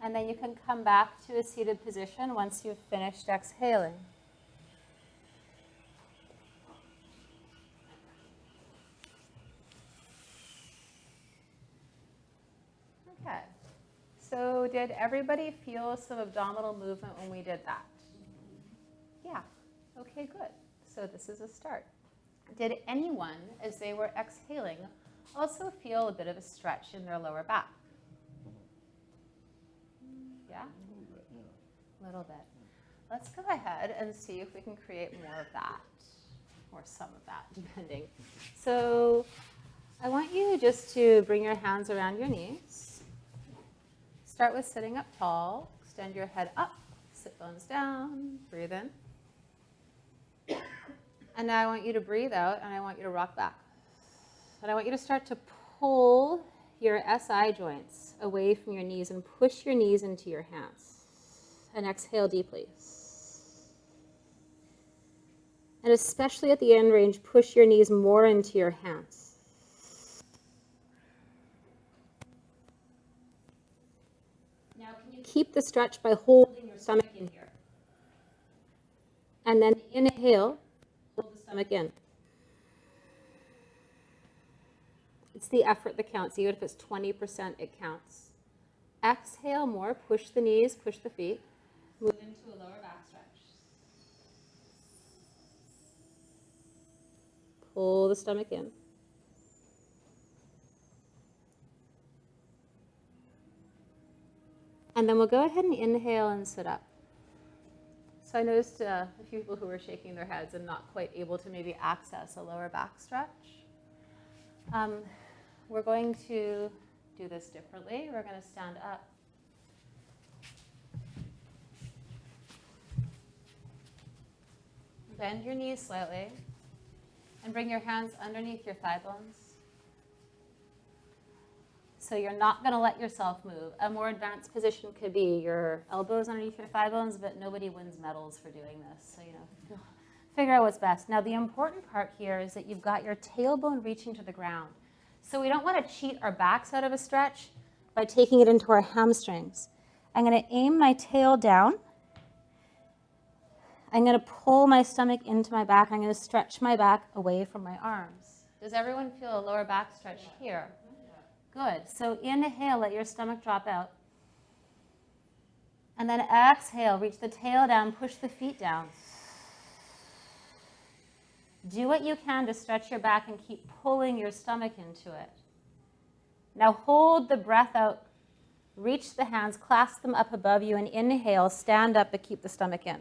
And then you can come back to a seated position once you've finished exhaling. Okay. So did everybody feel some abdominal movement when we did that? Yeah. Okay, good. So this is a start. Did anyone, as they were exhaling, also feel a bit of a stretch in their lower back? Yeah? A little bit. Let's go ahead and see if we can create more of that, or some of that, depending. So I want you just to bring your hands around your knees. Start with sitting up tall. Extend your head up. Sit bones down. Breathe in. And now I want you to breathe out, and I want you to rock back. And I want you to start to pull your SI joints away from your knees and push your knees into your hands. And exhale deeply. And especially at the end range, push your knees more into your hands. Now, can you keep the stretch by holding your stomach in here? And then inhale, hold the stomach in. It's the effort that counts. Even if it's 20%, it counts. Exhale more, push the knees, push the feet. Move into a lower back stretch. Pull the stomach in. And then we'll go ahead and inhale and sit up. So I noticed a few people who were shaking their heads and not quite able to maybe access a lower back stretch. We're going to do this differently. We're going to stand up. Bend your knees slightly and bring your hands underneath your thigh bones. So you're not going to let yourself move. A more advanced position could be your elbows underneath your thigh bones, but nobody wins medals for doing this. So, figure out what's best. Now, the important part here is that you've got your tailbone reaching to the ground. So we don't want to cheat our backs out of a stretch by taking it into our hamstrings. I'm going to aim my tail down. I'm going to pull my stomach into my back. I'm going to stretch my back away from my arms. Does everyone feel a lower back stretch here? Good. So inhale, let your stomach drop out. And then exhale, reach the tail down, push the feet down. Do what you can to stretch your back and keep pulling your stomach into it. Now hold the breath out. Reach the hands, clasp them up above you, and inhale, stand up, but keep the stomach in.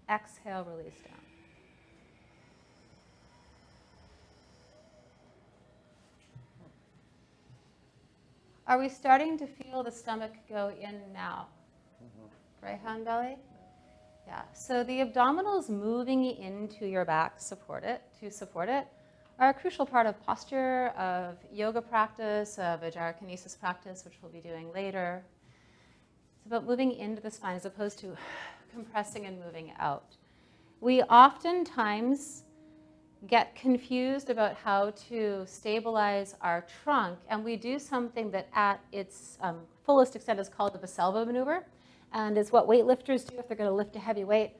Exhale, release down. Are we starting to feel the stomach go in now? Right hand belly? Yeah. So the abdominals moving into your back to support it, are a crucial part of posture, of yoga practice, of a gyrokinesis practice, which we'll be doing later. It's about moving into the spine as opposed to compressing and moving out. We oftentimes get confused about how to stabilize our trunk, and we do something that at its fullest extent is called the Valsalva maneuver, and it's what weightlifters do if they're going to lift a heavy weight.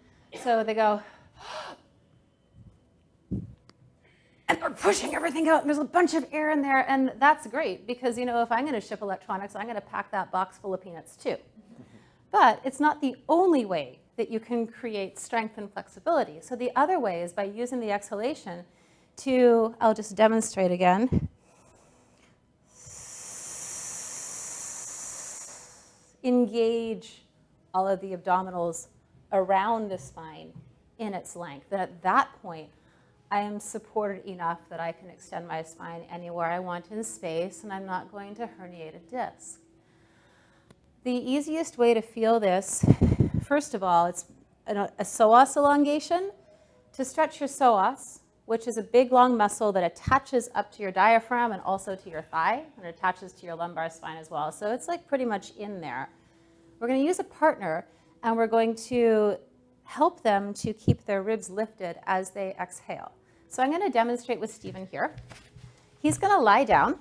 So they go, and they're pushing everything out, and there's a bunch of air in there, and that's great, because if I'm going to ship electronics, I'm going to pack that box full of peanuts too. But it's not the only way that you can create strength and flexibility. So the other way is by using the exhalation to, I'll just demonstrate again, engage all of the abdominals around the spine in its length. And at that point, I am supported enough that I can extend my spine anywhere I want in space, and I'm not going to herniate a disc. The easiest way to feel this, first of all, it's a psoas elongation. To stretch your psoas, which is a big, long muscle that attaches up to your diaphragm and also to your thigh, and it attaches to your lumbar spine as well. So it's like pretty much in there. We're going to use a partner, and we're going to help them to keep their ribs lifted as they exhale. So I'm going to demonstrate with Stephen here. He's going to lie down.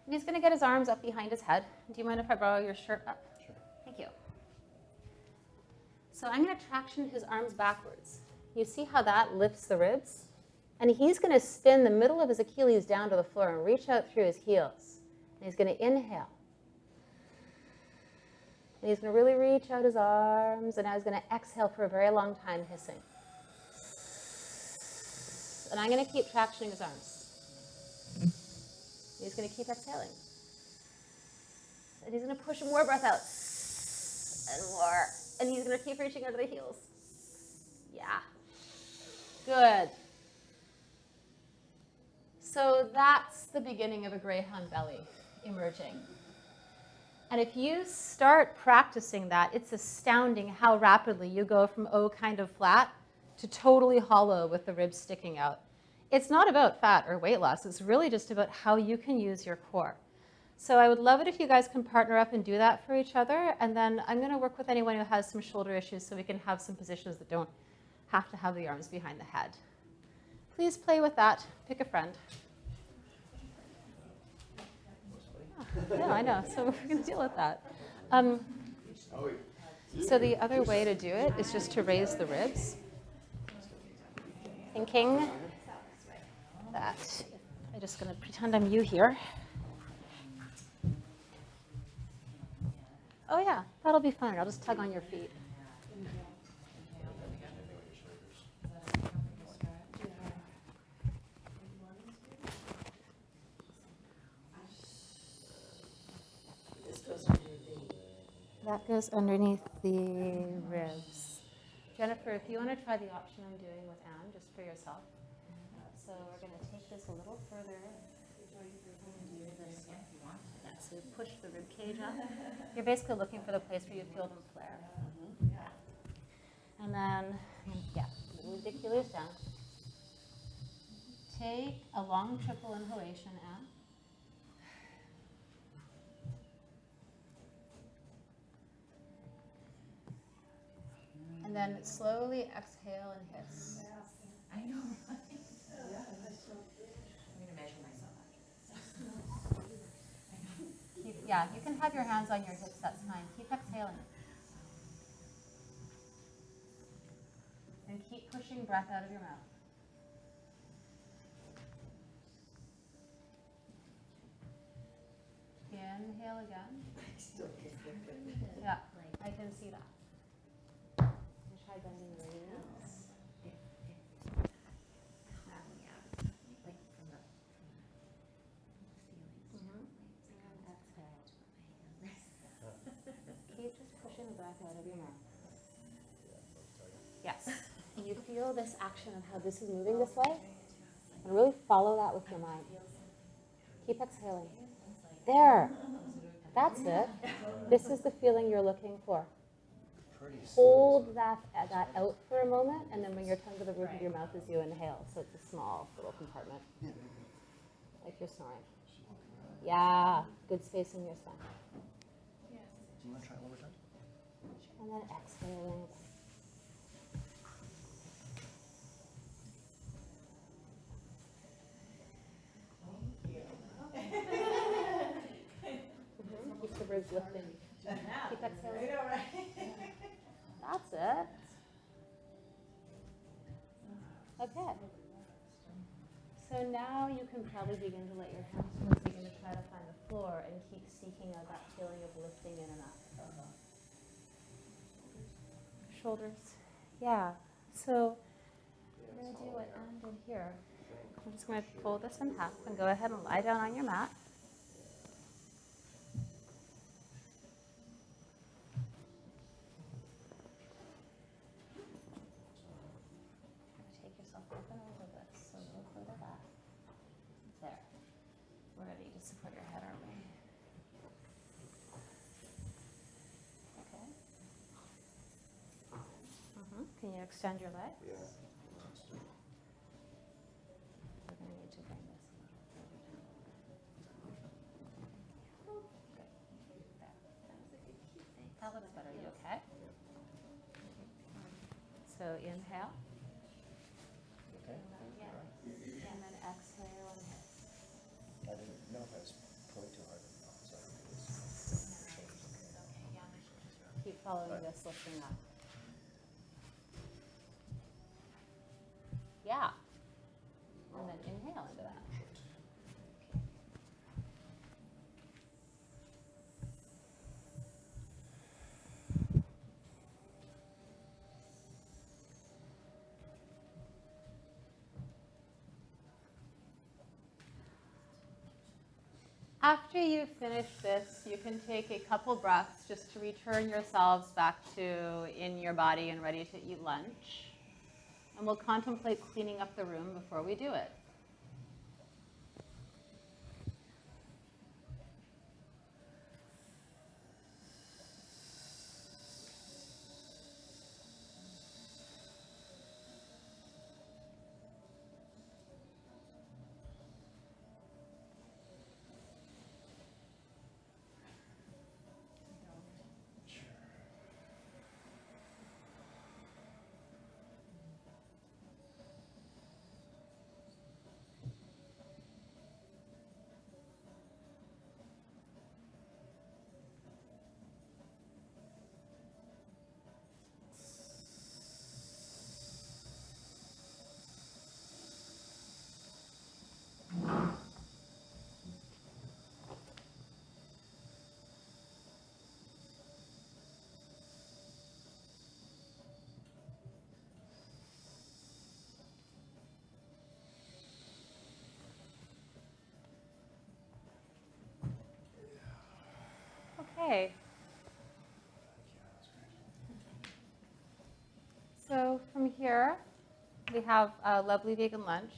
And he's going to get his arms up behind his head. Do you mind if I borrow your shirt up? Sure. Thank you. So I'm going to traction his arms backwards. You see how that lifts the ribs? And he's going to spin the middle of his Achilles down to the floor and reach out through his heels. And he's going to inhale. And he's going to really reach out his arms. And now he's going to exhale for a very long time, hissing. And I'm going to keep tractioning his arms. He's going to keep exhaling. And he's going to push more breath out. And more. And he's going to keep reaching under the heels. Yeah. Good. So that's the beginning of a greyhound belly emerging. And if you start practicing that, it's astounding how rapidly you go from kind of flat to totally hollow with the ribs sticking out. It's not about fat or weight loss. It's really just about how you can use your core. So I would love it if you guys can partner up and do that for each other. And then I'm going to work with anyone who has some shoulder issues so we can have some positions that don't have to have the arms behind the head. Please play with that. Pick a friend. Yeah, I know. So we're going to deal with that. So the other way to do it is just to raise the ribs. Thinking that I'm just going to pretend I'm you here. Oh yeah, that'll be fun. I'll just tug on your feet. That goes underneath the ribs. Jennifer, if you want to try the option I'm doing with Anne, just for yourself. So we're going to take this a little further. So you push the rib cage up. You're basically looking for the place where you feel them flare. And then, move the Achilles down. Take a long triple inhalation, Anne. And then slowly exhale and hiss. I know, right? I'm going to measure myself after this. You can have your hands on your hips, that's fine. Keep exhaling. And keep pushing breath out of your mouth. Inhale again. Yeah, I can see that. Try bending your knees. Keep just pushing the breath out of your mouth. Yes. You feel this action of how this is moving this way? And really follow that with your mind. Keep exhaling. There. That's it. This is the feeling you're looking for. Hold that out for a moment, and then bring your tongue to the roof of your mouth as you inhale. So it's a small little compartment. Like you're snoring. Yeah. Good space in your spine. Do you want to try it one more time? And then exhaling. Keep the ribs lifting. Keep exhaling. That's it. Okay. So now you can probably begin to let your hands begin to try to find the floor and keep seeking out that feeling of lifting in and up. Shoulders. Yeah. So I'm going to do what Anne did here. I'm just going to fold this in half and go ahead and lie down on your mat. Take yourself up and over this, so no further back. There. We're ready to support your head, aren't we? Okay. Can you extend your leg? Yeah. We're going to need to bring this a little further down. Good. There. That looks better. You okay? So inhale. Okay. And then exhale and hit. I didn't know if I was pulling too hard or not, so I think it's Keep following this, lifting up. Yeah. And then inhale into that. After you finish this, you can take a couple breaths just to return yourselves back to in your body and ready to eat lunch. And we'll contemplate cleaning up the room before we do it. Okay. So from here, we have a lovely vegan lunch,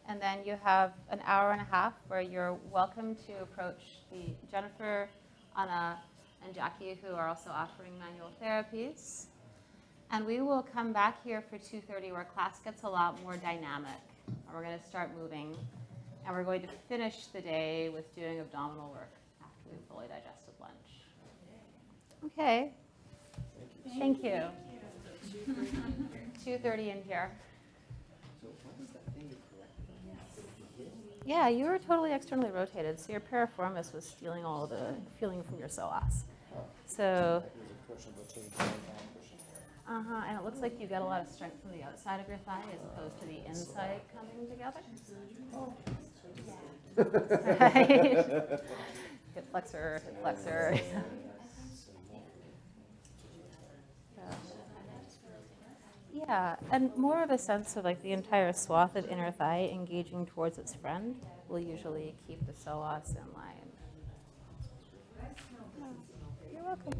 and then you have an hour and a half where you're welcome to approach the Jennifer, Anna, and Jackie, who are also offering manual therapies. And we will come back here for 2:30 where class gets a lot more dynamic. And we're going to start moving. And we're going to finish the day with doing abdominal work after we've fully digested lunch. Okay. Thank you. 2:30 in here. So what was that thing you corrected? Yeah, you were totally externally rotated, so your piriformis was stealing all the feeling from your psoas. So, It was a portion rotating down, pushing. and it looks like you get a lot of strength from the outside of your thigh as opposed to the inside coming together. Right? Hip flexor, hip flexor. Yeah, and more of a sense of like the entire swath of inner thigh engaging towards its friend will usually keep the psoas in line. You're welcome.